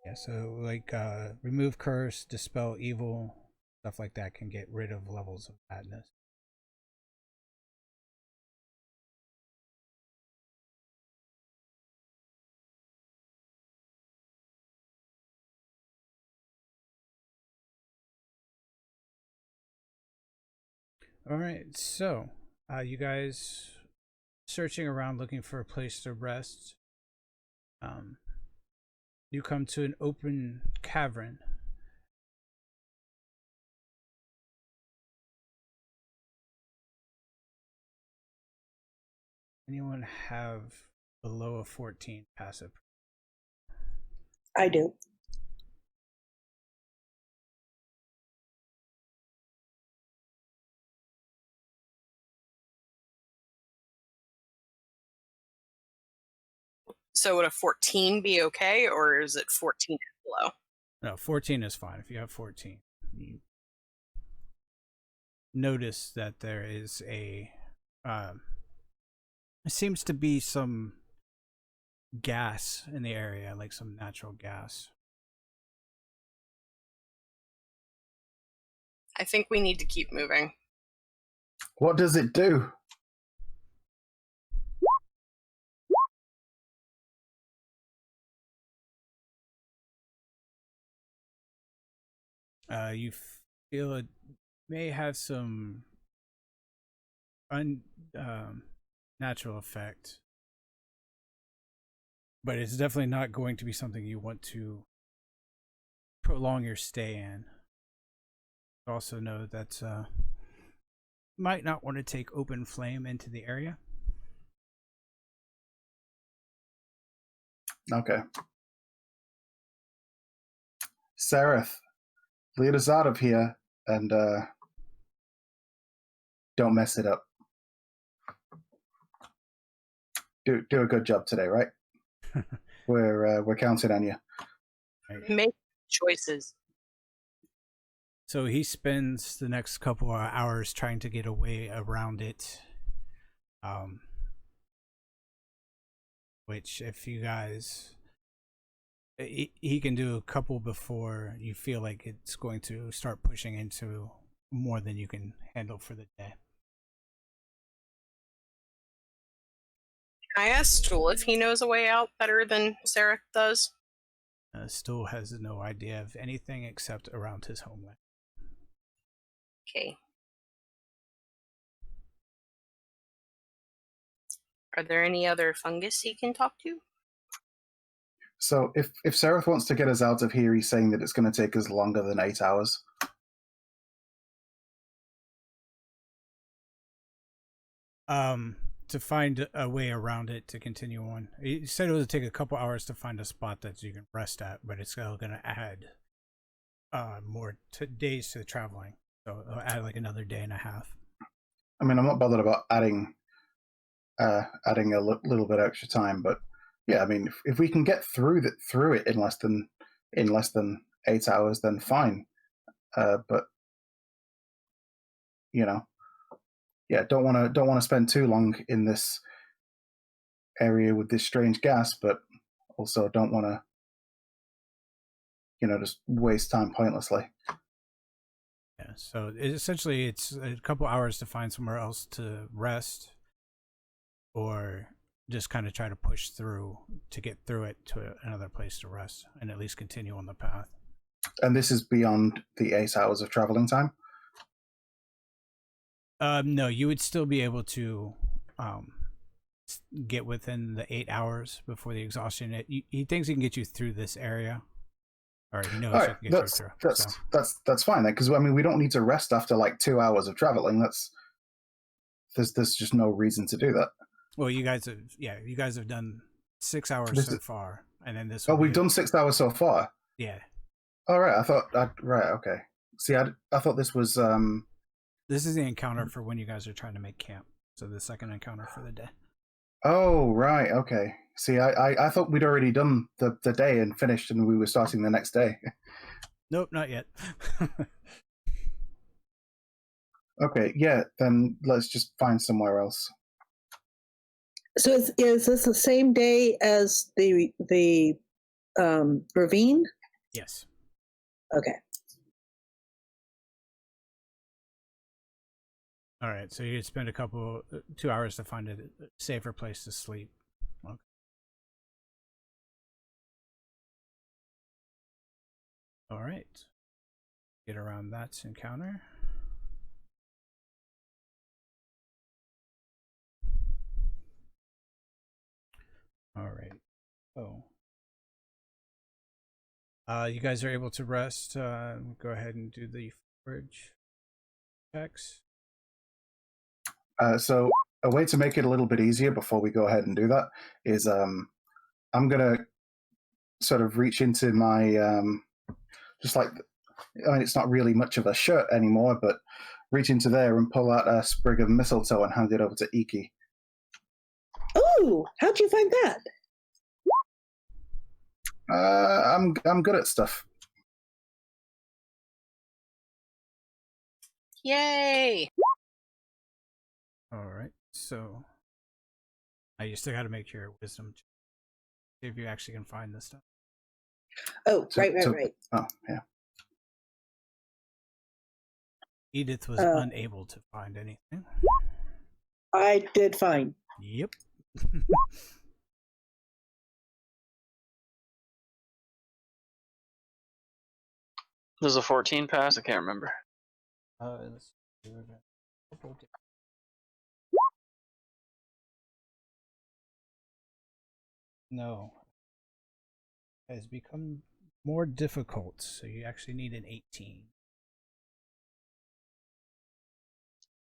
Yeah, so remove curse, dispel evil, stuff like that can get rid of levels of madness. All right, so you guys searching around looking for a place to rest, you come to an open cavern. Anyone have below a 14 passive? I do. So would a 14 be okay, or is it 14 and below? No, 14 is fine. If you have 14, you notice that there is a it seems to be some gas in the area, like some natural gas. I think we need to keep moving. What does it do? You feel it may have some natural effect, but it's definitely not going to be something you want to prolong your stay in. Also know that might not want to take open flame into the area. Okay. Sereth, lead us out of here and don't mess it up. Do a good job today, right? We're counting on you. Right. Make choices. So he spends the next couple of hours trying to get away around it. Which, if you guys, he can do a couple before you feel like it's going to start pushing into more than you can handle for the day. Can I ask Stool if he knows a way out better than Sarah does? Stool has no idea of anything except around his homeland. Okay. Are there any other fungus he can talk to? So if Sereth wants to get us out of here, he's saying that it's going to take us longer than 8 hours. To find a way around it to continue on. He said it would take a couple hours to find a spot that you can rest at, but it's still going to add more days to the traveling. So it'll add like another day and a half. I mean, I'm not bothered about adding a little bit extra time, but yeah, I mean, if we can get through it in less than 8 hours, then fine. But you know, yeah, don't want to spend too long in this area with this strange gas, but also don't want to, just waste time pointlessly. Yeah, so essentially it's a couple hours to find somewhere else to rest, or just kind of try to push through to get through it to another place to rest and at least continue on the path. And this is beyond the 8 hours of traveling time? No, you would still be able to get within the 8 hours before the exhaustion. He thinks he can get you through this area. Or he knows he can get you through. That's fine then, because I mean we don't need to rest after like 2 hours of traveling. There's just no reason to do that. Well, you guys have done 6 hours so far, and then this. Oh, we've done 6 hours so far. Yeah. All right, right, okay. See, I thought this was. This is the encounter for when you guys are trying to make camp. So the second encounter for the day. Oh, right, okay. See, I thought we'd already done the day and finished, and we were starting the next day. Nope, not yet. Okay, yeah, then let's just find somewhere else. So is this the same day as the ravine? Yes. Okay. All right, so you'd spend 2 hours to find a safer place to sleep. Okay. All right. Get around that encounter. All right. Oh. You guys are able to rest. Go ahead and do the forage checks. So a way to make it a little bit easier before we go ahead and do that is I'm gonna sort of reach into my just like, I mean, it's not really much of a shirt anymore, but reach into there and pull out a sprig of mistletoe and hand it over to Ikkiki. Oh, how'd you find that? I'm good at stuff. Yay! All right. So you still got to make your wisdom check. See if you actually can find this stuff. Oh, right. Oh, yeah. Edith was unable to find anything. I did find. Yep. Does a 14 pass? I can't remember. Let's do it. No. It has become more difficult, so you actually need an 18.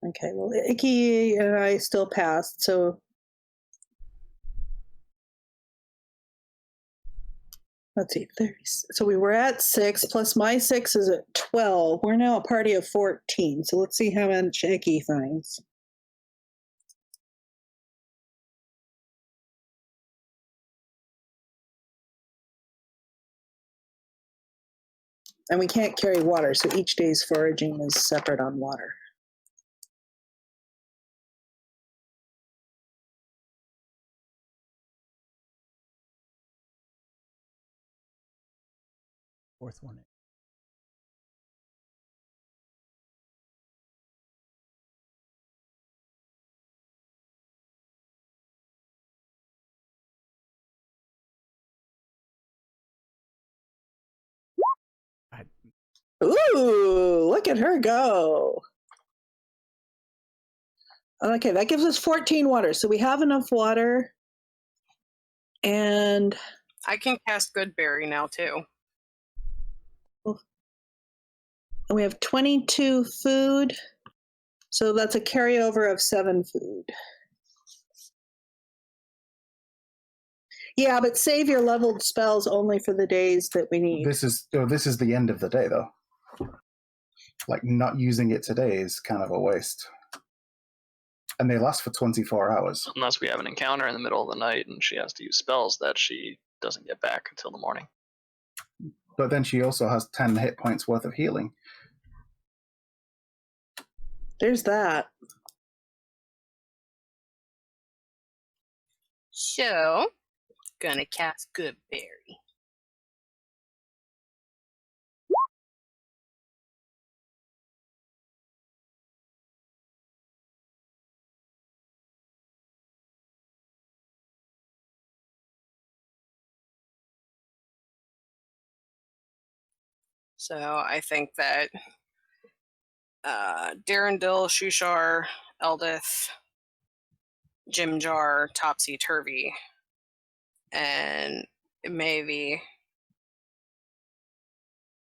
Okay, well, Ikkiki and I still passed, so let's see, 30. So we were at 6, plus my 6 is at 12. We're now a party of 14, so let's see how much Ikkiki finds. And we can't carry water, so each day's foraging is separate on water. Fourth one. Ooh, look at her go. Okay, that gives us 14 water. So we have enough water. And I can cast Goodberry now too. we have 22 food. So that's a carryover of 7 food. Yeah, but save your leveled spells only for the days that we need. This is the end of the day, though. Like, not using it today is kind of a waste. And they last for 24 hours. Unless we have an encounter in the middle of the night and she has to use spells that she doesn't get back until the morning. But then she also has 10 hit points worth of healing. There's that. So, gonna cast Goodberry. So I think that Darendil, Shushar, Eldith, Jimjar, Topsy Turvy, and Imeávie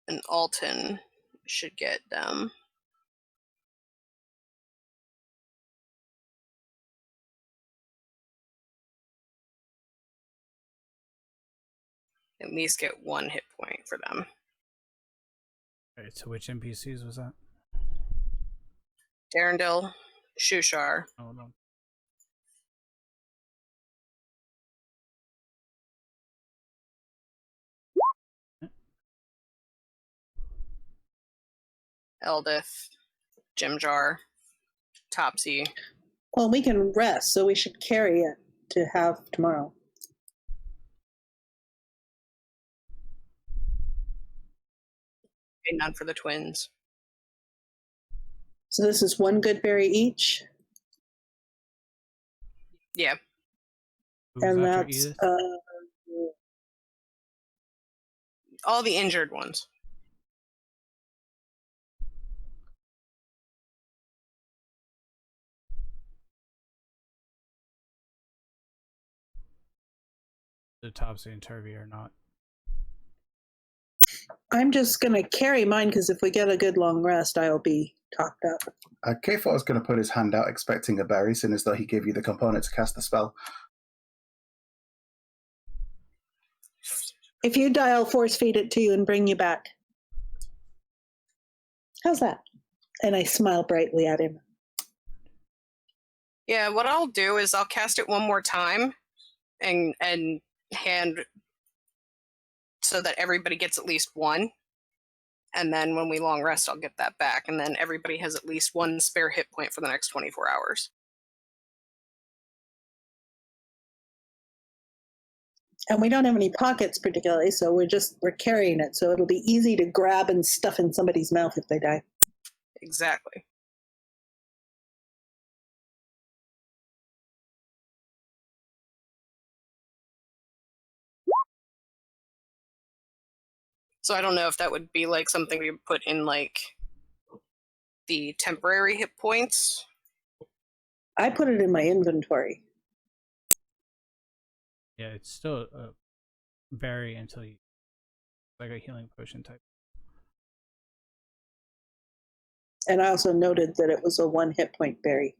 and Alton should get them. At least get 1 hit point for them. Alright, so which NPCs was that? Darendil, Shushar, Hold on. Eldith, Jimjar, Topsy. Well, we can rest, so we should carry it to have tomorrow. And none for the twins. So this is 1 Goodberry each. Yeah. Who's And after that's Edith? All the injured ones. the topsy-turvy or not. I'm just going to carry mine because if we get a good long rest, I'll be topped up. Kayfar is going to put his hand out expecting a berry, seeing as though he gave you the component to cast the spell. If you die, I'll force feed it to you and bring you back. How's that? And I smile brightly at him. Yeah, what I'll do is I'll cast it one more time and hand so that everybody gets at least one. And then when we long rest, I'll get that back. And then everybody has at least one spare hit point for the next 24 hours. And we don't have any pockets particularly, so we're carrying it. So it'll be easy to grab and stuff in somebody's mouth if they die. Exactly. So I don't know if that would be like something we would put in like the temporary hit points. I put it in my inventory. Yeah, it's still a berry until you like a healing potion type. And I also noted that it was a 1 hit point berry.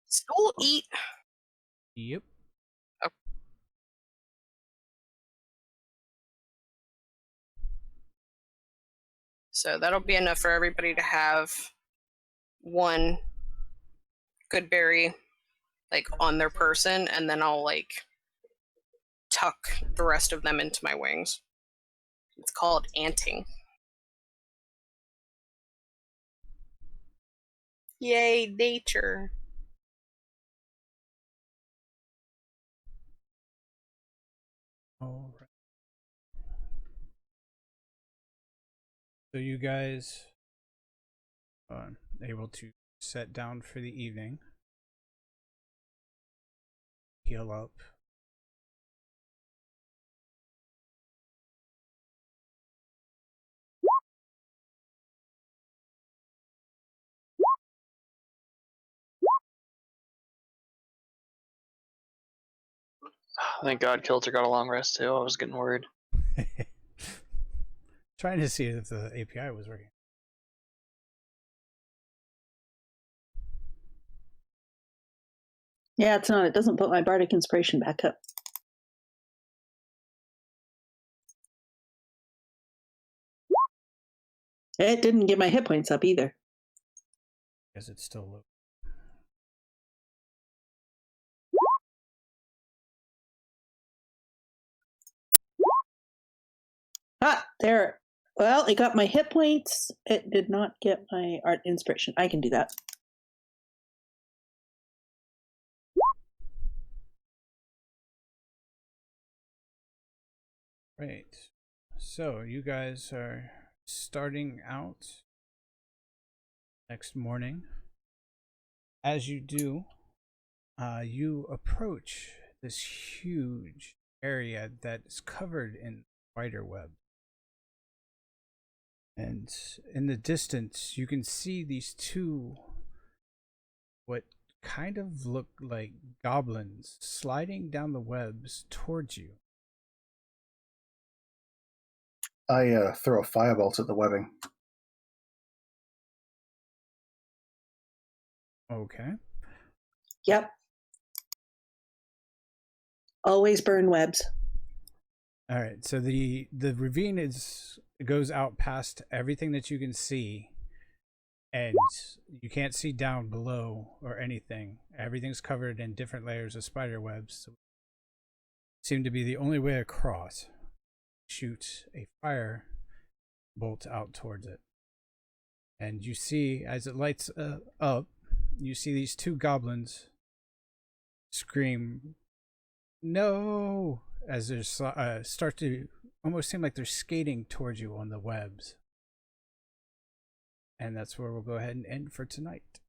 Still eat. Yep. Oh. So that'll be enough for everybody to have one good berry like on their person, and then I'll like tuck the rest of them into my wings. It's called anting. Yay, nature. All right. So you guys are able to set down for the evening, heal up. Thank God Kilter got a long rest too. I was getting worried. Trying to see if the API was working. Yeah, it's not. It doesn't put my bardic inspiration back up. It didn't get my hit points up either. Because it's still low. Ah, there. Well, it got my hit points. It did not get my art inspiration. I can do that. Right. So you guys are starting out next morning. As you do, you approach this huge area that is covered in spider web. And in the distance, you can see these two, what kind of look like goblins, sliding down the webs towards you. I throw a firebolt at the webbing. Okay. Yep. Always burn webs. All right. So the ravine goes out past everything that you can see, and you can't see down below or anything. Everything's covered in different layers of spider webs. So seem to be the only way across. Shoot a fire bolt out towards it, and you see as it lights up, you see these two goblins scream no as they start to almost seem like they're skating towards you on the webs. And that's where we'll go ahead and end for tonight.